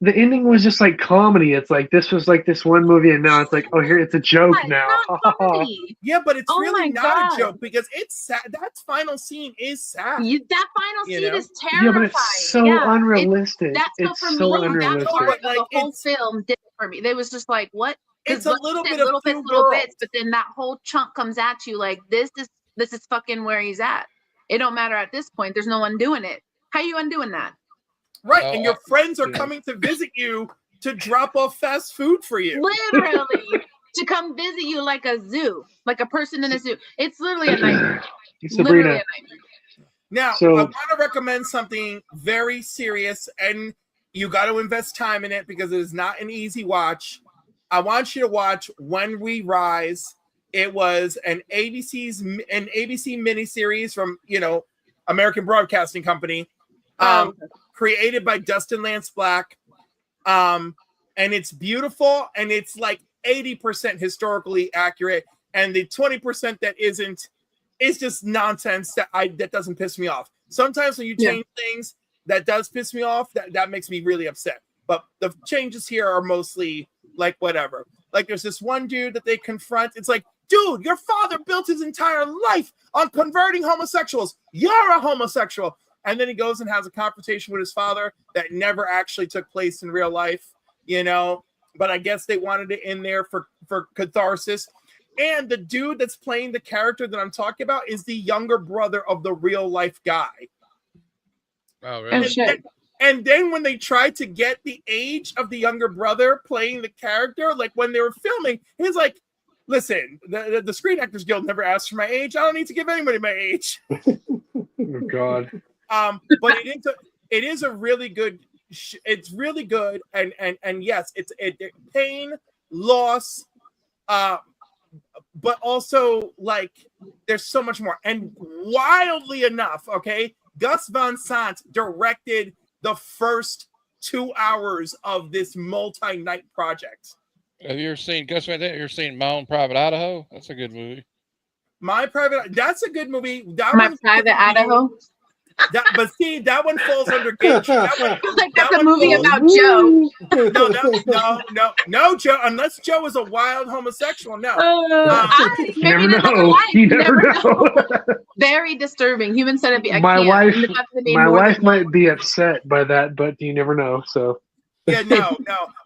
S3: the ending was just like comedy. It's like this was like this one movie, and now it's like, oh, here it's a joke
S1: like,
S3: now.
S1: it's not comedy.
S2: yeah, but it's
S1: Oh
S2: really
S1: my
S2: not
S1: God.
S2: a joke because it's sad. That final scene is sad.
S1: That final
S2: You
S1: scene
S2: know?
S1: is terrifying.
S3: Yeah, but it's so unrealistic.
S1: That's so
S3: It's
S1: for me.
S3: so
S1: That
S3: unrealistic.
S1: part
S2: But,
S1: of
S2: like,
S1: the whole
S2: it's-
S1: film did it for me. They was just like, what?
S2: It's
S1: 'Cause
S2: a little
S1: like,
S2: bit of
S1: little
S2: two
S1: bits, little
S2: worlds.
S1: bits, but then that whole chunk comes at you like this is fucking where he's at. It don't matter at this point. There's no one doing it. How you undoing that?
S2: Right.
S5: Oh,
S2: And your friends are
S3: yeah.
S2: coming to visit you to drop off fast food for you.
S1: Literally to come visit you like a zoo, like a person in a zoo. It's literally a nightmare. Literally
S3: Sabrina,
S1: a nightmare.
S2: Now,
S3: So-
S2: I want to recommend something very serious, and you got to invest time in it because it is not an easy watch. I want you to watch When We Rise. It was an ABC miniseries from American Broadcasting Company, created by Dustin Lance Black, and it's beautiful and it's like 80% historically accurate, and the 20% that isn't is just nonsense that doesn't piss me off. Sometimes when you change things, that does piss me off. That makes me really upset. But the changes here are mostly like whatever. Like there's this one dude that they confront. It's like, dude, your father built his entire life on converting homosexuals. You're a homosexual. And then he goes and has a confrontation with his father that never actually took place in real life, But I guess they wanted it in there for catharsis. And the dude that's playing the character that I'm talking about is the younger brother of the real life guy.
S5: Oh, really?
S1: Oh, shit.
S2: And then when they tried to get the age of the younger brother playing the character, like when they were filming, he's like, listen, the Screen Actors Guild never asked for my age. I don't need to give anybody my age.
S3: oh God.
S2: But it is a really good, it's really good. And yes, it's pain, loss, but also like there's so much more. And wildly enough, okay, Gus Van Sant directed the first 2 hours of this multi-night project.
S5: Have you ever seen Gus Van Sant? You ever seen My Own Private Idaho? That's a good movie.
S2: That's a good movie.
S1: My Private Idaho.
S2: But see, that one falls under gay.
S1: Like that's a movie about Joe.
S2: No, Joe. Unless Joe is a wild homosexual, no.
S3: You never know. You never know.
S1: Very disturbing. Human centipede.
S3: My wife might be upset by that, but you never know. So
S2: yeah, no.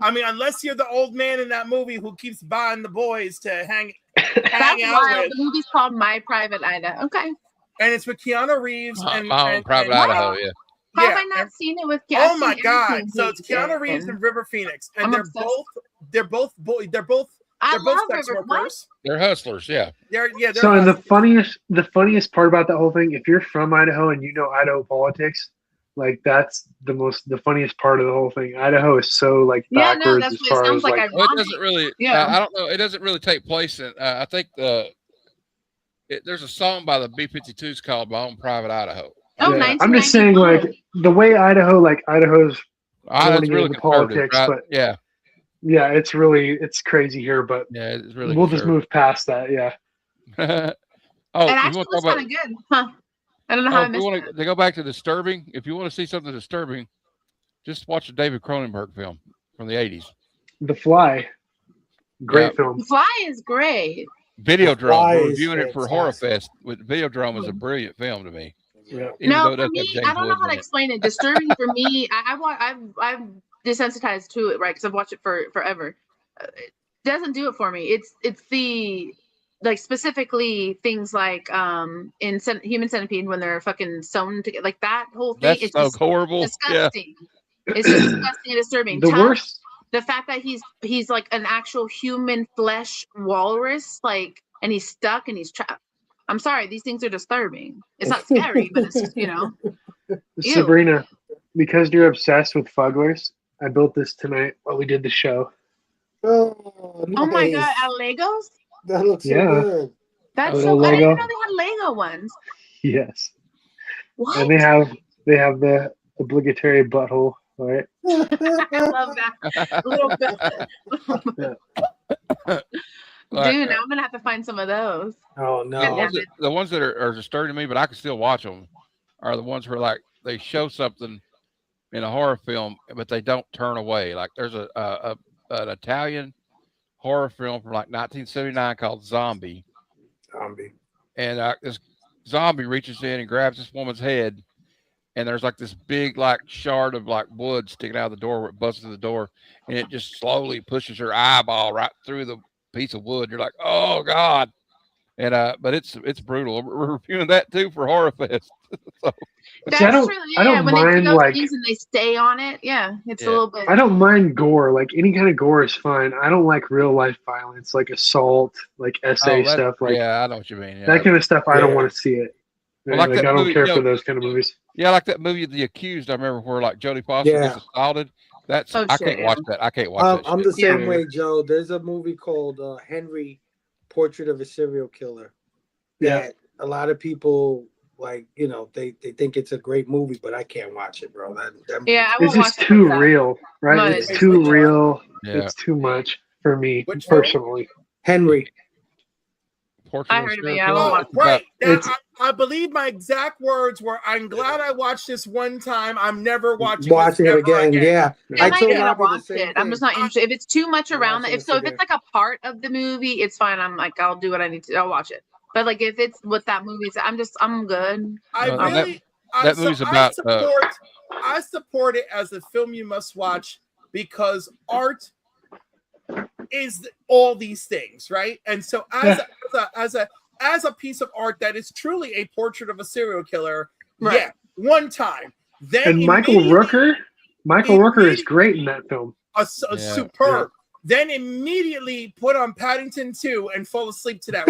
S2: I mean, unless you're the old man in that movie who keeps buying the boys to hang
S1: That's
S2: out
S1: wild.
S2: with.
S1: The movie's called My Private Idaho. Okay.
S2: And it's with Keanu Reeves and
S5: My Own Private Idaho. Yeah.
S1: How have I not seen it with Keanu?
S2: Oh my God! So it's Keanu Reeves and River Phoenix, and they're both sex workers.
S5: They're hustlers. Yeah.
S2: They're
S3: so and
S2: hustlers.
S3: the funniest part about the whole thing, if you're from Idaho and you know Idaho politics, like that's the funniest part of the whole thing. Idaho is so like backwards
S1: that's
S3: as
S1: what it
S3: far
S1: sounds
S3: as
S1: like.
S3: like
S5: Well, it doesn't really.
S1: Yeah.
S5: I don't know. It doesn't really take place in. I think there's a song by the B-52s called "My Own Private Idaho."
S1: Oh,
S3: yeah. I'm just saying, like the way Idaho's
S5: It's really
S3: into politics,
S5: right?
S3: but
S5: yeah,
S3: it's crazy here. But
S5: yeah, it's really.
S3: we'll just move past that. Yeah.
S5: Oh,
S1: It
S5: you
S1: actually
S5: want to
S1: was
S5: talk
S1: kind
S5: about?
S1: of good, huh? I don't know how I
S5: If you
S1: missed
S5: want
S1: it.
S5: to go back to disturbing, if you want to see something disturbing, just watch a David Cronenberg film from the '80s.
S3: The Fly. Great film.
S1: The Fly is great.
S5: Videodrome.
S4: Fly
S5: We're
S4: is
S5: reviewing it for
S4: fantastic.
S5: Horror Fest. With Videodrome is a brilliant film to me.
S3: Yeah.
S5: Even
S1: No,
S5: though it
S1: for
S5: does have
S1: me,
S5: James
S1: I don't know
S5: Woods
S1: how
S5: in
S1: to
S5: it.
S1: explain it. Disturbing for me, I'm desensitized to it, right? Because I've watched it for forever. It doesn't do it for me. It's the like specifically things like Human Centipede when they're fucking sewn together, like that whole thing.
S5: That's
S1: It's
S5: so
S1: just
S5: horrible. Yeah.
S1: disgusting. It's just disgusting and disturbing.
S3: The worst.
S1: The fact that he's like an actual human flesh walrus, like, and he's stuck and he's trapped. I'm sorry, these things are disturbing. It's not scary, but it's just, ew.
S3: Sabrina, because you're obsessed with fugglers, I built this tonight while we did the show.
S4: Oh,
S1: Oh my god,
S4: nice.
S1: at Legos?
S4: That looks
S3: Yeah.
S4: so good.
S1: That's
S3: Little
S1: so. I didn't
S3: Lego.
S1: know they had Lego ones.
S3: Yes.
S1: What?
S3: And they have the obligatory butthole, right?
S1: I love that little bit.
S5: Like,
S1: Dude, now I'm gonna have to find some of those.
S4: Oh
S5: the
S4: no.
S5: ones that are disturbing to me, but I can still watch them, are the ones where like they show something in a horror film, but they don't turn away. Like there's an Italian horror film from like 1979 called Zombie, and this zombie reaches in and grabs this woman's head, and there's like this big like shard of like wood sticking out of the door where it busts through the door, and it just slowly pushes her eyeball right through the piece of wood. You're like, oh god. And but it's brutal. We're reviewing that too for Horror Fest. So,
S1: That's
S3: See, I don't-
S1: true.
S3: I
S1: Yeah,
S3: don't
S1: when they do
S3: mind,
S1: those
S3: like-
S1: things and they stay on it. Yeah, it's a
S5: Yeah.
S1: little bit.
S3: I don't mind gore. Like any kind of gore is fine. I don't like real life violence, like assault, like SA stuff. Like
S5: yeah, I know what you mean. Yeah,
S3: that kind of stuff. I don't
S4: Yeah.
S3: want to see it.
S5: Well,
S3: Like,
S5: like that
S3: I don't
S5: movie,
S3: care
S5: you
S3: for
S5: know-
S3: those kind of movies.
S5: yeah, like that movie, The Accused. I remember where like Jodie Foster
S4: Yeah.
S5: gets assaulted. That's
S1: Oh,
S5: I
S1: shit,
S5: can't
S1: yeah.
S5: watch that. I can't watch that.
S4: I'm
S5: shit.
S4: the same
S3: Yeah.
S4: way, Joe. There's a movie called Henry, Portrait of a Serial Killer.
S3: Yeah.
S4: That a lot of people like, they think it's a great movie, but I can't watch it, bro. That
S1: Yeah, I
S3: It's
S1: won't
S3: just
S1: watch it
S3: too
S1: like that.
S3: real, right?
S1: But-
S3: It's too real.
S5: Yeah.
S3: It's too much for me
S2: Which one?
S3: personally.
S4: Henry.
S5: Portrait
S1: I
S5: of a
S1: heard of it,
S5: Serial
S1: yeah, I
S5: Killer?
S1: won't watch
S2: Oh,
S1: it.
S2: right. Now,
S3: It's-
S2: I believe my exact words were, "I'm glad I watched this one time. I'm never watching
S4: Watching
S2: this
S4: it
S2: ever
S4: again. Yeah. I
S1: And I
S4: told
S1: gotta
S4: Robbie the
S1: watch
S4: same
S1: it. I'm just
S4: thing.
S1: not interested. If it's too much
S4: I'm
S1: around that,
S4: watching
S1: if it's
S4: again.
S1: like a part of the movie, it's fine. I'm like, I'll do what I need to. I'll watch it. But like, if it's what that movie is, I'm good.
S2: I
S5: Well, that-
S2: really,
S5: that movie's about,
S2: I support it as a film you must watch because art is all these things, right? And so as a piece of art that is truly a portrait of a serial killer,
S1: Right.
S2: yeah, one time. Then
S3: And Michael
S2: immediately-
S3: Rooker is great in that film.
S2: a
S5: Yeah.
S2: superb. Then immediately put on Paddington 2 and fall asleep to that.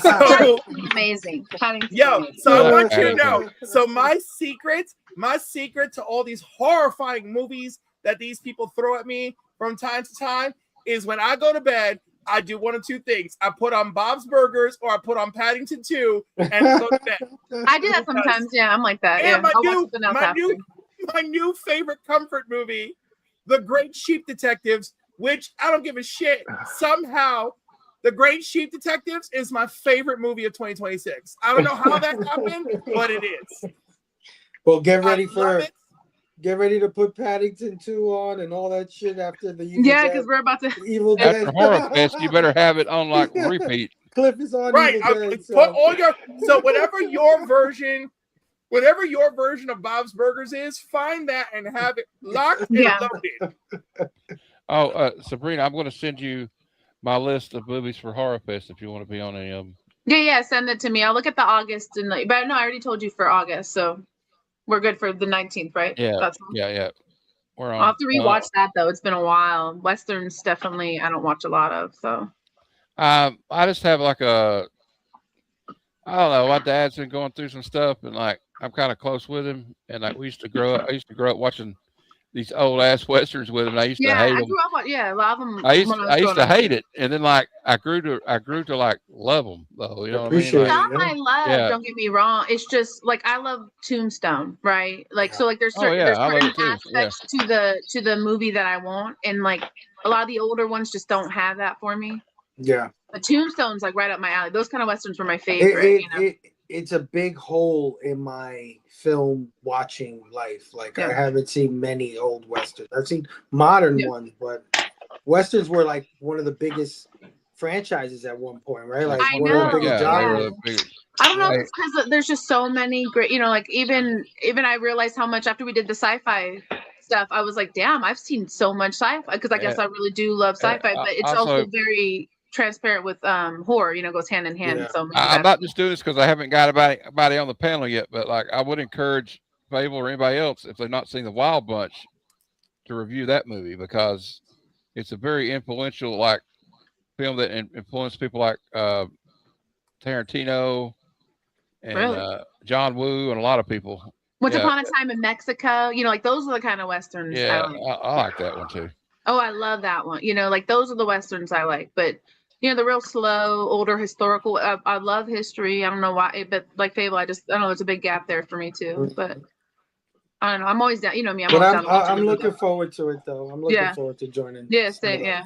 S2: So,
S1: Paddington's amazing. Paddington's
S2: yo,
S1: amazing.
S2: so I
S5: Yeah.
S2: want you to know. So my secret to all these horrifying movies that these people throw at me from time to time is when I go to bed, I do one of two things. I put on Bob's Burgers or I put on Paddington 2 and go to bed.
S1: I do that sometimes. Yeah, I'm like that.
S2: And
S1: Yeah,
S2: my
S1: I'll watch
S2: new-
S1: something else
S2: my
S1: after.
S2: My new favorite comfort movie, The Great Sheep Detectives, which I don't give a shit. Somehow, The Great Sheep Detectives is my favorite movie of 2026. I don't know how that happened, but it is.
S4: Well, get
S2: I
S4: ready
S2: love it.
S4: get ready to put Paddington 2 on and all that shit after the Evil
S1: Yeah,
S4: Dead.
S1: because we're about to.
S4: Evil
S5: After
S4: Dead.
S5: Horror Fest, you better have it on like repeat.
S4: Cliff is on
S2: Right.
S4: Evil
S2: I-
S4: Dead.
S2: put
S4: So.
S2: all your whatever your version of Bob's Burgers is, find that and have it locked and
S1: Yeah.
S2: loaded.
S5: Oh, Sabrina, I'm going to send you my list of movies for Horror Fest if you want to be on any of them.
S1: Yeah, send it to me. I'll look at the August and like, but no, I already told you for August, so we're good for the 19th, right?
S5: Yeah,
S1: That's
S5: yeah. We're on.
S1: I'll have to rewatch that though. It's been a while. Westerns definitely I don't watch a lot of, so
S5: I just have like I don't know. My dad's been going through some stuff, and like I'm kind of close with him. And like I used to grow up watching these old ass westerns with him. And I used to hate
S1: I
S5: them.
S1: grew up on a lot of them.
S5: I used
S1: growing
S5: to
S1: up.
S5: hate it, and then like I grew to like love them though. You know what I mean?
S4: Appreciate
S5: Like,
S4: it.
S1: Some I love,
S5: Yeah.
S1: don't get me wrong. It's just like I love Tombstone, right? Like so, like there's
S5: Oh,
S1: certain,
S5: yeah,
S1: there's
S5: I love
S1: certain
S5: it too, yeah.
S1: aspects to the movie that I want, and like a lot of the older ones just don't have that for me.
S4: Yeah.
S1: But Tombstone's like right up my alley. Those kind of westerns were my favorite.
S4: It's a big hole in my film watching life. Like I
S1: Yeah.
S4: haven't seen many old westerns. I've seen modern ones, but westerns were like one of the biggest franchises at one point, right? Like
S1: I
S4: one
S1: know,
S4: of the biggest
S5: yeah, they were
S4: genres.
S5: the big-
S1: I don't know if it's because there's just so many great, like even I realized how much after we did the sci-fi stuff, I was like, damn, I've seen so much sci-fi because I guess I really do love sci-fi, but it's also very transparent with horror, goes hand in hand. So
S5: I'm not just doing this because I haven't got anybody on the panel yet, but like I would encourage Fable or anybody else, if they've not seen The Wild Bunch, to review that movie because it's a very influential film that influenced people like Tarantino and John Woo and a lot of people.
S1: Once Upon a Time in Mexico, like those are the kind of westerns.
S5: Yeah, I like that one too.
S1: Oh, I love that one. Like those are the westerns I like. But the real slow, older historical. I love history. I don't know why, but like Fable, I don't know. There's a big gap there for me too. But I don't know. I'm always down. You know me.
S4: I'm looking forward to it though. I'm looking forward to joining.
S1: Yeah, same. Yeah.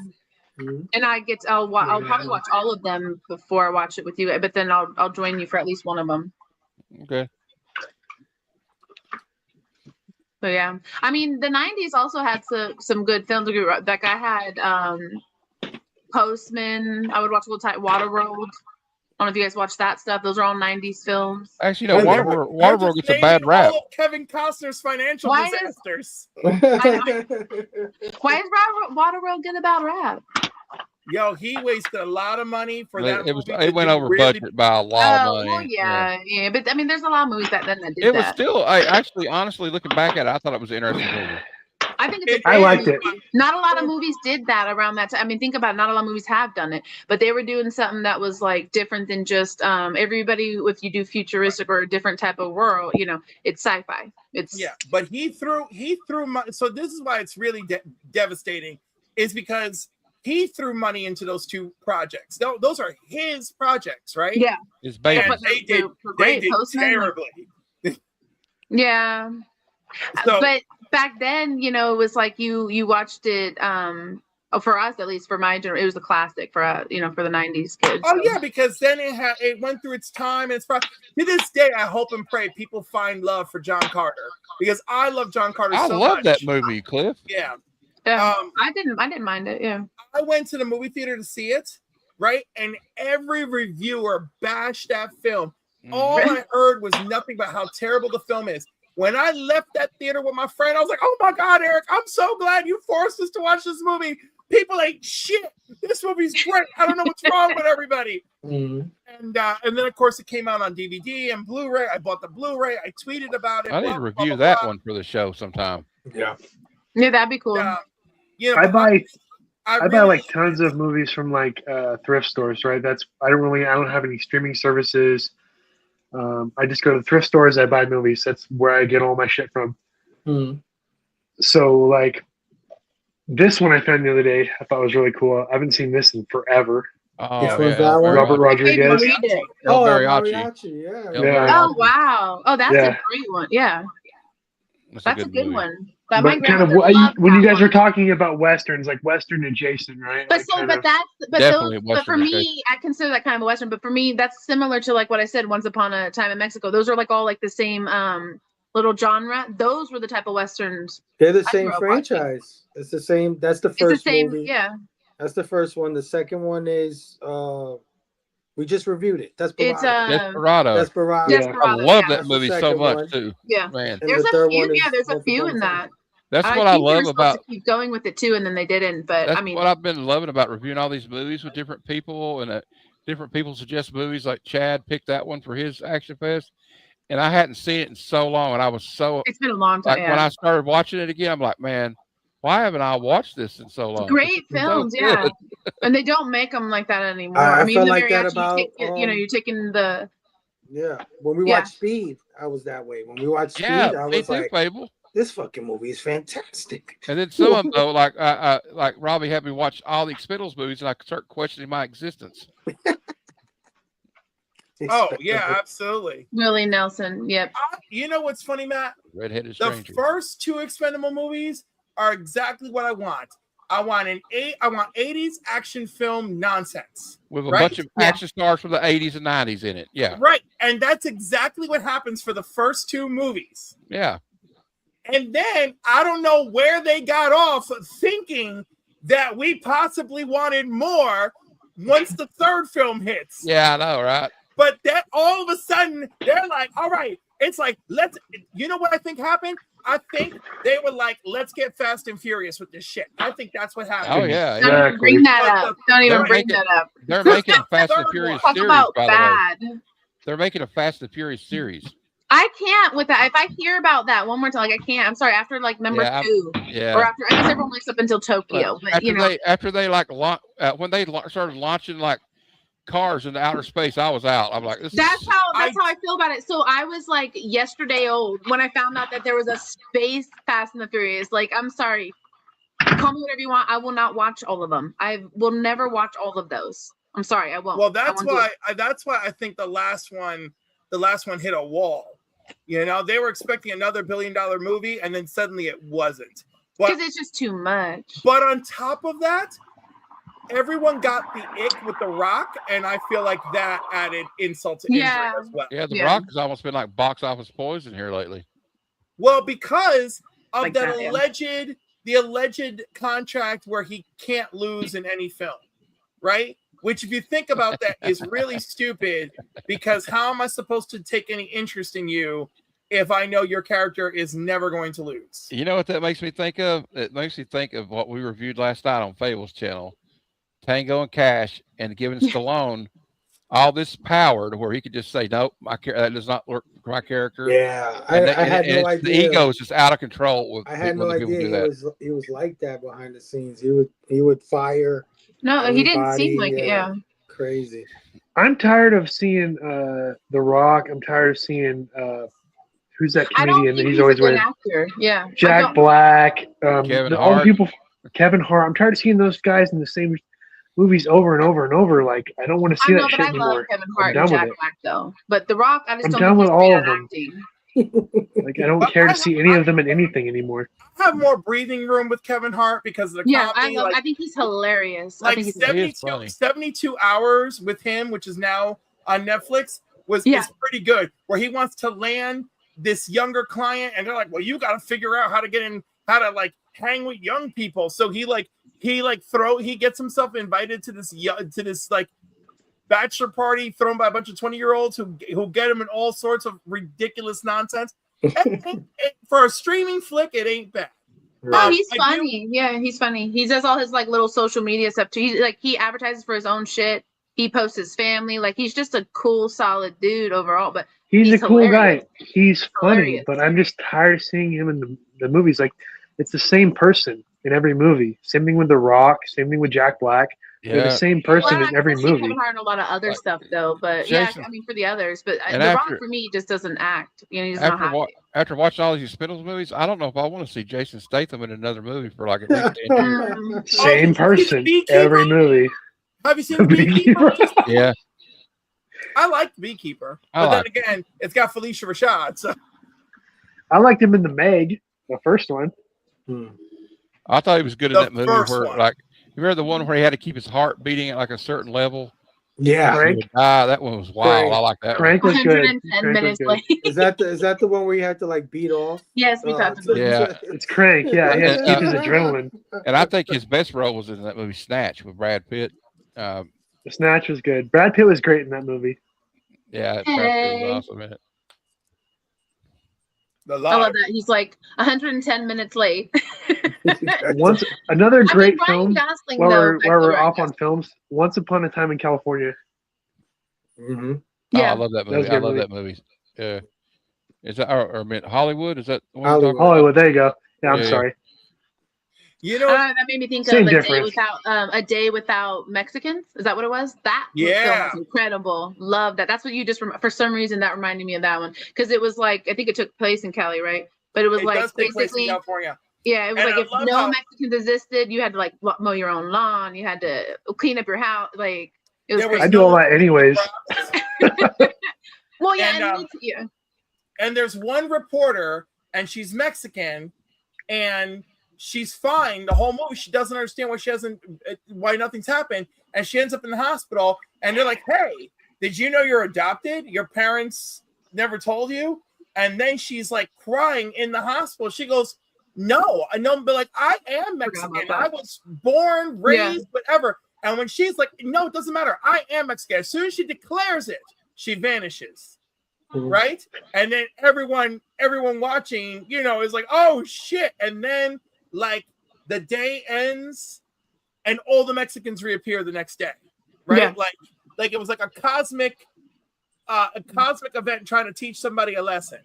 S1: And I'll probably watch all of them before I watch it with you. But then I'll join you for at least one of them.
S5: Okay.
S1: So yeah, I mean the '90s also had some good films. Like I had Postman. I would watch all the time. Waterworld. I don't know if you guys watch that stuff. Those are all '90s films.
S5: Actually, Waterworld gets a bad rap.
S2: All of Kevin Costner's financial disasters.
S1: Why is Waterworld get a bad rap?
S2: Yo, he wasted a lot of money for that.
S5: It went over budget by a lot of money.
S1: Well, yeah. But I mean, there's a lot of movies that did that.
S5: It was still. Honestly, looking back at it, I thought it was an interesting movie.
S1: I think it's
S3: I liked it.
S1: Not a lot of movies did that around that time. I mean, think about it. Not a lot of movies have done it, but they were doing something that was like different than just everybody. If you do futuristic or a different type of world, it's sci-fi.
S2: But he threw money. So this is why it's really devastating, is because he threw money into those two projects. Those are his projects, right?
S1: Yeah,
S5: his baby.
S2: And they did terribly.
S1: Yeah, but back then, it was like you watched it. For us, at least for my generation, it was a classic for for the '90s kids.
S2: Oh yeah, because then it went through its time, and it's to this day. I hope and pray people find love for John Carter because I love John Carter. I love
S5: that movie, Cliff.
S2: Yeah.
S1: I didn't mind it. Yeah.
S2: I went to the movie theater to see it, right? And every reviewer bashed that film. All I heard was nothing but how terrible the film is. When I left that theater with my friend, I was like, "Oh my God, Eric! I'm so glad you forced us to watch this movie. People ain't shit. This movie's great. I don't know what's wrong with everybody." And then of course it came out on DVD and Blu-ray. I bought the Blu-ray. I tweeted about it.
S5: I need to review that one for the show sometime.
S4: Yeah,
S1: that'd be cool.
S3: I buy like tons of movies from like thrift stores, right? I don't have any streaming services. I just go to thrift stores. I buy movies. That's where I get all my shit from. So like this one I found the other day, I thought was really cool. I haven't seen this in forever. Robert Rodriguez.
S4: Mariachi. Yeah.
S1: Oh wow. Oh, that's a great one. Yeah. That's a good one.
S3: But kind of when you guys were talking about westerns, like western adjacent, right?
S1: But for me, I consider that kind of a western. But for me, that's similar to like what I said, Once Upon a Time in Mexico. Those are like all like the same little genre. Those were the type of westerns.
S4: They're the same franchise. It's the same. That's the first movie.
S1: Yeah.
S4: That's the first one. The second one is we just reviewed it.
S5: Desperado. I love that movie so much too.
S1: Yeah,
S5: man.
S1: There's a few in that.
S5: That's what I love about
S1: keep going with it too, and then they didn't. But
S5: I mean, what I've been loving about reviewing all these movies with different people, and different people suggest movies. Like Chad picked that one for his Action Fest, and I hadn't seen it in so long, and I was so.
S1: It's been a long time.
S5: Like when I started watching it again, I'm like, man, why haven't I watched this in so long?
S1: Great films, yeah. And they don't make them like that anymore. I mean,
S4: felt like that about
S1: you're taking the.
S4: Yeah, when we watched Speed, I was that way. When we watched Speed, I was like,
S5: Fable.
S4: This fucking movie is fantastic.
S5: And then some of them, though, like Robbie had me watch all the Expendables movies, and I start questioning my existence.
S2: Oh yeah, absolutely.
S1: Willie Nelson. Yep.
S2: You know what's funny, Matt?
S5: Redheaded stranger.
S2: The first two Expendable movies are exactly what I want. I want 80s action film nonsense
S5: with a bunch of action stars from the 80s and 90s in it. Yeah.
S2: Right. And that's exactly what happens for the first two movies.
S5: Yeah.
S2: And then I don't know where they got off thinking that we possibly wanted more once the third film hits.
S5: Yeah, I know, right?
S2: But that all of a sudden they're like, all right, it's like, you know what I think happened? I think they were like, let's get Fast and Furious with this shit. I think that's what happened.
S5: Oh yeah,
S1: Don't
S5: yeah.
S1: even bring that up. Don't even
S5: They're
S1: bring
S5: making-
S1: that up.
S5: They're making a Fast and Furious
S1: Talk
S5: series,
S1: about
S5: by
S1: bad.
S5: the way. They're making a Fast and Furious series.
S1: I can't with that. If I hear about that one more time, like I can't. I'm sorry. After like number 2,
S5: Yeah.
S1: or after, I guess everyone wakes up until Tokyo. But
S5: After they like when they started launching like cars into outer space, I was out. I'm like,
S1: that's how I feel about it. So I was like yesterday old when I found out that there was a space Fast and the Furious. Like, I'm sorry, call me whatever you want. I will not watch all of them. I will never watch all of those. I'm sorry, I won't.
S2: Well, that's why I think the last one hit a wall. You know, they were expecting another $1 billion movie, and then suddenly it wasn't.
S1: Because it's just too much.
S2: But on top of that, everyone got the ick with The Rock, and I feel like that added insult to injury as well.
S5: Yeah, The Rock has almost been like box office poison here lately.
S2: Well, because of
S1: Like
S2: that
S1: that,
S2: the alleged contract where he can't lose in any film, right? Which, if you think about that, is really stupid, because how am I supposed to take any interest in you if I know your character is never going to lose?
S5: You know what that makes me think of? It makes me think of what we reviewed last night on Fable's channel, Tango and Cash, and giving Stallone all this power to where he could just say, nope, that does not work for my character.
S4: Yeah, I had no idea.
S5: The ego is just out of control.
S4: I had no idea he was like that behind the scenes. He would fire.
S1: No, he didn't seem like it.
S4: Crazy.
S3: I'm tired of seeing The Rock. I'm tired of seeing who's that comedian that he's always with?
S1: Actor. Yeah.
S3: Jack Black.
S5: Kevin Hart.
S3: All the people. Kevin Hart. I'm tired of seeing those guys in the same movies over and over and over. Like, I don't want to see that shit anymore.
S1: I love Kevin Hart and Jack Black though, but The Rock, I just don't
S3: done with all of them.
S1: acting.
S3: Like, I don't care to see any of them in anything anymore.
S2: I have more breathing room with Kevin Hart because of the comedy.
S1: I think he's hilarious.
S2: Like,
S1: I think he's
S2: 72 hours with him, which is now on Netflix, is pretty good. Where he wants to land this younger client, and they're like, "Well, you got to figure out how to like hang with young people." So he gets himself invited to this like bachelor party thrown by a bunch of 20-year-olds who get him in all sorts of ridiculous nonsense. For a streaming flick, it ain't bad.
S1: Oh, he's funny. Yeah, he's funny. He does all his like little social media stuff too. He advertises for his own shit. He posts his family. Like, he's just a cool, solid dude overall. But
S3: he's a cool guy. He's funny,
S1: hilarious.
S3: but I'm just tired of seeing him in the movies. Like, it's the same person in every movie. Same thing with The Rock. Same thing with Jack Black. They're the same person in every movie.
S1: Kevin Hart and a lot of other stuff though, but
S5: Jason,
S1: I mean for the others, but The Rock for me just doesn't act. You know, he's not happy.
S5: After watching all these Spittles movies, I don't know if I want to see Jason Statham in another movie for like at least 10 years.
S3: Same person, every movie.
S2: Have you seen The Beekeeper?
S5: Yeah.
S2: I like The Beekeeper. But then again, it's got Felicia Rashad. So
S3: I liked him in The Meg, the first one.
S5: I thought he was good in that movie where, like, you remember the one where he had to keep his heart beating at like a certain level?
S4: Yeah.
S3: Frank?
S5: That one was wild. I like that
S3: Frank was good.
S1: 110 minutes late.
S4: Is that the one where you had to like beat off?
S1: Yes, we talked about
S5: it.
S3: Yeah. It's Crank. Yeah, he had to keep his adrenaline.
S5: And I think his best role was in that movie Snatch with Brad Pitt.
S3: Snatch was good. Brad Pitt was great in that movie.
S5: Yeah, Brad Pitt was awesome in it.
S1: I love that. He's like 110 minutes late.
S3: Another great
S1: Ryan
S3: film.
S1: Gosling,
S3: while we're off on films, Once Upon a Time in California.
S4: Mm-hmm.
S5: Yeah, I love that movie. I love that movie. Yeah. Is that or I mean Hollywood? Is that one
S3: Hollywood? There you go. Yeah, I'm sorry.
S2: You know,
S1: that made me think of a day without Mexicans. Is that what it was? That film was incredible. Love that. That's what you just for some reason that reminded me of that one because it was like I think it took place in Cali, right? But it was like basically
S2: California.
S1: Yeah, it was like if no Mexicans existed, you had to like mow your own lawn, you had to clean up your house. Like it was.
S3: I do all that anyways.
S1: Well, yeah,
S2: and there's one reporter, and she's Mexican, and she's fine the whole movie. She doesn't understand why nothing's happened, and she ends up in the hospital. And they're like, "Hey, did you know you're adopted? Your parents never told you?" And then she's like crying in the hospital. She goes, "No, I know, but like I am Mexican. I was born, raised, whatever." And when she's like, "No, it doesn't matter. I am Mexican." As soon as she declares it, she vanishes, right? And then everyone watching, you know, is like, oh shit. And then like the day ends and all the Mexicans reappear the next day, right?
S1: Yeah.
S2: Like it was like a cosmic event trying to teach somebody a lesson.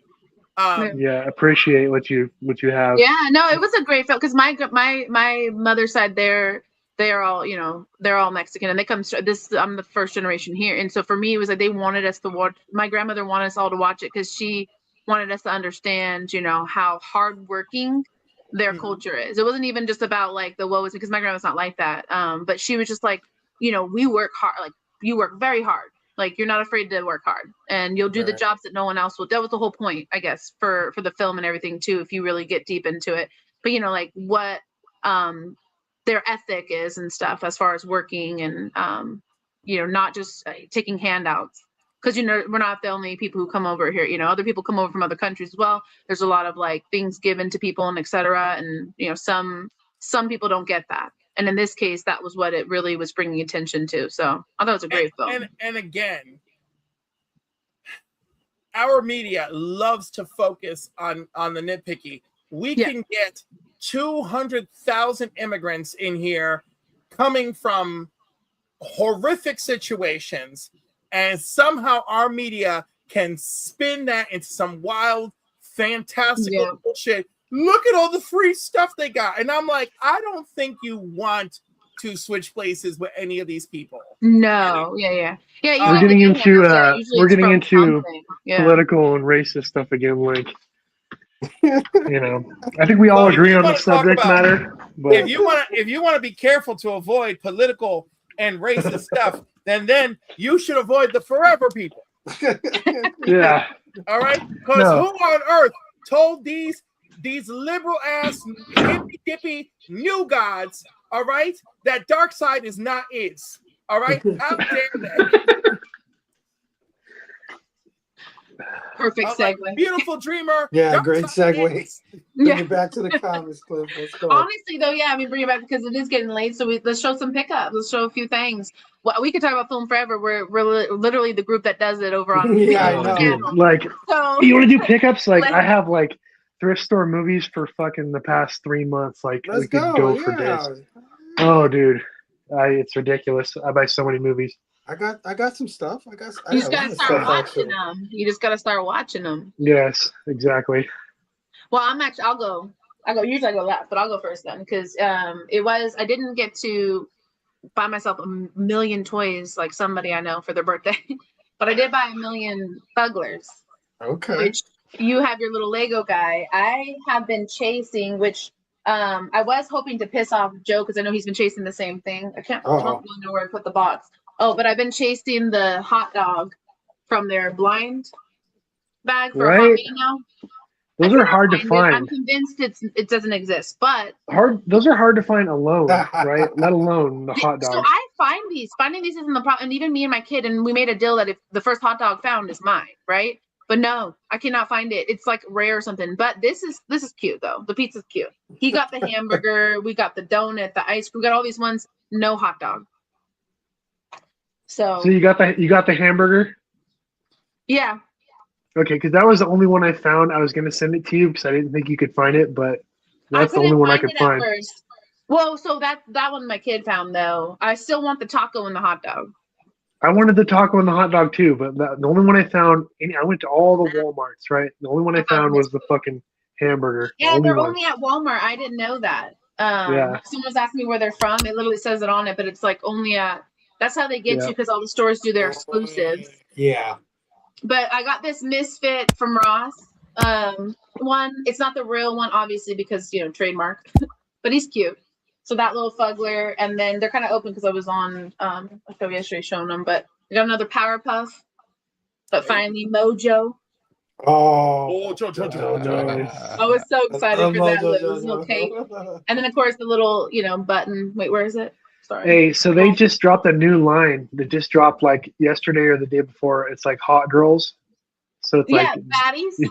S3: Yeah, appreciate what you have.
S1: Yeah, no, it was a great film because my mother's side, they're all, you know, they're all Mexican, and they come this, I'm the first generation here, and so for me it was like they wanted us to watch, my grandmother wanted us all to watch it because she wanted us to understand, you know, how hardworking their culture is. It wasn't even just about like the woe is, because my grandma's not like that, but she was just like, you know, we work hard, like you work very hard, like you're not afraid to work hard, and you'll do the jobs that no one else will. That was the whole point, I guess, for the film and everything too, if you really get deep into it. But you know, like what their ethic is and stuff as far as working, and you know, not just taking handouts, because you know, we're not the only people who come over here. You know, other people come over from other countries as well. There's a lot of like things given to people and etc. And you know, some people don't get that. And in this case, that was what it really was bringing attention to. So I thought it was a great film.
S2: And again, our media loves to focus on the nitpicky. We can get 200,000 immigrants in here coming from horrific situations, and somehow our media can spin that into some wild, fantastical bullshit. Look at all the free stuff they got. And I'm like, I don't think you want to switch places with any of these people.
S1: No, yeah.
S3: We're getting into political and racist stuff again. Like, you know, I think we all agree on the subject matter. But
S2: if you want to be careful to avoid political and racist stuff, then you should avoid the forever people.
S3: Yeah.
S2: All right. Because who on earth told these liberal ass hippy dippy new gods, all right, that dark side is not is. All right. How dare they?
S1: Perfect segue.
S2: Like, beautiful dreamer.
S4: Yeah, great segue. Bring it back to the comments, Cliff. Let's go.
S1: Honestly, though, yeah, I mean, bring it back because it is getting late. So let's show some pickups. Let's show a few things. Well, we could talk about film forever. We're literally the group that does it over on.
S4: Yeah, I know.
S3: Like,
S1: so,
S3: you want to do pickups? Like, I have like thrift store movies for fucking the past 3 months. Like, we could go for days. Oh, dude, it's ridiculous. I buy so many movies.
S4: I got some stuff. You
S1: just gotta start watching them. You just gotta start watching them.
S3: Yes, exactly.
S1: Well, I'll go. Usually I go last, but I'll go first then because I didn't get to buy myself a million toys like somebody I know for their birthday, but I did buy a million Fugglers.
S4: Okay.
S1: Which you have your little Lego guy. I have been chasing, which I was hoping to piss off Joe because I know he's been chasing the same thing. I don't really know where I put the box. Oh, but I've been chasing the hot dog from their blind bag for a hot meal now.
S3: Those are hard to find.
S1: I'm convinced it doesn't exist, but
S3: those are hard to find alone, right? Let alone the hot dog.
S1: So I finding these isn't the problem. And even me and my kid, and we made a deal that if the first hot dog found is mine, right? But no, I cannot find it. It's like rare or something. But this is cute though. The pizza's cute. He got the hamburger, we got the donut, the ice cream, we got all these ones. No hot dog. So
S3: you got the hamburger?
S1: Yeah.
S3: Okay, because that was the only one I found. I was gonna send it to you because I didn't think you could find it, but that's the only one I could find.
S1: Well, so that one my kid found though. I still want the taco and the hot dog.
S3: I wanted the taco and the hot dog too, but the only one I found, I went to all the Walmarts, right? The only one I found was the fucking hamburger.
S1: Yeah, they're only at Walmart. I didn't know that. Someone's asking me where they're from. It literally says it on it, but it's like only at. That's how they get you because all the stores do their exclusives.
S4: Yeah.
S1: But I got this Misfit from Ross. One, it's not the real one, obviously, because trademark. But he's cute. So that little Fuggler, and then they're kind of open because I was on a show yesterday showing them. But I got another Powerpuff. But finally, Mojo.
S4: Oh,
S1: I was so excited for that little cake. And then of course the little, button. Wait, where is it? Sorry.
S3: Hey, so they just dropped a new line that just dropped like yesterday or the day before. It's like Hot Girls. So it's like
S1: baddies.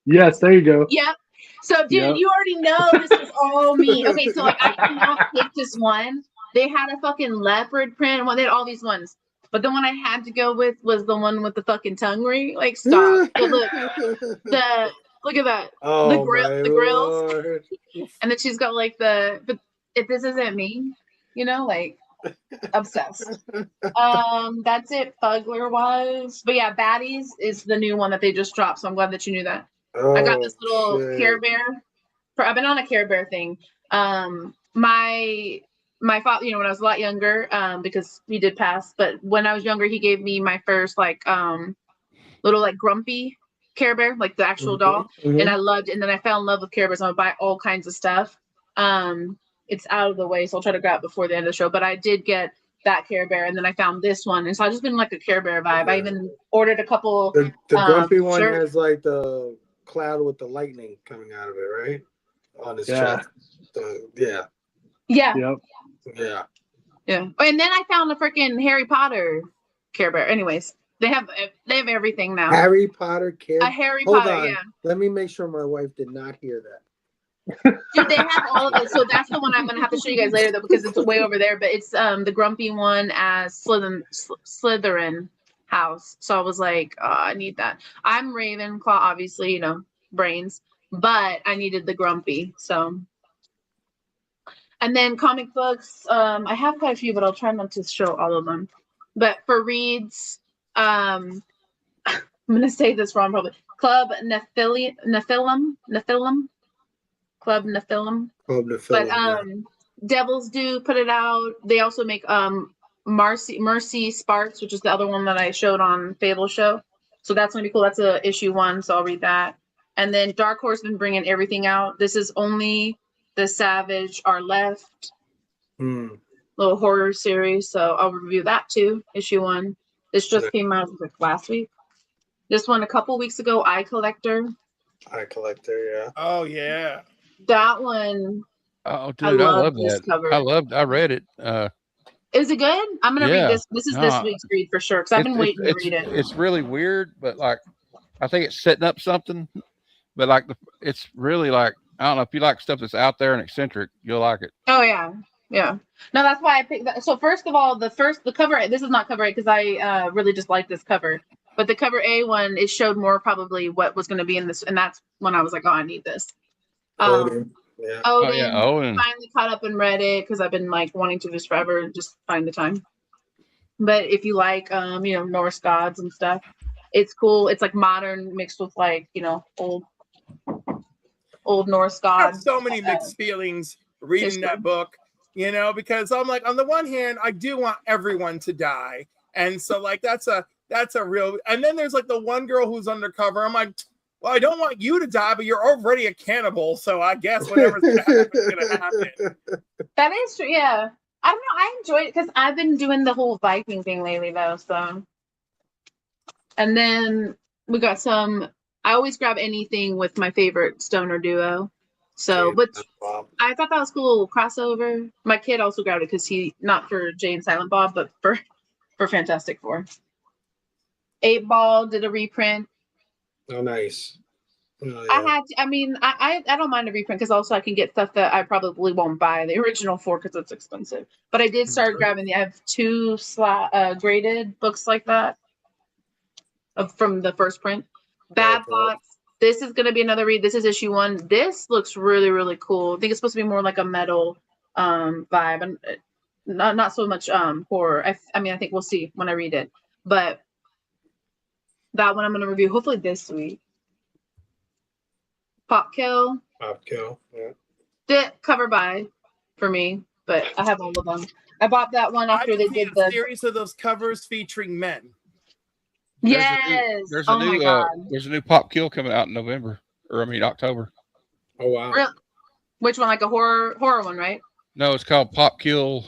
S3: Yes, there you go.
S1: Yep. So dude, you already know this is all me. Okay, so like I cannot pick just one. They had a fucking leopard print. Well, they had all these ones. But the one I had to go with was the one with the fucking tongue ring. Like, stop. But look at that.
S4: Oh,
S1: the grills.
S4: Lord.
S1: And then she's got like but if this isn't me, like obsessed. That's it, Fugler wise. But yeah, Baddies is the new one that they just dropped. So I'm glad that you knew that.
S4: Oh,
S1: I got this little Care Bear. I've been on a Care Bear thing. My father, when I was a lot younger, because he did pass, but when I was younger, he gave me my first little grumpy Care Bear, like the actual doll, and I loved it. And then I fell in love with Care Bears. I'm gonna buy all kinds of stuff. It's out of the way, so I'll try to grab it before the end of the show. But I did get that Care Bear, and then I found this one, and so I've just been like a Care Bear vibe. I even ordered a couple.
S4: The grumpy one
S1: shirts.
S4: has like the cloud with the lightning coming out of it, right? On his chest. Yeah.
S3: Yep.
S4: Yeah.
S1: Yeah. And then I found a freaking Harry Potter Care Bear. Anyways, they have everything now.
S4: Harry Potter Care.
S1: A Harry
S4: Hold
S1: Potter,
S4: on.
S1: yeah.
S4: Let me make sure my wife did not hear that.
S1: Dude, they have all of it. So that's the one I'm gonna have to show you guys later, though, because it's way over there. But it's the grumpy one as Slytherin house. So I was like, oh, I need that. I'm Ravenclaw, obviously, brains, but I needed the grumpy. So, and then comic books. I have quite a few, but I'll try not to show all of them. But for reads, I'm gonna say this wrong probably. Club Nephilim. Club Nephilim. But Devils do put it out. They also make Mercy Sparks, which is the other one that I showed on Fable Show. So that's gonna be cool. That's a issue 1, so I'll read that. And then Dark Horse been bringing everything out. This is Only the Savage Are Left. Little horror series, so I'll review that too. Issue 1. This just came out like last week. This one a couple weeks ago. Eye Collector.
S4: Yeah.
S2: Oh yeah.
S1: That one.
S5: Oh, dude, I love
S1: this
S5: that.
S1: cover.
S5: I read it.
S1: Is it good? I'm gonna read this. This is this week's read for sure, because I've been waiting to read it.
S5: It's really weird, but I think it's setting up something. But it's really I don't know, if you like stuff that's out there and eccentric, you'll like it.
S1: Oh yeah. No, that's why I picked that. So first of all, the cover. This is not cover A because I really just like this cover. But the cover A one, it showed more probably what was going to be in this, and that's when I was like, oh, I need this.
S4: Odin.
S5: Odin.
S1: Finally caught up and read it because I've been wanting to just forever just find the time. But if you like Norse gods and stuff, it's cool. It's modern mixed with old Norse gods.
S2: I have so many mixed feelings reading that book, because I'm like, on the one hand, I do want everyone to die, and so that's a real. And then there's the one girl who's undercover. I'm like, well, I don't want you to die, but you're already a cannibal, so I guess whatever's gonna happen is gonna happen.
S1: That is true. Yeah, I don't know. I enjoyed it because I've been doing the whole Viking thing lately, though. So, and then we got some. I always grab anything with my favorite stoner duo. So, but I thought that was cool crossover. My kid also grabbed it because he not for Jay and Silent Bob, but for Fantastic Four. 8 Ball did a reprint.
S4: Oh, nice. Oh, yeah.
S1: I don't mind a reprint because also I can get stuff that I probably won't buy the original for because it's expensive. But I did start grabbing I have 2 graded books like that from the first print. Bad Thoughts. This is going to be another read. This is issue 1. This looks really, really cool. I think it's supposed to be more like a metal vibe and not so much horror. I think we'll see when I read it. But that one I'm going to review hopefully this week. Pop Kill.
S4: Yeah.
S1: Did cover by for me, but I have all of them. I bought that one after they did the
S2: series of those covers featuring men.
S1: Yes.
S5: There's a new Pop Kill coming out in October.
S4: Oh wow.
S1: Really? Which one? Like a horror one, right?
S5: No, it's called Pop Kill.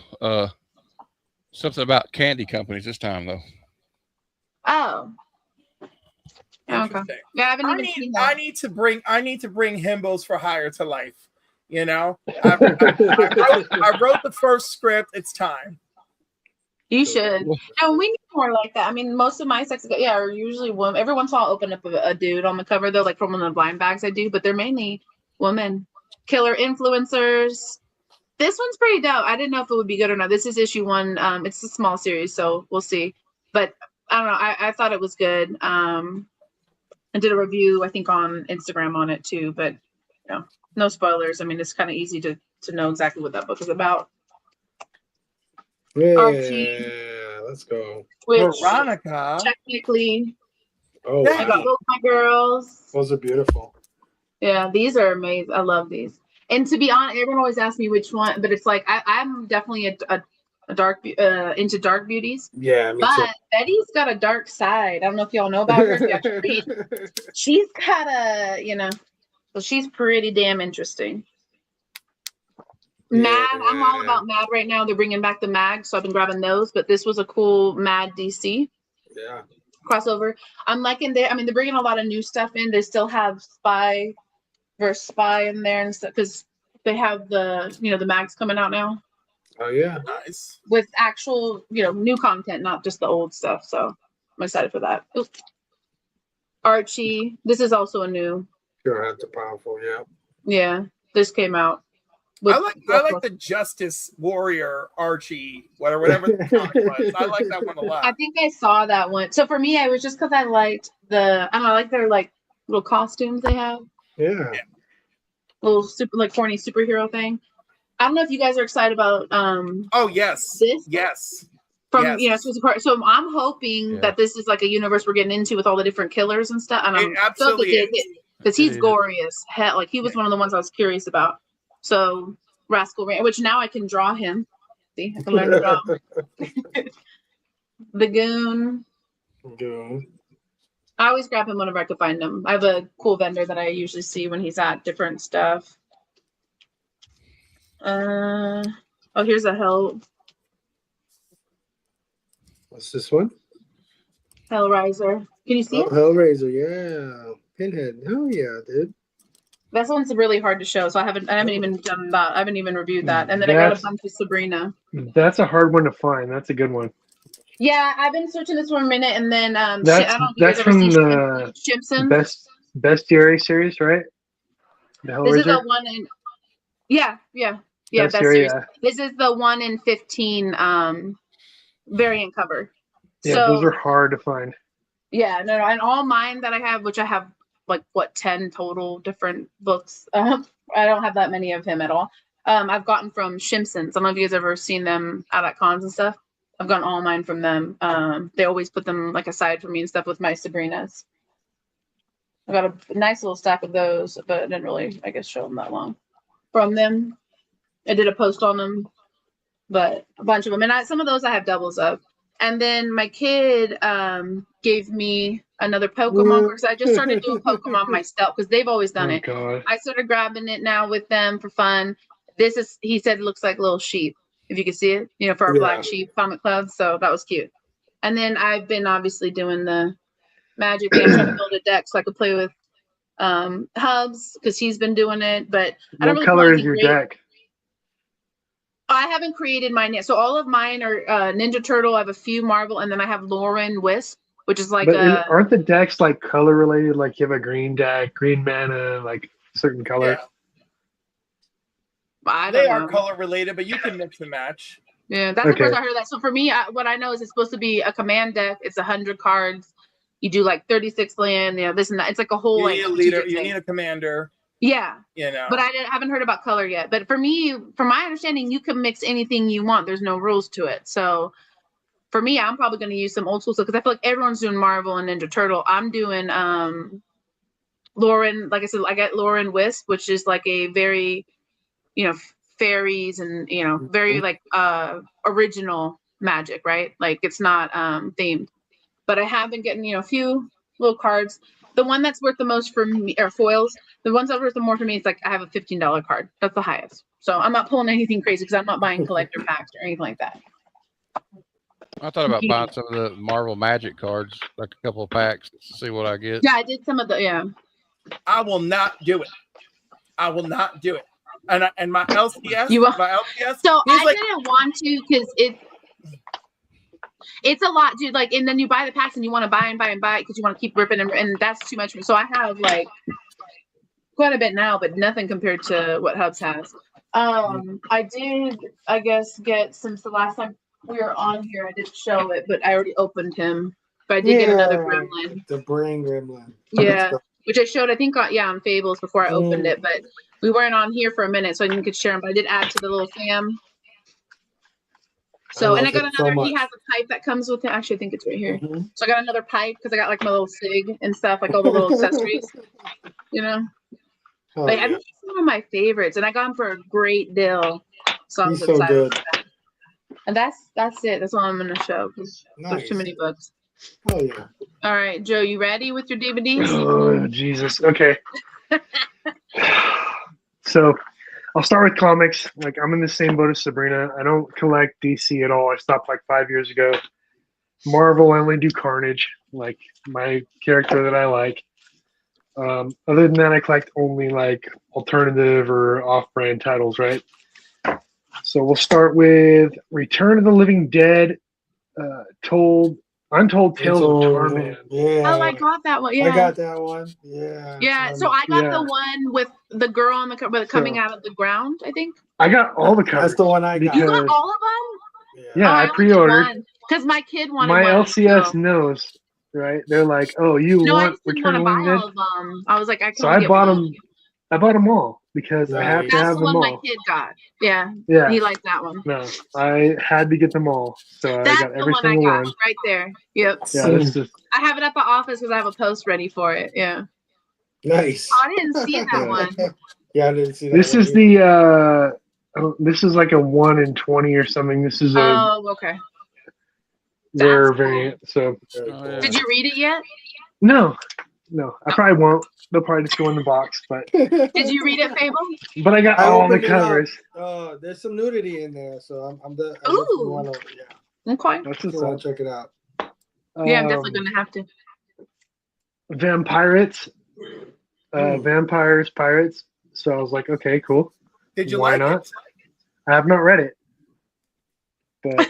S5: Something about candy companies this time though.
S1: Oh. Okay. Yeah, I haven't even seen that.
S2: I need to bring Himbos for Hire to life. I wrote the first script. It's time.
S1: You should. And we need more like that. I mean, most of my sex are usually women. Every once in a while I'll open up a dude on the cover though, like from one of the blind bags I do, but they're mainly women. Killer influencers. This one's pretty dope. I didn't know if it would be good or not. This is issue 1. It's a small series, so we'll see. but I don't know. I thought it was good. I did a review, I think, on Instagram on it too, but no spoilers. I mean, it's kind of easy to know exactly what that book is about.
S4: Yeah,
S1: Archie,
S4: let's go.
S1: which
S2: Veronica.
S1: technically,
S4: Oh,
S1: I got
S4: wow.
S1: both my girls.
S4: Those are beautiful.
S1: Yeah, these are amazing. I love these. And to be honest, everyone always asks me which one, but it's like I'm definitely a dark into dark beauties.
S4: Yeah, me
S1: But
S4: too.
S1: Betty's got a dark side. I don't know if y'all know about her. If you actually read, she's got so she's pretty damn interesting. Mad, I'm all about Mad right now. They're bringing back the Mag, so I've been grabbing those. But this was a cool Mad DC crossover. I'm liking there. I mean, they're bringing a lot of new stuff in. They still have Spy versus Spy in there and stuff because they have the the Mags coming out now.
S4: Oh yeah,
S2: Nice.
S1: With actual new content, not just the old stuff. So I'm excited for that. Ooh. Archie, this is also a new.
S4: Sure, that's powerful.
S1: Yeah, this came out.
S2: I like the Justice Warrior Archie, whatever the comic was. I like that one a lot.
S1: I think I saw that one. So for me, I was just because I liked I like their like little costumes they have.
S4: Yeah.
S1: Little super like corny superhero thing. I don't know if you guys are excited about
S2: Oh yes.
S1: this.
S2: Yes.
S1: From
S2: yes.
S1: So I'm hoping that this is like a universe we're getting into with all the different killers and stuff. And I'm
S2: absolutely is.
S1: Because he's gory as hell. Like he was one of the ones I was curious about. So Rascal Rain, which now I can draw him. See, I can learn to draw. The Goon. I always grab him whenever I can find him. I have a cool vendor that I usually see when he's at different stuff. Oh, here's a Hell.
S4: What's this one?
S1: Hellraiser. Can you see it?
S4: Hellraiser, yeah. Pinhead. Hell yeah, dude.
S1: That one's really hard to show, so I haven't even done that. I haven't even reviewed that. And then I got a bunch of Sabrina.
S3: That's a hard one to find. That's a good one.
S1: Yeah, I've been searching this for a minute, and then
S3: that's from the
S1: Simpsons.
S3: Bestiary series, right?
S1: This is the one in Bestiary. This is the 1 in 15 variant cover.
S3: Yeah,
S1: so,
S3: those are hard to find.
S1: Yeah, no, and all mine that I have, which I have like 10 total different books. I don't have that many of him at all. I've gotten from Simpsons. I don't know if you guys ever seen them out at cons and stuff. I've gotten all mine from them. They always put them like aside for me and stuff with my Sabrinas. I got a nice little stack of those, but I didn't really, I guess, show them that long from them. I did a post on them, but a bunch of them. And some of those I have doubles of. And then my kid gave me another Pokemon because I just started doing Pokemon myself because they've always done it.
S3: God.
S1: I started grabbing it now with them for fun. He said it looks like little sheep, if you can see it, for our black sheep comic club. So that was cute. And then I've been obviously doing the Magic thing. I'm trying to build a deck so I could play with Hubs because he's been doing it. But I don't really.
S3: What color is your deck?
S1: I haven't created mine yet. So all of mine are Ninja Turtle. I have a few Marvel, and then I have Lauren Wisp, which is like
S3: aren't the decks like color related? Like you have a green deck, green mana, like certain color.
S1: Yeah.
S2: They are color related, but you can mix and match.
S1: Yeah, that's the first I heard that. So for me, what I know is it's supposed to be a command deck. It's 100 cards. You do like 36 land, this and that. It's like a whole
S2: you need a leader. You need a commander.
S1: Yeah. But I haven't heard about color yet. But for me, from my understanding, you can mix anything you want. There's no rules to it. So for me, I'm probably going to use some old school stuff because I feel like everyone's doing Marvel and Ninja Turtle. I'm doing Lauren, like I said, I got Lauren Wisp, which is like a very, fairies and, very like original magic, right? Like it's not themed. But I have been getting, a few little cards. The one that's worth the most for me, or foils, the ones that are worth the more for me, it's like I have a $15 card. That's the highest. So I'm not pulling anything crazy because I'm not buying collector packs or anything like that.
S5: I thought about buying some of the Marvel Magic cards, like a couple of packs, to see what I get.
S1: Yeah, I did some of the,
S2: I will not do it. I will not do it. And my LCS,
S1: So I didn't want to because it's a lot, dude. Like, and then you buy the packs and you want to buy and buy and buy it because you want to keep ripping and that's too much for me. So I have like quite a bit now, but nothing compared to what Hubs has. I did, I guess, get since the last time we were on here. I didn't show it, but I already opened him. But I did get another gremlin.
S4: The brain gremlin.
S1: Yeah, which I showed, I think, on Fables before I opened it. But we weren't on here for a minute, so I didn't get to share him. But I did add to the little fam. So, and I got another, he has a pipe that comes with it. Actually, I think it's right here. So I got another pipe because I got like my little SIG and stuff, like all the little accessories, you know. Like, I think he's one of my favorites, and I got him for a great deal. So I'm
S4: so
S1: excited
S4: good.
S1: for that. And that's it. That's all I'm gonna show because there's too many books.
S4: Oh yeah.
S1: All right, Joe, you ready with your DVDs?
S3: Oh Jesus. Okay. So I'll start with comics. Like, I'm in the same boat as Sabrina. I don't collect DC at all. I stopped like 5 years ago. Marvel, I only do Carnage, like my character that I like. Other than that, I collect only like alternative or off-brand titles, right? So we'll start with Return of the Living Dead, Untold Tales of Tarman.
S4: Yeah.
S1: Oh, I got that one. Yeah,
S4: I got that one. Yeah.
S1: Yeah. So I got the one with the girl on the coming out of the ground. I think
S3: I got all the covers.
S4: That's the one I got.
S1: you got all of them.
S3: Yeah, I pre-ordered
S1: because my kid wanted
S3: my
S1: one,
S3: LCS
S1: so.
S3: knows, right? They're like, "Oh, you want Return of the Living Dead?"
S1: All of them. I was like, I can't.
S3: So I bought them. I bought them all because I have to have them all.
S1: That's the one my kid got. Yeah.
S3: Yeah.
S1: He liked that one.
S3: No, I had to get them all, so I got every single one.
S1: Right there. Yep.
S3: Yeah, this is.
S1: I have it at the office because I have a post ready for it. Yeah.
S4: Nice.
S1: Oh, I didn't see that one.
S4: Yeah, I didn't see that.
S3: This is the. This is like a 1 in 20 or something. This is a.
S1: Oh, okay.
S3: Rare variant. So.
S1: Did you read it yet?
S3: No. I probably won't. They'll probably just go in the box. But.
S1: Did you read it, Fable?
S3: But I got all the covers.
S4: There's some nudity in there, so I'm the.
S1: Ooh. Okay.
S3: That's what's
S4: up. Check it out.
S1: Yeah, I'm definitely gonna have to.
S3: Vampirates. Vampires, pirates. So I was like, okay, cool.
S2: Did you
S3: Why
S2: like
S3: not?
S2: it?
S3: I have not read it, but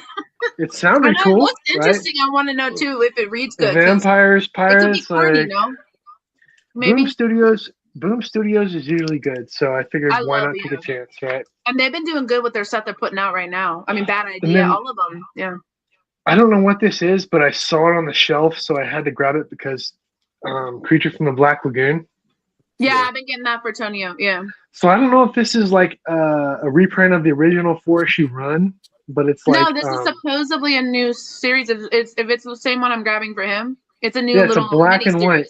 S3: it sounded cool.
S1: It looks interesting. Right? I want to know too if it reads good.
S3: Vampires, pirates.
S1: It could be corny, no?
S3: Maybe. Boom Studios is usually good, so I figured why not take a chance, right?
S1: And they've been doing good with their stuff they're putting out right now. I mean, Bad Idea, all of them. Yeah.
S3: I don't know what this is, but I saw it on the shelf, so I had to grab it because Creature from the Black Lagoon.
S1: Yeah, I've been getting that for Tonio. Yeah.
S3: So I don't know if this is like a reprint of the original 4-issue run, but it's like
S1: no. This is supposedly a new series. If it's the same one I'm grabbing for him, it's a new.
S3: Yeah, it's a black and white.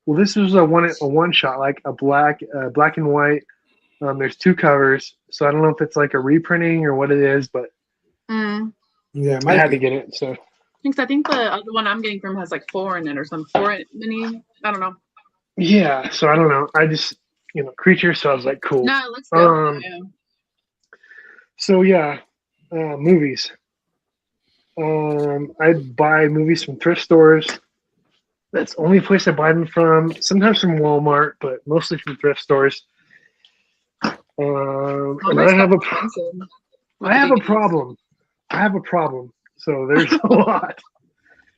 S3: Well, this was a one shot, like a black and white. There's 2 covers, so I don't know if it's like a reprinting or what it is, but yeah, I had to get it. So
S1: I think the other one I'm getting from has like 4 in it or something. 4 mini. I don't know.
S3: Yeah, so I don't know. I just Creature, so I was like, cool.
S1: No, it looks good. Yeah.
S3: So yeah, movies. I buy movies from thrift stores. That's the only place I buy them from. Sometimes from Walmart, but mostly from thrift stores. And I have a problem. So there's a lot.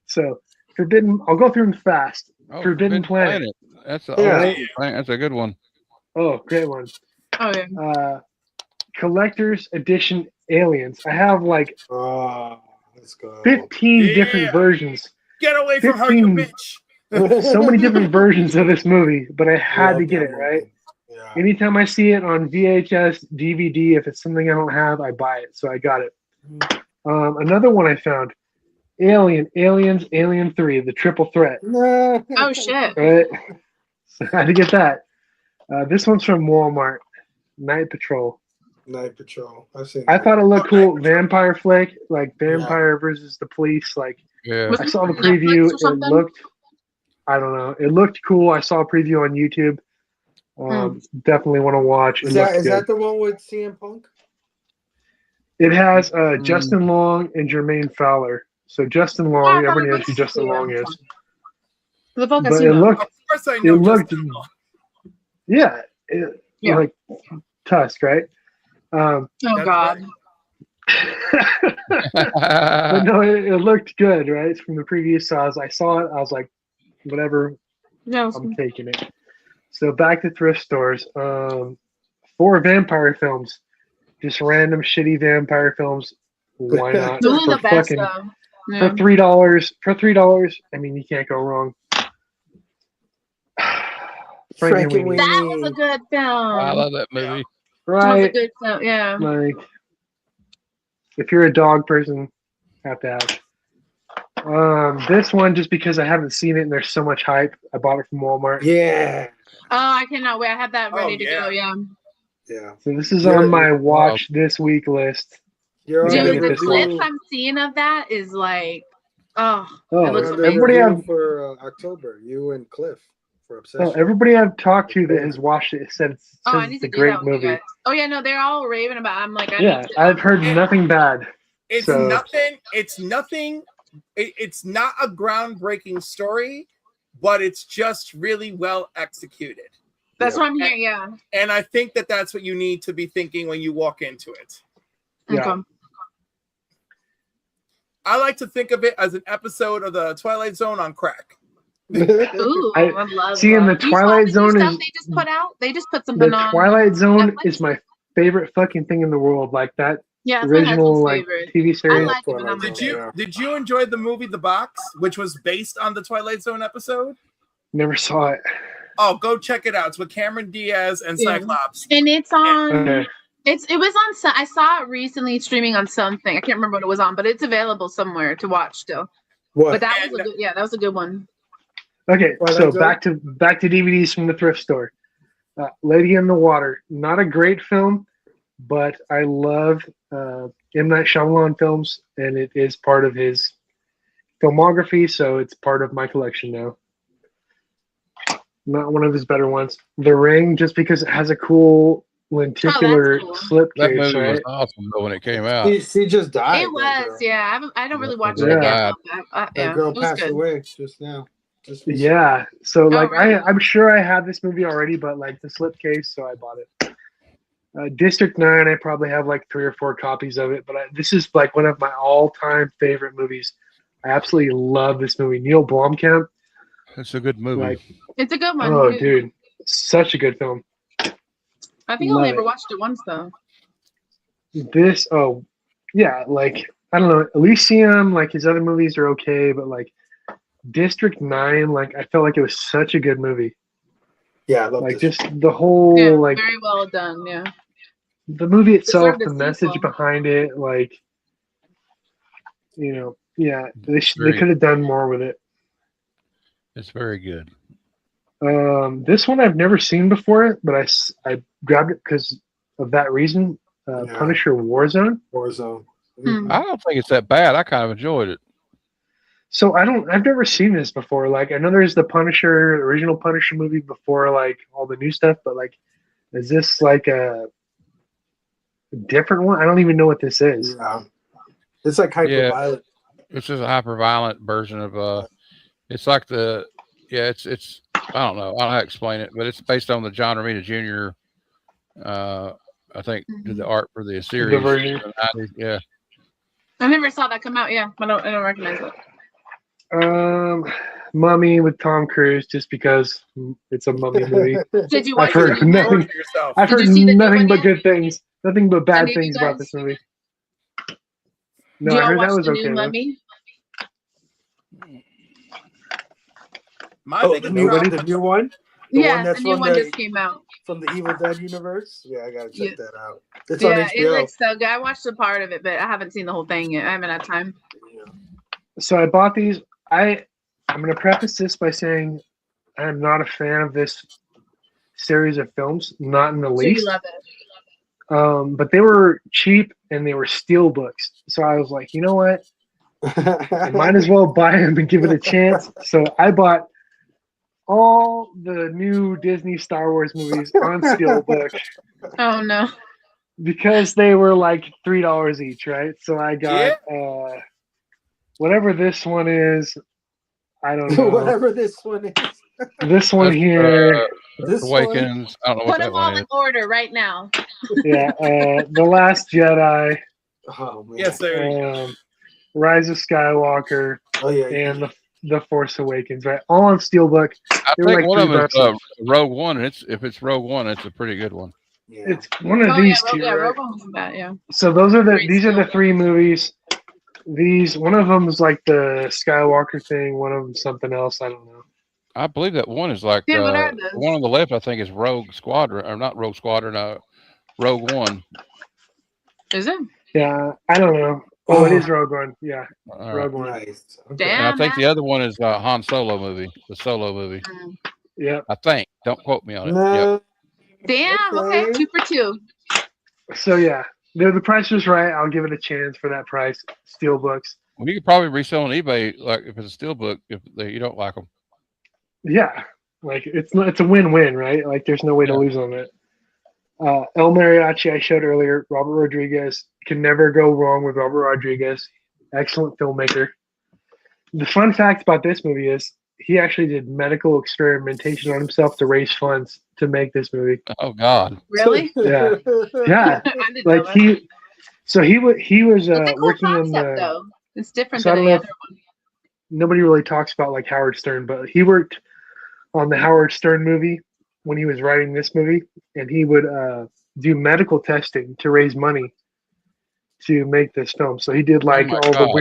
S3: So I'll go through them fast. Forbidden Planet.
S5: That's a good one.
S3: Oh, great one.
S1: Oh yeah.
S3: Collector's Edition Aliens. I have like
S4: let's go.
S3: 15 different versions.
S2: Get away from her, you bitch.
S3: So many different versions of this movie, but I had to get it, right? Yeah. Anytime I see it on VHS, DVD, if it's something I don't have, I buy it. So I got it. Another one I found, Aliens, Alien 3, the triple threat.
S1: Oh, shit.
S3: Right? So I had to get that. This one's from Walmart, Night Patrol. I thought it looked cool. Vampire flick, like vampire versus the police. Like, I saw the preview. It looked, I don't know. It looked cool. I saw a preview on YouTube. Definitely want to watch.
S4: Is that the one with CM Punk?
S3: It has Justin Long and Jermaine Fowler. So Justin Long, everybody knows who Justin Long is. But it looked, yeah, like Tusk, right?
S1: Oh God.
S3: But no, it looked good, right? From the previous size, I saw it. I was like, whatever, I'm taking it. So back to thrift stores. 4 vampire films, just random shitty vampire films. Why not?
S1: Hulu the best
S3: fucking
S1: though. Yeah.
S3: for $3. I mean, you can't go wrong.
S4: Frankenweenie.
S1: That was a good film.
S5: I love that movie.
S1: That was a
S3: Right?
S1: good film. Yeah.
S3: Like, if you're a dog person, have to have. This one, just because I haven't seen it and there's so much hype, I bought it from Walmart.
S4: Yeah.
S1: Oh, I cannot wait. I have that ready to go. Yeah.
S4: Yeah.
S3: So this is on my watch this week list.
S4: You're
S3: Yeah,
S1: Dude,
S3: get
S1: the
S3: this
S1: clips
S3: one.
S1: I'm seeing of that is like, it
S3: Oh,
S1: looks
S3: everybody
S1: amazing.
S4: for October. You and Cliff for Obsession.
S3: Oh, everybody I've talked to that has watched it said it's,
S1: Oh, I
S3: says
S1: need
S3: it's
S1: to
S3: a
S1: do
S3: great
S1: that with you
S3: movie.
S1: guys. Oh yeah, no, they're all raving about it. I'm like, I
S3: Yeah,
S1: need to.
S3: I've heard nothing bad.
S2: It's
S3: So-
S2: nothing. It's nothing. It's not a groundbreaking story, but it's just really well executed.
S1: That's what I'm hearing. Yeah.
S2: And I think that that's what you need to be thinking when you walk into it.
S3: Yeah.
S1: Okay.
S2: I like to think of it as an episode of the Twilight Zone on crack.
S1: Ooh,
S3: I-
S1: I love
S3: see, in
S1: that.
S3: the
S1: You saw
S3: Twilight
S1: new
S3: Zone
S1: stuff
S3: is-
S1: they just put out. They just put something
S3: The
S1: on.
S3: Twilight Zone
S1: Netflix?
S3: is my favorite fucking thing in the world. Like that
S1: Yeah, that's my
S3: original
S1: husband's
S3: like
S1: favorite.
S3: TV
S1: I
S3: series.
S1: like it, but I'm
S2: Did you enjoy the movie The Box, which was based on the Twilight Zone episode?
S3: Never saw it.
S2: Oh, go check it out. It's with Cameron Diaz and
S1: Yeah.
S2: Cyclops.
S1: And it's on.
S3: Okay.
S1: It was on. I saw it recently streaming on something. I can't remember what it was on, but it's available somewhere to watch still.
S4: What?
S1: But that was a good. Yeah, that was a good one.
S3: Okay,
S4: Twilight
S3: so
S4: Zone?
S3: back to DVDs from the thrift store. Lady in the Water, not a great film, but I love M. Night Shyamalan films, and it is part of his filmography, so it's part of my collection now. Not one of his better ones. The Ring, just because it has a cool lenticular
S1: cool.
S3: slip
S5: That
S3: case,
S5: movie was
S3: right?
S5: awesome though when it came out.
S4: She just died.
S1: It was. Yeah, I don't really watch
S5: That
S1: it
S5: girl
S1: again.
S5: died.
S1: Yeah,
S4: That girl
S1: it was
S4: passed
S1: good.
S4: away just now. Just
S3: Yeah, so like
S1: really?
S3: I'm sure I had this movie already, but like the slipcase, so I bought it. District 9, I probably have like 3 or 4 copies of it, but this is like one of my all-time favorite movies. I absolutely love this movie. Neil Blomkamp,
S5: It's a good movie.
S3: like,
S1: It's a good one.
S3: oh
S1: too.
S3: dude, such a good film.
S1: I think I
S3: love
S1: only ever
S3: it.
S1: watched it once though.
S3: This, oh yeah, like I don't know, Elysium, like his other movies are okay, but like District 9, like I felt like it was such a good movie.
S4: Yeah, I love
S3: Like
S4: this.
S3: just the whole
S1: Yeah,
S3: like
S1: very well done. Yeah.
S3: the movie itself,
S1: Deserved a
S3: the message
S1: sequel.
S3: behind it, like, you know, yeah, they
S5: Very-
S3: could have done more with it.
S5: It's very good.
S3: This one I've never seen before, but I grabbed it because of that reason.
S4: Yeah.
S3: Punisher Warzone.
S4: Warzone.
S1: Hmm.
S5: I don't think it's that bad. I kind of enjoyed it.
S3: So I've never seen this before. Like I know there's the Punisher, original Punisher movie before like all the new stuff, but like, is this like a different one? I don't even know what this is.
S4: Yeah. It's like hyper violent.
S5: It's just a hyper violent version of it's like it's I don't know. I don't know how to explain it, but it's based on the John Romita Jr. I think did the art for the series.
S3: version.
S5: in the 90s. Yeah.
S1: I never saw that come out. Yeah, I don't recognize it.
S3: Mummy with Tom Cruise, just because it's a mummy movie.
S1: Did you
S3: I've
S1: watch the
S3: heard
S1: new
S3: nothing.
S1: one?
S2: Work for yourself.
S3: I've
S1: Did
S3: heard
S1: you see the new
S3: nothing
S1: one
S3: but
S1: yet?
S3: good things. Nothing but bad
S1: Any of
S3: things
S1: you
S3: about
S1: guys?
S3: this movie.
S1: Do
S3: No, I
S1: y'all
S3: heard
S1: watch
S3: that was
S1: the
S3: okay.
S1: new
S3: though.
S1: Mummy?
S2: My
S4: Oh,
S2: biggest
S4: the new,
S2: problem
S4: the new one? The one
S1: Yes,
S4: that's
S1: the new
S4: from
S1: one
S4: the-
S1: just came out.
S4: From the Evil Dead universe? Yeah, I gotta check
S1: Yeah.
S4: that out. It's on
S1: Yeah, it
S4: HBO.
S1: looks so good. I watched a part of it, but I haven't seen the whole thing yet. I haven't had time.
S3: So I bought these. I'm going to preface this by saying I'm not a fan of this series of films, not in the
S1: So you
S3: least.
S1: love it.
S3: But they were cheap and they were steel books. So I was like, you know what? I might as well buy them and give it a chance. So I bought all the new Disney Star Wars movies on Steelbook
S1: Oh no.
S3: because they were like $3 each, right? So I got whatever this one is. I don't know.
S4: Whatever this one is.
S3: This one
S5: That's,
S3: here,
S4: This one.
S5: Awakens. I don't know what
S1: Put
S5: that
S1: them all
S5: one
S1: in
S5: is.
S1: order right now.
S3: yeah, The Last Jedi,
S4: Oh, man.
S2: yes, there you go.
S3: Rise of Skywalker,
S4: Oh, yeah.
S3: and the Force Awakens, right? All on Steelbook.
S5: I
S3: They were
S5: think
S3: like
S5: one of them is
S3: $3
S5: Rogue One, and if it's Rogue One, it's a pretty good one.
S4: Yeah.
S3: It's one of these two.
S1: Yeah,
S3: Right?
S1: Rogue One wasn't bad. Yeah.
S3: So these are the
S1: Spielberg.
S3: 3 movies. One of them is like the Skywalker thing. One of them something else. I don't know.
S5: I believe that one is like
S1: Yeah, what are those?
S5: one on the left. I think is Rogue Squadron, or not Rogue Squadron. Rogue One.
S1: Is it?
S3: Yeah, I don't know. Oh, it is Rogue One. Yeah, Rogue One.
S4: Nice. Okay.
S1: Damn.
S5: And I think the other one is Han Solo movie, the Solo movie.
S3: Yeah.
S5: I think. Don't quote me on it.
S4: No.
S5: Yep.
S1: Damn. Okay. 2 for 2.
S3: So yeah, the price was right. I'll give it a chance for that price. Steelbooks.
S5: Well, you could probably resell on eBay, like if it's a steelbook, if you don't like them.
S3: Yeah, like it's a win-win, right? Like there's no way to
S5: Yeah.
S3: lose on it. El Mariachi I showed earlier. Robert Rodriguez, can never go wrong with Robert Rodriguez. Excellent filmmaker. The fun fact about this movie is he actually did medical experimentation on himself to raise funds to make this movie.
S5: Oh God.
S1: Really?
S3: Yeah. Yeah,
S1: I didn't
S3: like
S1: know that.
S3: he was
S1: It's a cool
S3: working on
S1: concept,
S3: the.
S1: though. It's different
S3: So I
S1: than
S3: don't
S1: the
S3: know
S1: other one.
S3: Nobody really talks about like Howard Stern, but he worked on the Howard Stern movie when he was writing this movie, and he would do medical testing to raise money to make this film. So he did like
S5: my
S3: all
S5: God.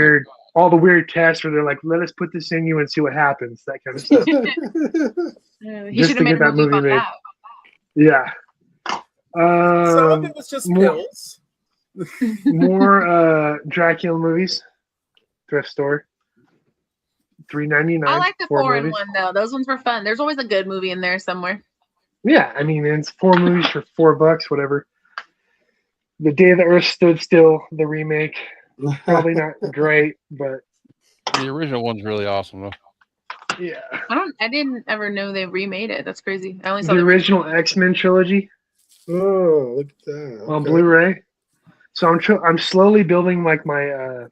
S3: the weird tests where they're like, let us put this in you and see what happens, that kind of stuff.
S1: He
S3: Just
S1: should
S3: to
S1: have made
S3: get
S1: a
S3: that
S1: movie
S3: movie
S1: about
S3: made.
S1: that.
S3: Yeah.
S2: Some of it was just pills.
S3: More Dracula movies. Thrift store. $3.99.
S1: I like the
S3: 4
S1: foreign
S3: movies.
S1: one though. Those ones were fun. There's always a good movie in there somewhere.
S3: Yeah, I mean it's 4 movies for $4, whatever. The Day the Earth Stood Still, the remake, probably not great, but
S5: The original one's really awesome though.
S3: yeah.
S1: I didn't ever know they remade it. That's crazy. I only saw
S3: The
S1: the
S3: original X-Men trilogy
S4: Oh, look at that.
S3: on
S4: Okay.
S3: Blu-ray. So I'm slowly building like my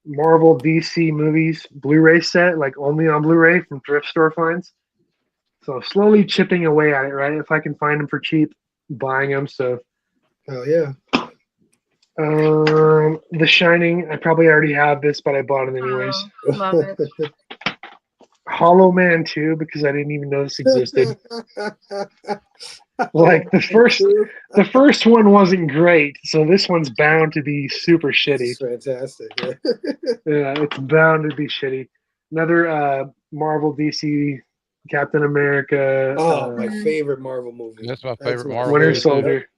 S3: Marvel DC movies Blu-ray set, like only on Blu-ray from thrift store finds. So slowly chipping away at it, right? If I can find them for cheap, buying them. So
S4: Hell yeah.
S3: The Shining, I probably already have this, but I bought it anyways.
S1: Oh, love it.
S3: Hollow Man 2, because I didn't even know this existed. Like the first one wasn't great, so this one's bound to be super shitty.
S4: It's fantastic. Yeah.
S3: Yeah, it's bound to be shitty. Another Marvel DC Captain America.
S4: Oh, my favorite Marvel movie.
S5: That's my favorite Marvel
S3: Winter
S5: movie, too.
S3: Soldier.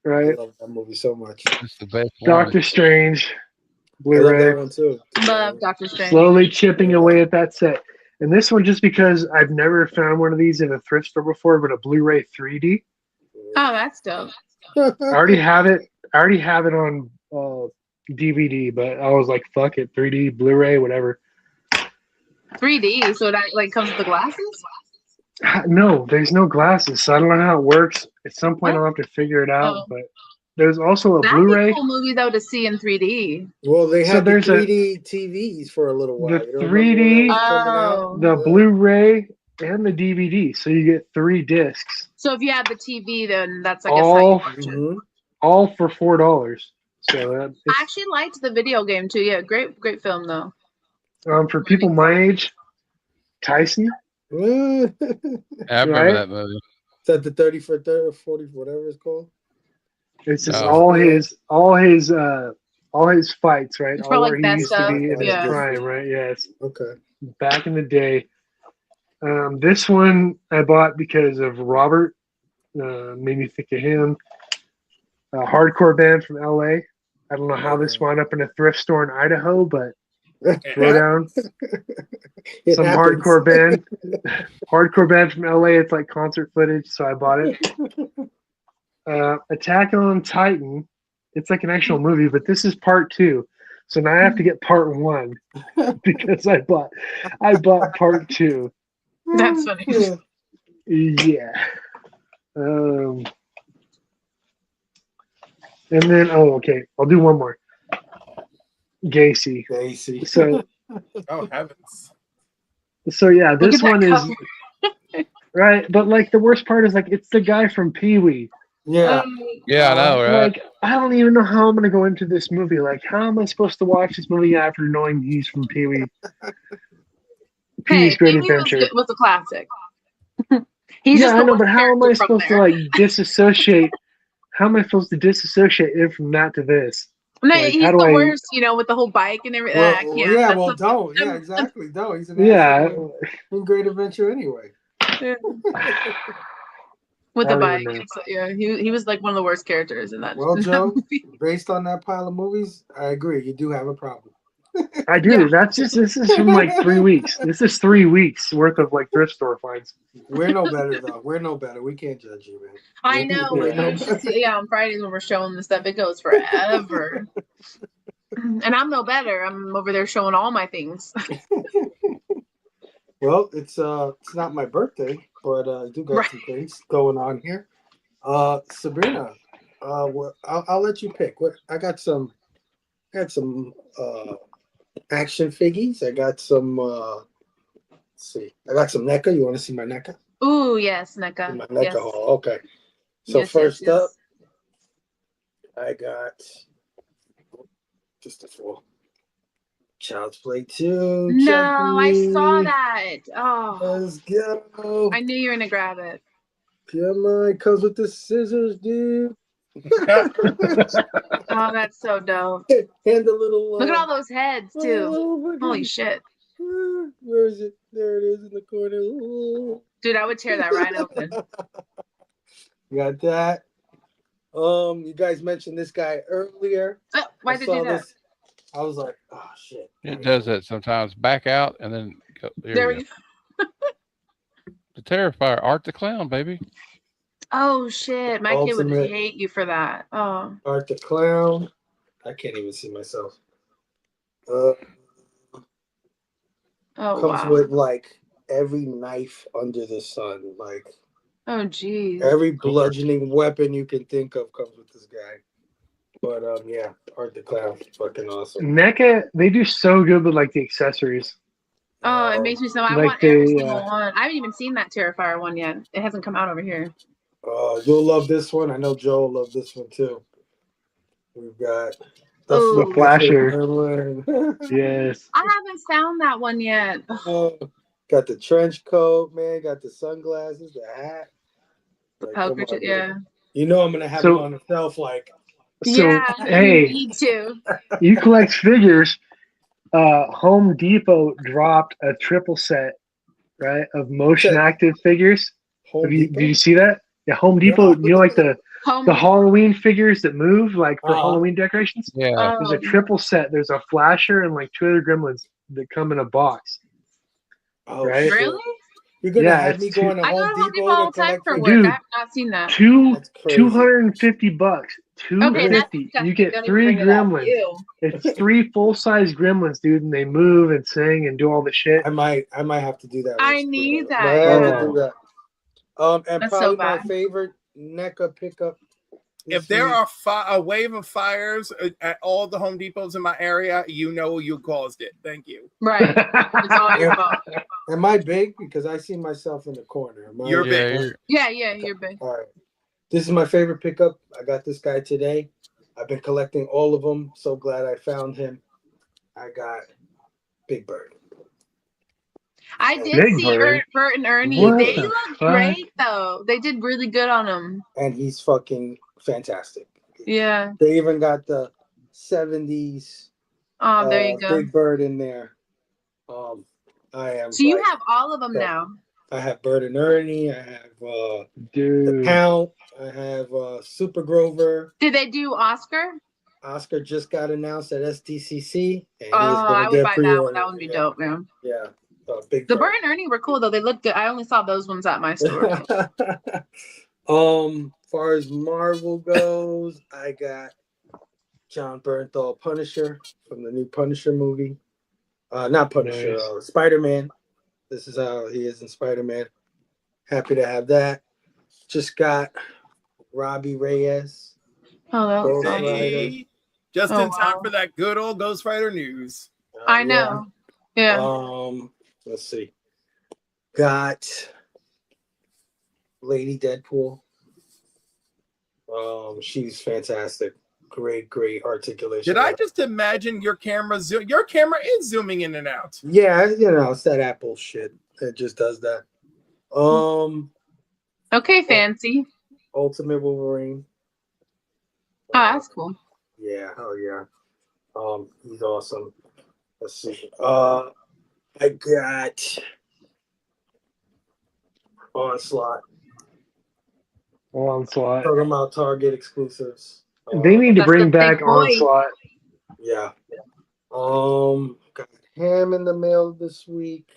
S4: I
S3: Right?
S4: love that movie so much.
S5: It's the best one.
S3: Doctor Strange.
S4: I love that
S3: Blu-ray.
S4: one too.
S1: Love Doctor Strange.
S3: Slowly chipping away at that set. And this one, just because I've never found one of these in a thrift store before, but a Blu-ray 3D.
S1: Oh, that's dope.
S3: I already have it. I already have it on DVD, but I was like, fuck it, 3D, Blu-ray, whatever.
S1: 3D, so that like comes with the glasses?
S3: No, there's no glasses, so I don't know how it works. At some point,
S1: Oh.
S3: I'll have to figure it out.
S1: Oh.
S3: But there's also a
S1: That'd be
S3: Blu-ray.
S1: a cool movie though to see in 3D.
S4: Well, they
S3: So
S4: had the
S3: there's
S4: 3D TVs for a little while.
S3: The
S4: You don't remember
S3: 3D
S4: when that was coming out?
S1: Oh.
S3: the Blu-ray and the DVD, so you get 3 discs,
S1: So if you have the TV, then that's I
S3: All-
S1: guess how you watch it.
S4: Mhm.
S3: all for $4. So
S1: I
S3: it's,
S1: actually liked the video game too. Yeah, great film though.
S3: for people my age, Tyson,
S5: I remember
S3: Right?
S5: that movie.
S4: Is that the 30 for 30 or 40, whatever it's called?
S3: it's just
S5: No.
S3: all his fights, right?
S1: It's
S3: All
S1: probably
S3: where he
S1: best
S3: used to
S1: of,
S3: be in his
S1: yeah.
S3: prime, right? Yes,
S4: Okay.
S3: back in the day. This one I bought because of Robert. Made me think of him. A hardcore band from LA. I don't know how this wound up in a thrift store in Idaho, but throw down
S4: It
S3: some
S4: happens.
S3: hardcore band. Hardcore band from LA. It's like concert footage, so I bought it. Attack on Titan. It's like an actual movie, but this is part 2. So now I have to get part 1 because I bought part 2.
S1: That's funny.
S3: Yeah. And then okay, I'll do one more. Gacy.
S4: Stacy.
S3: So
S2: Oh heavens!
S3: yeah,
S1: Look
S3: this
S1: at that
S3: one is
S1: cover.
S3: right, but like the worst part is like it's the guy from Pee-wee.
S4: Yeah.
S5: Yeah, I know, right?
S3: Like I don't even know how I'm gonna go into this movie. Like how am I supposed to watch this movie after knowing he's from Pee-wee? Pee-wee's Great
S1: Pee-wee
S3: Adventure.
S1: was a classic. He's
S3: Yeah,
S1: just
S3: I
S1: the
S3: know,
S1: worst
S3: but how am I
S1: character from
S3: supposed to
S1: there.
S3: like disassociate? How am I supposed to disassociate it from that to this?
S1: No,
S3: Like, how
S1: he's
S3: do
S1: the
S3: I?
S1: worst, with the whole bike and everything. I can't.
S4: Yeah,
S1: That's
S4: well,
S1: something.
S4: don't. Yeah,
S1: I'm-
S4: exactly. Don't. He's an
S3: Yeah,
S4: asshole in Great Adventure anyway.
S1: With
S3: I
S1: the
S3: don't even
S1: bike.
S3: know.
S1: So, yeah, he was like one of the worst characters in that.
S4: Well,
S1: in that
S4: Joe,
S1: movie.
S4: based on that pile of movies, I agree. You do have a problem.
S3: I do.
S1: Yeah.
S3: That's just this is from like 3 weeks. This is 3 weeks worth of like thrift store finds.
S4: We're no better though. We're no better. We can't judge you, man.
S1: I know.
S4: We're no
S1: You should
S4: better.
S1: see, on Fridays when we're showing the stuff, it goes forever. And I'm no better. I'm over there showing all my things.
S4: Well, it's not my birthday, but I do got
S1: Right.
S4: some things going on here. Sabrina, I'll let you pick. What I got some action figures. I got some let's see. I got some NECA. You want to see my NECA?
S1: Ooh, yes, NECA.
S4: My NECA
S1: Yes.
S4: haul. Okay. So
S1: Yes,
S4: first
S1: yes, yes.
S4: up, I got just a full Child's Play 2.
S1: No, I saw
S4: Chucky.
S1: that. Oh,
S4: Let's go.
S1: I knew you were gonna grab it.
S4: Come on, it comes with the scissors, dude.
S1: Oh, that's so dope.
S4: And the little
S1: Look at all those heads too.
S4: oh my
S1: Holy
S4: God.
S1: shit.
S4: Where is it? There it is in the corner. Ooh.
S1: Dude, I would tear that right open.
S4: Got that. You guys mentioned this guy earlier.
S1: Oh, why did you
S4: saw
S1: do that?
S4: this. I was like, oh shit.
S5: It does that sometimes. Back out and then go.
S1: There
S5: You
S1: we
S5: go.
S1: go.
S5: The Terrifier, Art the Clown, baby.
S1: Oh shit. My kid would
S4: Ultimate.
S1: hate you for that. Oh.
S4: Art the Clown. I can't even see myself. Uh,
S1: Oh
S4: comes
S1: wow.
S4: with like every knife under the sun, like
S1: Oh geez.
S4: every bludgeoning weapon you can think of comes with this guy. But yeah, Art the Clown, fucking awesome.
S3: NECA, they do so good with like the accessories.
S1: Oh, it makes me so. I
S3: Like
S1: want every
S3: they,
S1: single one. I haven't even seen that Terrifier one yet. It hasn't come out over here.
S4: You'll love this one. I know Joe will love this one too. We've got
S1: Ooh.
S3: The Flasher.
S4: Gremlin.
S3: Yes.
S1: I haven't found that one yet.
S4: Got the trench coat, man. Got the sunglasses, the hat.
S1: The
S4: Like,
S1: poker,
S4: come on,
S1: yeah.
S4: man. You know I'm gonna have
S3: So-
S4: it on the shelf. Like,
S3: So
S1: Yeah, you
S3: hey,
S1: need to.
S3: you collect figures. Home Depot dropped a triple set, right, of motion
S4: Okay.
S3: active figures.
S4: Home
S3: Did
S4: Depot.
S3: you see that? Yeah, Home Depot. You know, like the
S1: Home.
S3: Halloween figures that move, like for
S4: Uh-huh.
S3: Halloween decorations.
S5: Yeah.
S3: There's a triple set. There's a Flasher and like 2 other Gremlins that come in a box.
S4: Oh,
S3: Right?
S4: shit.
S1: Really?
S4: You're gonna
S3: Yeah,
S4: have
S3: it's
S4: me going to
S1: I go
S4: Home
S1: to Home Depot
S4: Depot
S1: all
S4: to
S1: the time
S4: collect
S1: for
S4: figures?
S1: work.
S3: Dude.
S1: I have not seen that.
S4: That's crazy.
S3: $250.
S1: Okay, that's
S3: $250.
S1: disgusting.
S3: You get
S1: Don't even
S3: 3
S1: bring it up.
S3: Gremlins.
S1: Ew.
S3: It's 3 full-size Gremlins, dude, and they move and sing and do all the shit.
S4: I might have to do that.
S1: I
S4: once.
S1: need that,
S4: Might have
S3: yeah.
S4: to do that. And
S1: That's so
S4: probably my
S1: bad.
S4: favorite NECA pickup.
S2: If there are a wave of fires at all the Home Depots in my area, you know you caused it. Thank you.
S1: Right. It's all your fault.
S4: Am I big? Because I see myself in the corner.
S2: You're big.
S1: Yeah, you're big.
S4: All right. This is my favorite pickup. I got this guy today. I've been collecting all of them. So glad I found him. I got Big Bird.
S1: I did
S3: Big
S1: see
S3: Bird?
S1: Bert and Ernie.
S3: What
S1: They
S3: the
S1: look
S3: fuck?
S1: great though. They did really good on them.
S4: And he's fucking fantastic.
S1: Yeah.
S4: They even got the 70s
S1: Oh, there you go.
S4: Big Bird in there. I am.
S1: So you
S4: like,
S1: have all of them now.
S4: I have Bert and Ernie. I have the
S3: Dude.
S4: Count. I have Super Grover.
S1: Did they do Oscar?
S4: Oscar just got announced at SDCC. And
S1: Oh,
S4: he's gonna
S1: I would
S4: get
S1: buy that
S4: pre-ordered.
S1: one. That would be dope, man.
S4: Yeah. Big
S1: The
S4: Bird.
S1: Bert and Ernie were cool though. They looked good. I only saw those ones at my store.
S4: Far as Marvel goes, I got John Bernthal Punisher from the new Punisher movie. Not Punisher,
S3: Nice.
S4: Spider-Man. This is how he is in Spider-Man. Happy to have that. Just got Robbie Reyes.
S1: Oh, that was
S4: Ghost
S1: awesome.
S4: Rider.
S2: Hey, just
S1: Oh,
S2: in time
S1: wow.
S2: for that good old Ghost Rider news.
S1: I know. Yeah.
S4: Let's see. Got Lady Deadpool. She's fantastic. Great articulation.
S2: Did I just imagine your camera? Your camera is zooming in and out.
S4: Yeah, it's that Apple shit. It just does that.
S1: Okay, fancy.
S4: Ultimate Wolverine.
S1: Oh, that's cool.
S4: Yeah, hell yeah. He's awesome. Let's see. I got Onslaught.
S3: Onslaught.
S4: Talking about Target exclusives.
S3: They need to
S1: That's
S3: bring
S1: the
S3: back
S1: big boy.
S3: Onslaught.
S4: Yeah. Got Ham in the mail this week.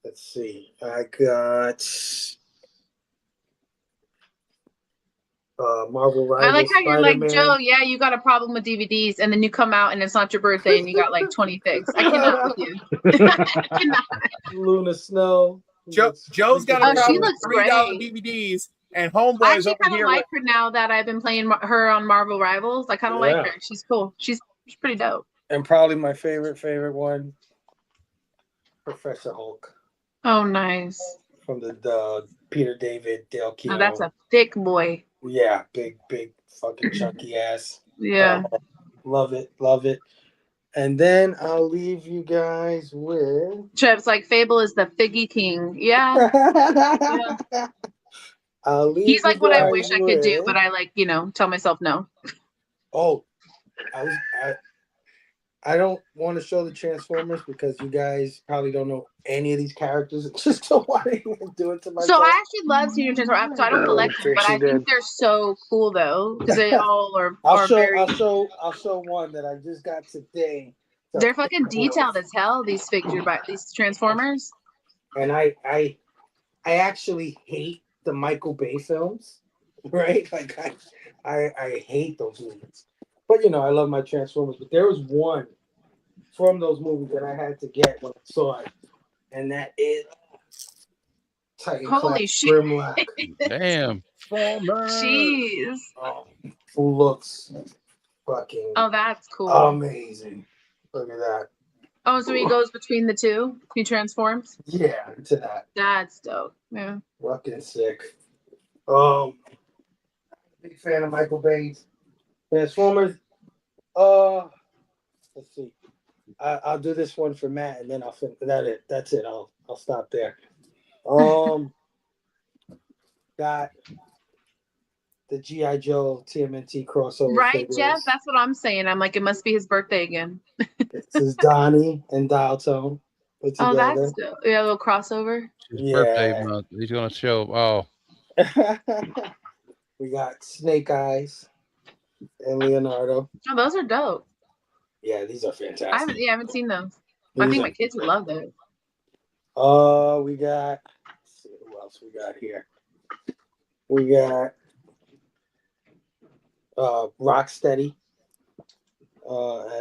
S4: Let's see. I got Marvel Rivals.
S1: I like how you're like,
S4: Spider-Man.
S1: Joe, yeah, you got a problem with DVDs, and then you come out and it's not your birthday and you got like 20 figs. I cannot with you. I cannot.
S4: Luna Snow.
S2: Joe's got
S1: Oh,
S2: a
S1: she
S2: problem with
S1: looks
S2: $3
S1: great.
S2: DVDs, and
S1: I
S2: Homeboy's
S1: actually
S2: over
S1: kind of
S2: here.
S1: like her now that I've been playing her on Marvel Rivals. I kind of like her. She's cool. She's pretty dope.
S4: And probably my favorite one, Professor Hulk.
S1: Oh, nice.
S4: From the Peter David, Dale Keough.
S1: Oh, that's a thick boy.
S4: Yeah, big fucking chunky ass.
S1: Yeah.
S4: Love it. And then I'll leave you guys with
S1: Trev's like, Fable is the figgy king. Yeah. Yeah.
S4: I'll leave
S1: He's like
S4: you
S1: what I
S4: guys
S1: wish I could do,
S4: with-
S1: but I like, tell myself no.
S4: Oh, I don't want to show the Transformers because you guys probably don't know any of these characters. Just don't want to even do it to myself.
S1: So I actually love Senior Transformers. So I don't collect them, but I think they're so cool though because they all are.
S4: I'll show one that I just got today.
S1: They're fucking detailed as hell. These these Transformers.
S4: And I actually hate the Michael Bay films, right? Like I hate those movies. But I love my Transformers. But there was one from those movies that I had to get when I saw it, and that is Titan
S1: Holy
S4: Class
S1: shit!
S4: Grimlock.
S5: Damn.
S1: Jeez.
S4: Who looks fucking
S1: Oh, that's cool.
S4: amazing. Look at that.
S1: Oh, so he goes between the two. He transforms.
S4: Yeah, to that.
S1: That's dope. Yeah.
S4: Fucking sick. Big fan of Michael Bay's Transformers. Let's see. I'll do this one for Matt, and then I'll finish. That's it. I'll stop there. Got the G.I. Joe TMNT crossover.
S1: Right,
S4: figures.
S1: Jeff? That's what I'm saying. I'm like, it must be his birthday again.
S4: This is Donnie and Dial Tone put together.
S1: Oh, that's dope. Yeah, a little crossover.
S5: His birthday month. He's gonna show. Oh.
S4: We got Snake Eyes and Leonardo.
S1: Oh, those are dope.
S4: Yeah, these are fantastic.
S1: I haven't seen those. I think my kids would love those.
S4: We got. Let's see who else we got here. We got Rocksteady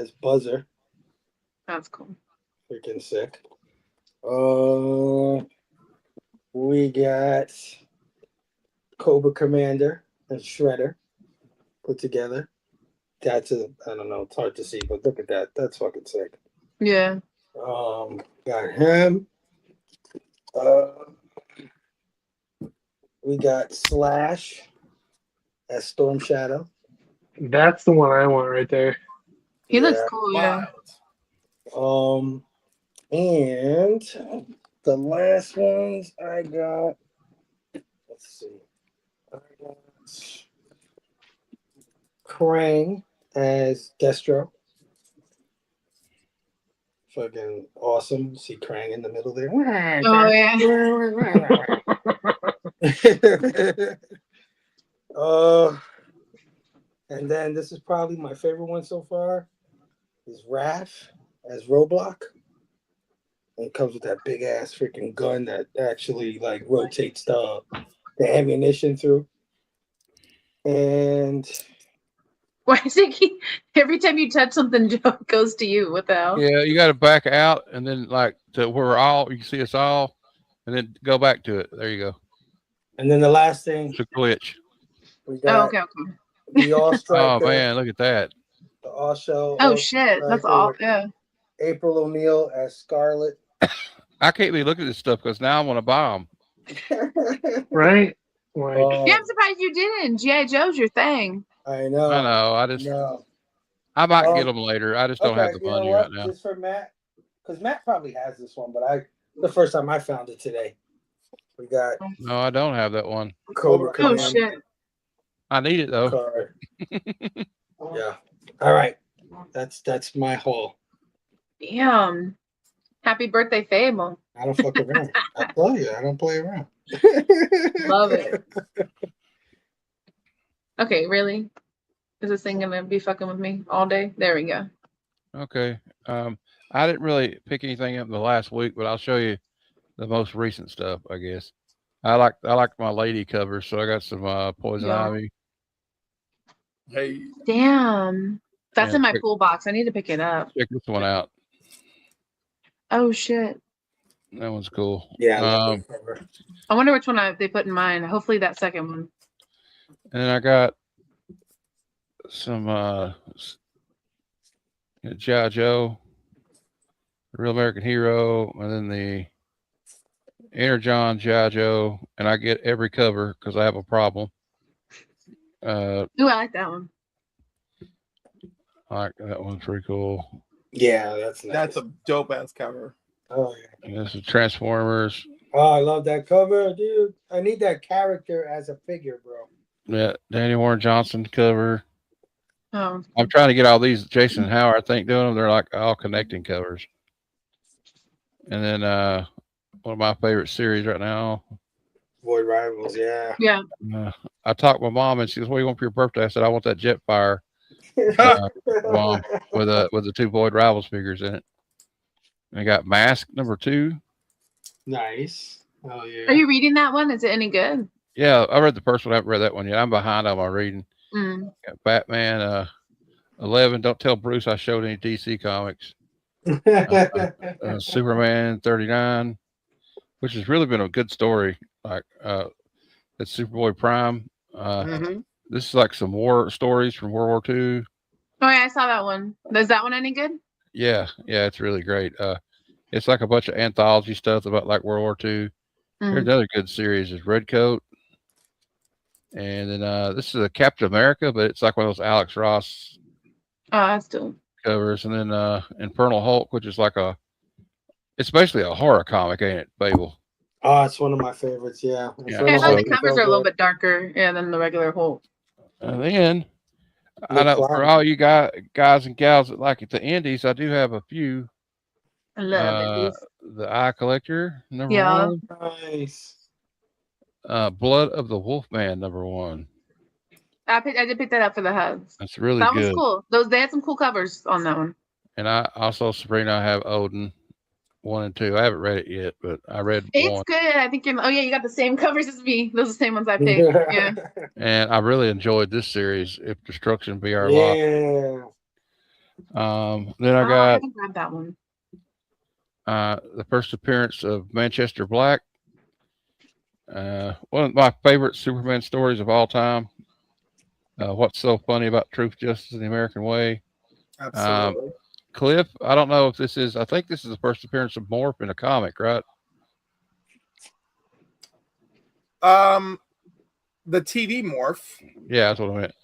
S4: as Buzzer.
S1: That's cool.
S4: Freaking sick. We got Cobra Commander and Shredder put together. That's I don't know, it's hard to see, but look at that. That's fucking sick.
S1: Yeah.
S4: Got him. We got Slash as Storm Shadow.
S3: That's the one I want right there.
S1: He looks cool, yeah.
S4: And the last ones I got. Let's see. I got Krang as Destro. Fucking awesome. See Krang in the middle there.
S1: Oh, yeah.
S4: And then this is probably my favorite one so far. Is Raph as Roblox. And it comes with that big ass freaking gun that actually like rotates the ammunition through. And
S1: why is it every time you touch something, Joe, it goes to you? What the hell?
S5: Yeah, you got to back out and then like to where you can see us all, and then go back to it. There you go.
S4: And then the last thing,
S5: it's a glitch.
S4: We got
S1: okay.
S4: The All Striker.
S5: Oh man, look at that.
S4: The All Show.
S1: Oh shit, that's all. Yeah.
S4: April O'Neil as Scarlet.
S5: I can't be looking at this stuff because now I want to buy them.
S3: Right? Like,
S1: yeah, I'm surprised you didn't. G.I. Joe's your thing.
S4: I know.
S5: I might get them later. I just don't have the money right now.
S4: Just for Matt, because Matt probably has this one, but the first time I found it today. We got
S5: No, I don't have that one.
S4: Cobra
S1: Oh
S4: Command
S1: shit.
S5: I need it though.
S4: card. Yeah. All right. That's my haul.
S1: Damn. Happy birthday, Fable.
S4: I don't fuck around. I tell you, I don't play around.
S1: Love it. Okay, really? Is this thing gonna be fucking with me all day? There we go.
S5: Okay. I didn't really pick anything up in the last week, but I'll show you the most recent stuff, I guess. I like my lady covers, so I got some poison
S1: Yeah.
S5: ivy.
S2: Hey,
S1: Damn. That's
S5: Yeah,
S1: in my
S5: check-
S1: pool box. I need to pick it up.
S5: Check this one out.
S1: Oh shit.
S5: That one's cool.
S4: Yeah, I love that cover.
S1: I wonder which one they put in mine. Hopefully that second one.
S5: And then I got some G.I. Joe, Real American Hero, and then the Energon G.I. Joe, and I get every cover because I have a problem.
S1: Ooh, I like that one.
S5: I like that one's pretty cool.
S4: Yeah, that's nice.
S2: that's a dope ass cover.
S4: Oh yeah.
S5: And this is Transformers.
S4: Oh, I love that cover, dude. I need that character as a figure, bro.
S5: Yeah, Danny Warren Johnson cover.
S1: Oh.
S5: I'm trying to get all these Jason Howard, I think, doing them. They're like all connecting covers. And then one of my favorite series right now.
S4: Void Rivals, yeah.
S1: Yeah.
S5: I talked to my mom and she goes, "What do you want for your birthday?" I said, "I want that Jetfire mom with the two Void Rivals figures in it." And I got Mask #2.
S4: Nice. Oh yeah.
S1: Are you reading that one? Is it any good?
S5: Yeah, I read the first one. I haven't read that one yet. I'm behind on my reading.
S1: Mm.
S5: Got Batman 11. Don't tell Bruce I showed any DC comics. Superman 39, which has really been a good story. Like it's Superboy Prime. This is like some war stories from World War II.
S1: Oh yeah, I saw that one. Is that one any good?
S5: Yeah, it's really great. It's like a bunch of anthology stuff about like World War II. There's another good series is Redcoat. And then this is a Captain America, but it's like one of those Alex Ross
S1: Oh, that's dope.
S5: covers. And then Infernal Hulk, which is like it's basically a horror comic, ain't it, Babel?
S4: Oh, it's one of my favorites, yeah.
S5: Yeah.
S1: Yeah, I thought the
S5: So-
S1: covers are a little bit darker, than the regular Hulk.
S5: And then I know for all you guys and gals that like it, the indies, I do have a few.
S1: I love it.
S5: The Eye Collector
S1: Yeah.
S5: #1.
S4: Nice.
S5: Blood of the Wolfman #1.
S1: I did pick that up for the hugs.
S5: That's really
S1: That
S5: good.
S1: was cool. They had some cool covers on that one.
S5: And I also, Sabrina, I have Odin 1 and 2. I haven't read it yet, but I read
S1: It's
S5: 1.
S1: good. I think oh yeah, you got the same covers as me. Those are the same ones I picked. Yeah.
S5: And I really enjoyed this series, If Destruction Be Our Lot.
S4: Yeah.
S5: Then I
S1: I
S5: got
S1: haven't grabbed that one.
S5: the first appearance of Manchester Black. One of my favorite Superman stories of all time. What's so funny about truth, justice, and the American way?
S2: Absolutely.
S5: Cliff, I don't know if this is, I think this is the first appearance of Morph in a comic, right?
S2: The TV Morph.
S5: Yeah, that's what I meant.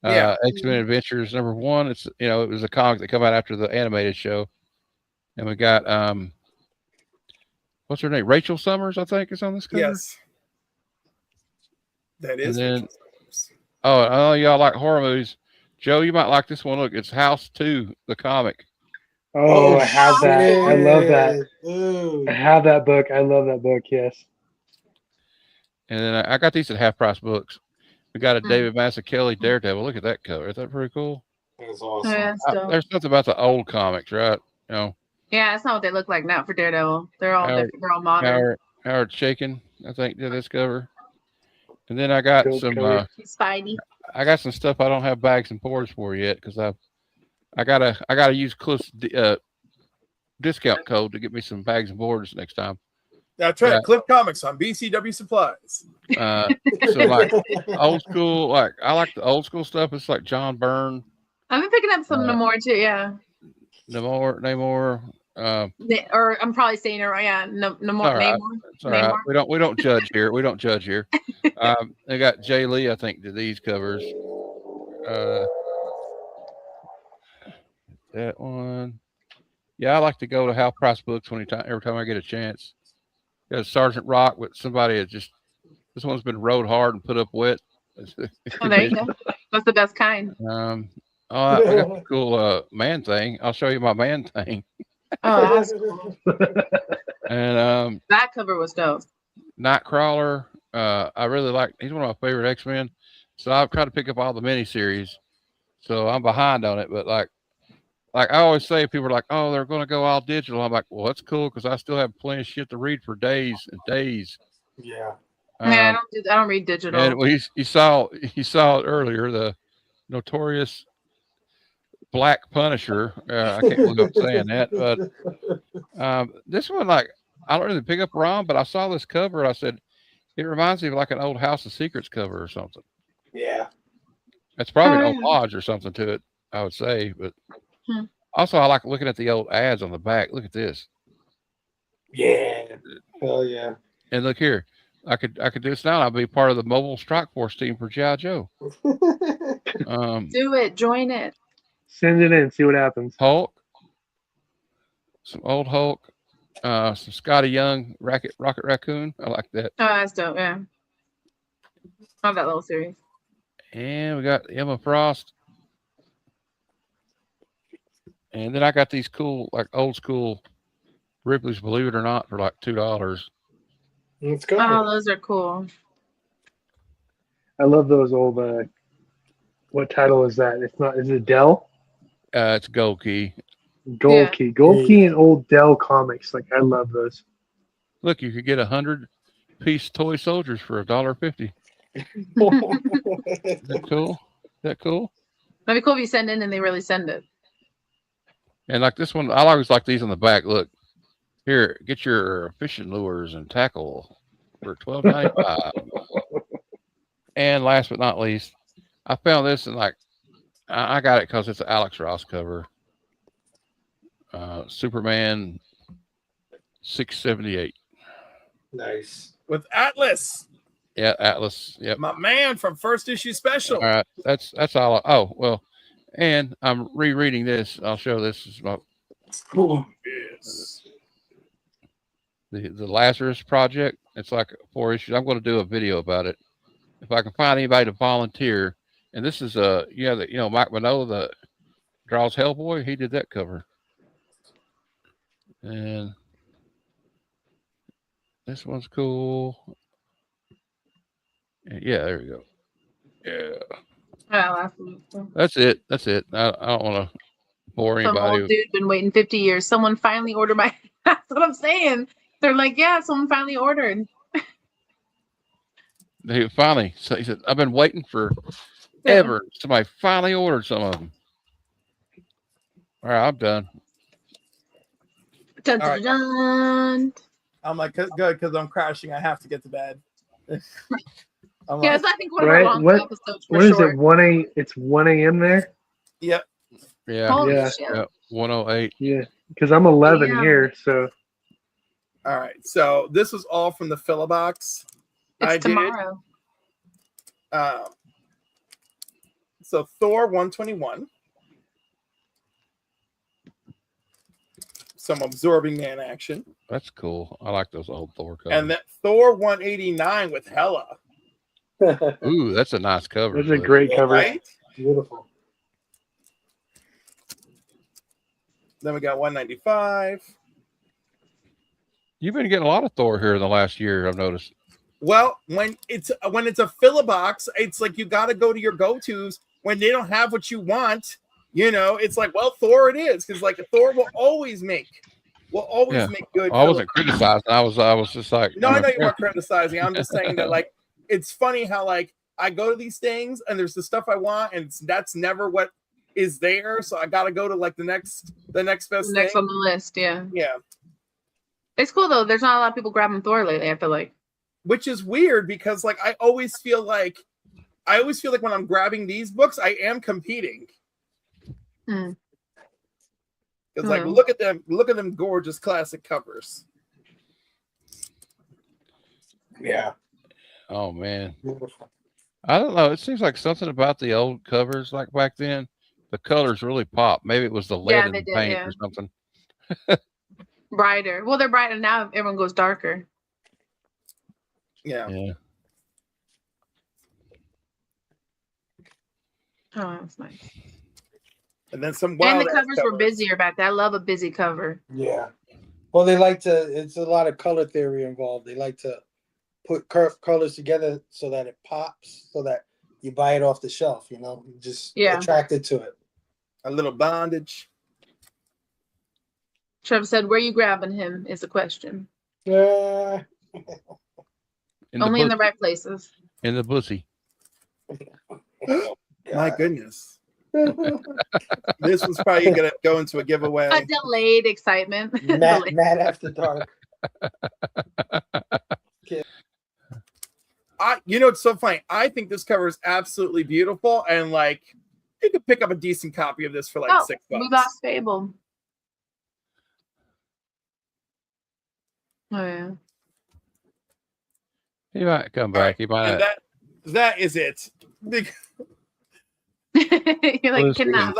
S2: Yeah.
S5: X-Men Adventures #1. It's it was a comic that came out after the animated show. And we got what's her name? Rachel Summers, I think, is on this cover.
S2: Yes. That is.
S5: And then, I know y'all like horror movies. Joe, you might like this one. Look, it's House 2, the comic.
S3: Oh, I have that. I love that.
S4: Ooh.
S3: I have that book. I love that book. Yes.
S5: And then I got these at Half Price Books. We got a David Mazzucchelli Daredevil. Look at that cover. Is that pretty cool?
S4: That's
S1: Oh,
S4: awesome.
S1: yeah, that's dope.
S5: There's something about the old comics, right? You know,
S1: Yeah, that's not what they look like now for Daredevil. They're all
S5: Howard-
S1: different. They're all modern.
S5: Howard Shakin, I think, did this cover. And then I got
S3: Cool
S5: some
S3: cover.
S1: Spidey.
S5: I got some stuff I don't have bags and boards for yet because I gotta use Cliff's discount code to get me some bags and boards next time.
S2: That's right.
S5: Yeah.
S2: Cliff Comics on BCW Supplies.
S5: So like old school, like I like the old school stuff. It's like John Byrne,
S1: I've been picking up some more too. Yeah.
S5: Namor.
S1: Or I'm probably saying it right. Yeah. Namor.
S5: All right.
S1: Namor.
S5: It's all right.
S1: Namor.
S5: We don't judge here. We don't judge here. They got Jay Lee, I think, did these covers. That one. Yeah, I like to go to Half Price Books every time I get a chance. got Sergeant Rock with somebody that just, this one's been rode hard and put up wet.
S1: Oh, there you go. That's the best kind.
S5: Oh, I got a cool man thing. I'll show you my man thing.
S1: Oh, that's cool.
S5: And
S1: That cover was dope.
S5: Nightcrawler. I really like. He's one of my favorite X-Men. So I've tried to pick up all the miniseries. So I'm behind on it, but like I always say, people are like, "Oh, they're going to go all digital." I'm like, "Well, that's cool because I still have plenty of shit to read for days and days."
S4: Yeah.
S1: Yeah, I don't read digital.
S5: And well, you saw it earlier. The notorious Black Punisher. I can't believe I'm saying that, but this one, like, I don't really pick up Ron, but I saw this cover. And I said, it reminds me of like an old House of Secrets cover or something.
S4: Yeah.
S5: It's probably an homage or something to it, I would say. But also, I like looking at the old ads on the back. Look at this.
S4: Yeah. Hell yeah.
S5: And look here. I could do this now. I'll be part of the mobile strike force team for G.I. Joe.
S1: Do it. Join it.
S3: Send it in. See what happens.
S5: Hulk. Some old Hulk. Some Scotty Young Rocket Raccoon. I like that.
S1: Oh, that's dope. Yeah. I love that little series.
S5: And we got Emma Frost. And then I got these cool, like old school Ripley's Believe It or Not for like $2.
S4: Let's go.
S1: Oh, those are cool.
S3: I love those old. What title is that? It's not. Is it Dell?
S5: It's Gold Key.
S3: Gold Key. Gold Key and old Dell comics. Like I love those.
S5: Look, you could get 100-piece toy soldiers for $1.50. Is that cool? Is that cool?
S1: That'd be cool if you send in and they really send it.
S5: And like this one, I always like these on the back. Look, here, get your fishing lures and tackle for $12.95. And last but not least, I found this and like I got it because it's an Alex Ross cover. Superman 678.
S4: Nice.
S2: With Atlas.
S5: Yeah, Atlas. Yep.
S2: My man from first issue special.
S5: All right. That's all. Oh, well. And I'm rereading this. I'll show this. Is my
S2: Yes.
S5: the Lazarus Project. It's like 4 issues. I'm going to do a video about it. If I can find anybody to volunteer. And this is Mike Minola that draws Hellboy. He did that cover. And this one's cool. Yeah, there we go. Yeah. That's it. I don't want to bore
S1: Some
S5: anybody.
S1: old dude been waiting 50 years. Someone finally ordered my. That's what I'm saying. They're like, yeah, someone finally ordered.
S5: They finally. So he said, I've been waiting for ever. Somebody finally ordered some of them. All right, I'm done.
S1: Dun,
S2: All right.
S1: dun.
S2: I'm like, good, because I'm crashing. I have to get to bed. I'm
S1: Yeah,
S2: like,
S1: it's I think one of our longest episodes for
S3: What is
S1: sure.
S3: it? 1 a. It's 1 a.m. there.
S2: yep.
S5: Yeah.
S1: Holy
S3: Yeah.
S1: shit.
S5: Yeah. 108.
S3: Yeah, because I'm 11
S1: Yeah.
S3: here. So
S2: All right. So this was all from the Philobox.
S1: It's tomorrow.
S2: So Thor 121. Some absorbing man action.
S5: That's cool. I like those old Thor covers.
S2: And then Thor 189 with Hela.
S5: Ooh, that's a nice cover.
S3: that's a great cover.
S2: Right?
S4: Beautiful.
S2: Then we got 195.
S5: You've been getting a lot of Thor here in the last year, I've noticed.
S2: Well, when it's a Philobox, it's like you got to go to your go-tos when they don't have what you want. It's like, well, Thor it is, because like Thor will always make good.
S5: I wasn't criticizing. I was just like,
S2: No, I know you weren't criticizing. I'm just saying that like it's funny how like I go to these things and there's the stuff I want and that's never what is there. So I got to go to like the next best thing.
S1: Next on the list, yeah.
S2: Yeah.
S1: It's cool though. There's not a lot of people grabbing Thor lately, I feel like.
S2: Which is weird because like I always feel like when I'm grabbing these books, I am competing. Because like look at them gorgeous classic covers.
S4: Yeah.
S5: Oh man.
S4: Beautiful.
S5: I don't know. It seems like something about the old covers, like back then, the colors really pop. Maybe it was the lead in the paint or something.
S1: Brighter. Well, they're brighter now. Everyone goes darker.
S2: Yeah.
S5: Yeah.
S1: Oh, that's nice.
S2: And then some
S1: And
S2: wild
S1: the covers were busier back then. I love a busy cover.
S4: Yeah. Well, they like to. It's a lot of color theory involved. They like to put colors together so that it pops, so that you buy it off the shelf. You know, you're just attracted to it.
S2: A little bondage.
S1: Trevor said, "Where you grabbing him?" is the question.
S4: Yeah.
S1: Only in the right places.
S5: In the pussy.
S2: My goodness. This was probably going to go into a giveaway.
S1: A delayed excitement.
S4: Matt after dark.
S2: You know, it's so funny. I think this cover is absolutely beautiful, and like you could pick up a decent copy of this for like $6.
S1: We lost Fable. Oh yeah.
S5: He might come back. He might.
S2: That is it.
S1: You're like, cannot.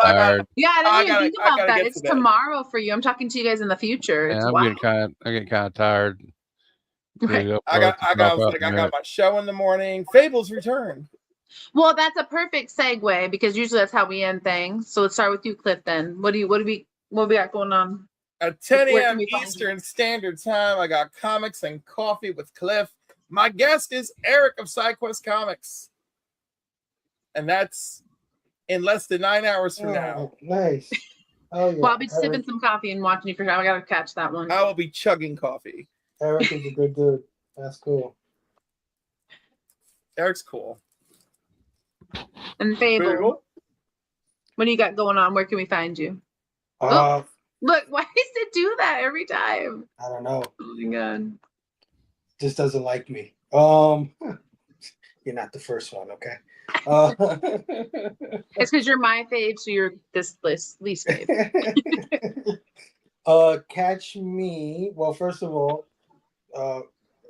S1: Yeah, I didn't even think about that. It's tomorrow for you. I'm talking to you guys in the future.
S5: Yeah,
S1: it's
S5: I'm getting kind of tired.
S1: Right.
S2: I got my show in the morning. Fable's return.
S1: Well, that's a perfect segue because usually that's how we end things. So let's start with you, Cliff. Then what we got going on?
S2: At 10 a.m. Eastern Standard Time, I got Comics and Coffee with Cliff. My guest is Eric of SideQuest Comics, and that's in less than 9 hours from now.
S4: Nice. Oh yeah.
S1: Well, I'll be sipping some coffee and watching you for sure. I gotta catch that one.
S2: I will be chugging coffee.
S4: Eric is a good dude. That's cool.
S2: Eric's cool.
S1: And Fable, what do you got going on? Where can we find you? Look, why does it do that every time?
S4: I don't know.
S1: Oh my god.
S4: Just doesn't like me. You're not the first one, okay?
S1: It's because you're my fave, so you're this least fave.
S4: Catch me. Well, first of all,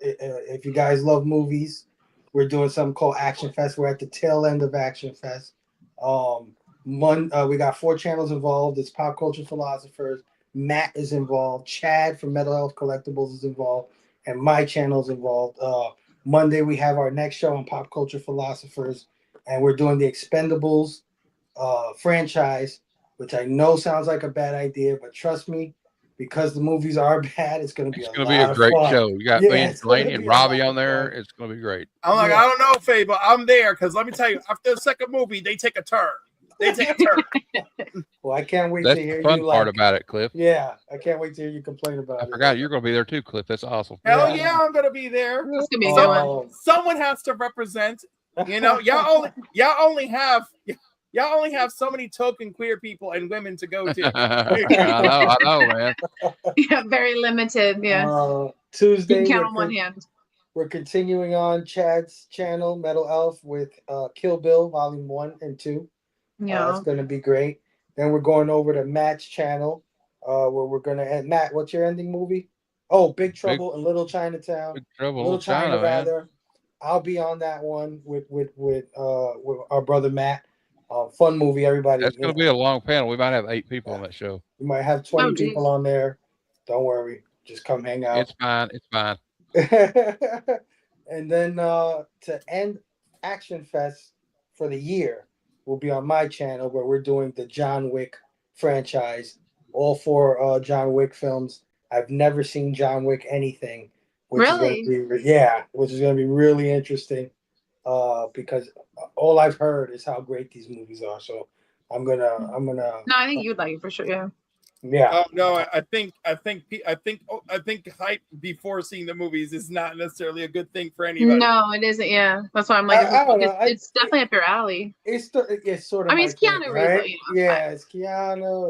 S4: if you guys love movies, we're doing something called Action Fest. We're at the tail end of Action Fest. We got 4 channels involved. It's Pop Culture Philosophers. Matt is involved. Chad from Mental Health Collectibles is involved. And my channel is involved. Monday, we have our next show on Pop Culture Philosophers. And we're doing the Expendables franchise, which I know sounds like a bad idea, but trust me, because the movies are bad, it's going to be a
S5: great show. You got Delaney and Robbie on there. It's going to be great.
S2: I'm like, I don't know, Fable. I'm there because let me tell you, after the second movie, they take a turn.
S4: Well, I can't wait
S5: to
S4: hear you.
S5: That's the fun part about it, Cliff.
S4: Yeah, I can't wait to hear you complain about it.
S5: I forgot you're going to be there too, Cliff. That's awesome.
S2: Hell yeah, I'm going to be there.
S1: It's going to be a good one.
S2: Someone has to represent. You know, y'all only have so many token queer people and women to go to.
S5: I know, man.
S1: Yeah, very limited. Yeah.
S4: Tuesday,
S1: you can count on one hand.
S4: We're continuing on Chad's channel, Metal Elf, with Kill Bill Volume 1 and 2.
S1: Yeah,
S4: it's going to be great. Then we're going over to Matt's channel, where we're going to end. Matt, what's your ending movie? Oh, Big Trouble in Little Chinatown.
S5: Big Trouble in
S4: Little China, rather.
S5: Man.
S4: I'll be on that one with our brother Matt. Fun movie, everybody.
S5: That's going to be a long panel. We might have 8 people on that show.
S4: We might have 20 people on there. Don't worry. Just come hang out.
S5: It's fine. It's fine.
S4: And then to end Action Fest for the year, will be on my channel where we're doing the John Wick franchise. All 4 John Wick films. I've never seen John Wick anything. Which is going to be really interesting. Because all I've heard is how great these movies are. So I'm gonna.
S1: No, I think you'd like it for sure. Yeah.
S4: Yeah.
S2: No, I think hype before seeing the movies is not necessarily a good thing for anybody.
S1: No, it isn't. Yeah, that's why I'm like, it's definitely up your alley.
S4: It's sort of.
S1: I mean, it's Keanu Reeves,
S4: right? It's Keanu.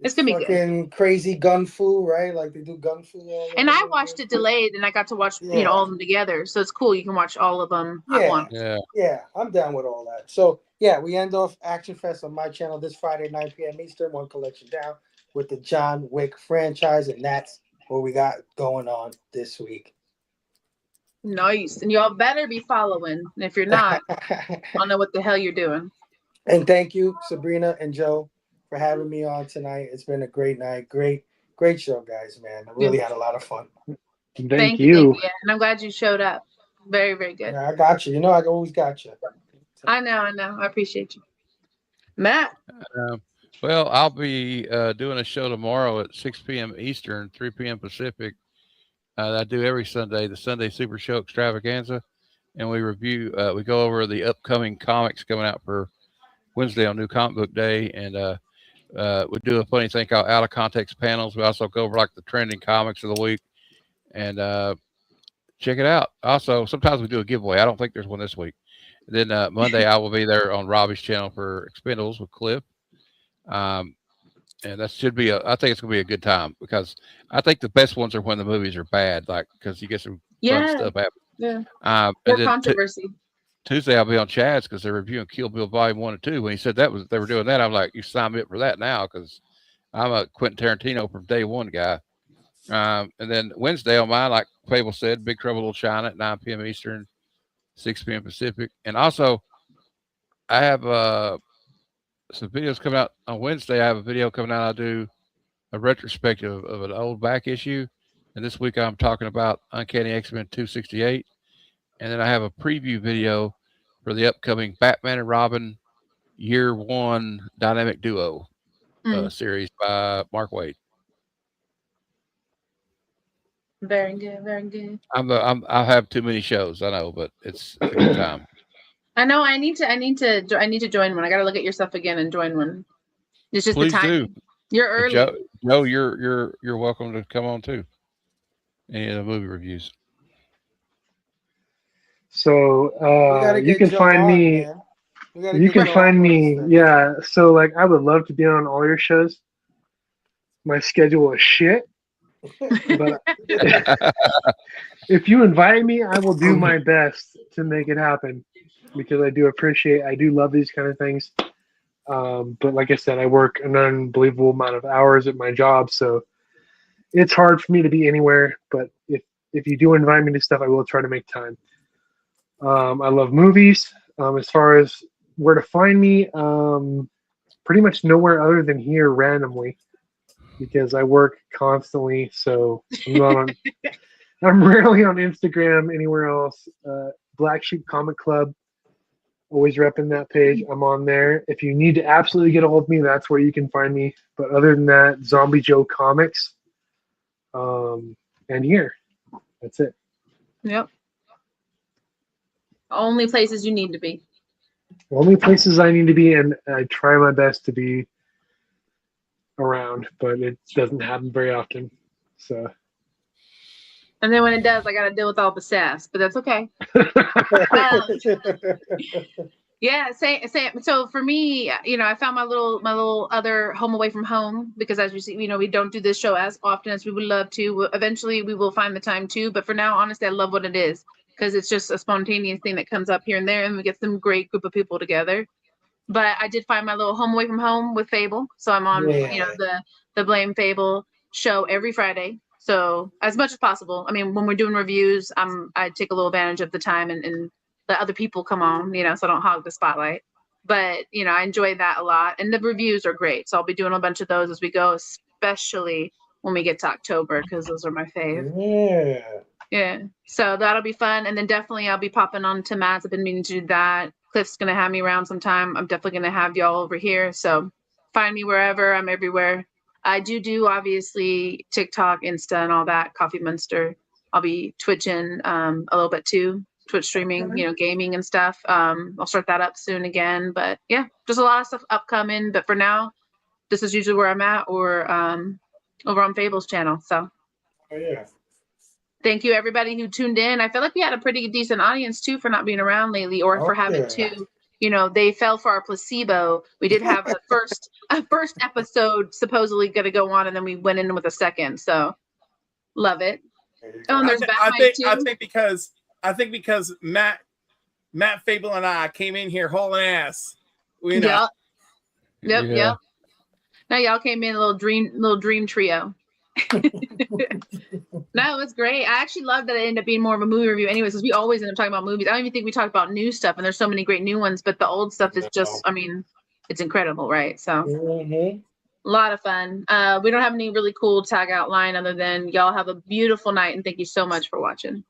S1: It's gonna be good.
S4: Crazy gun fu, right? Like they do gun fu.
S1: And I watched it delayed, and I got to watch all of them together. So it's cool. You can watch all of them at once.
S4: Yeah, I'm down with all that. So yeah, we end off Action Fest on my channel this Friday, 9 p.m. Eastern, one collection down with the John Wick franchise, and that's what we got going on this week.
S1: Nice, and y'all better be following. And if you're not, I don't know what the hell you're doing.
S4: And thank you, Sabrina and Joe, for having me on tonight. It's been a great night. Great show, guys, man. I really had a lot of fun.
S3: Thank you.
S1: Yeah. And I'm glad you showed up. Very, very good.
S4: Yeah, I got you. You know, I always got you.
S1: I know. I appreciate you. Matt.
S5: Well, I'll be doing a show tomorrow at 6 p.m. Eastern, 3 p.m. Pacific. I do every Sunday, the Sunday Super Show Extravaganza, and we review. We go over the upcoming comics coming out for Wednesday on New Comic Book Day, and we do a funny thing called Out of Context panels. We also go over like the trending comics of the week, and check it out. Also, sometimes we do a giveaway. I don't think there's one this week. And then Monday, I will be there on Robbie's channel for Expendables with Cliff. And that should be I think it's gonna be a good time, because I think the best ones are when the movies are bad, like, because you get some fun stuff happening.
S1: Yeah.
S5: And then
S1: controversy.
S5: Tuesday I'll be on Chad's because they're reviewing Kill Bill Volume 1 and 2. When he said they were doing that, I'm like, you sign me up for that now, because I'm a Quentin Tarantino from day one guy. And then Wednesday on mine, like Fable said, Big Trouble in Little China at 9 p.m. Eastern, 6 p.m. Pacific. And also, I have some videos coming out on Wednesday. I have a video coming out. I do a retrospective of an old back issue. And this week I'm talking about Uncanny X-Men 268. And then I have a preview video for the upcoming Batman and Robin Year One Dynamic Duo series by Mark Waid.
S1: Very good, very good.
S5: I have too many shows, I know, but it's a good time.
S1: I know. I need to join one. I got to look at your stuff again and join one. It's just
S5: Please
S1: the time.
S5: do.
S1: You're early.
S5: Joe, you're welcome to come on too. Any of the movie reviews.
S3: So you can find me. You can find me. Yeah. So like, I would love to be on all your shows. My schedule is shit. But if you invite me, I will do my best to make it happen, because I do love these kind of things. But like I said, I work an unbelievable amount of hours at my job, so it's hard for me to be anywhere. But if you do invite me to stuff, I will try to make time. I love movies. As far as where to find me, pretty much nowhere other than here randomly, because I work constantly, so I'm rarely on Instagram, anywhere else. Black Sheep Comic Club, always repping that page. I'm on there. If you need to absolutely get a hold of me, that's where you can find me. But other than that, Zombie Joe Comics, and here. That's it.
S1: Yep. Only places you need to be.
S3: Only places I need to be, and I try my best to be around, but it doesn't happen very often. So.
S1: And then when it does, I got to deal with all the sass, but that's okay. Yeah, same. So for me, I found my little other home away from home, because as you see, we don't do this show as often as we would love to. Eventually, we will find the time to. But for now, honestly, I love what it is, because it's just a spontaneous thing that comes up here and there, and we get some great group of people together. But I did find my little home away from home with Fable, so I'm on the Blame Fable show every Friday. So as much as possible. I mean, when we're doing reviews, I take a little advantage of the time and let other people come on, so I don't hog the spotlight. But I enjoy that a lot, and the reviews are great. So I'll be doing a bunch of those as we go, especially when we get to October, because those are my fave. Yeah. So that'll be fun, and then definitely I'll be popping on to Matt's. I've been meaning to do that. Cliff's gonna have me around sometime. I'm definitely gonna have y'all over here. So find me wherever. I'm everywhere. I do obviously TikTok, Insta, and all that. Coffee Monster. I'll be twitching a little bit too. Twitch streaming, gaming and stuff. I'll start that up soon again. But yeah, just a lot of stuff upcoming. But for now, this is usually where I'm at, or over on Fable's channel. So.
S4: Oh yeah.
S1: Thank you, everybody who tuned in. I feel like we had a pretty decent audience too for not being around lately, or for having to, they fell for our placebo. We did have a first episode supposedly going to go on, and then we went in with a second. So, love it. Oh, and there's Batman too.
S2: I think because Matt Fable and I came in here hauling ass. Yep.
S1: Now y'all came in a little dream trio. No, it's great. I actually love that it ended up being more of a movie review anyways, because we always end up talking about movies. I don't even think we talk about new stuff, and there's so many great new ones, but the old stuff is just, it's incredible, right? So A lot of fun. We don't have any really cool tag out line other than y'all have a beautiful night and thank you so much for watching.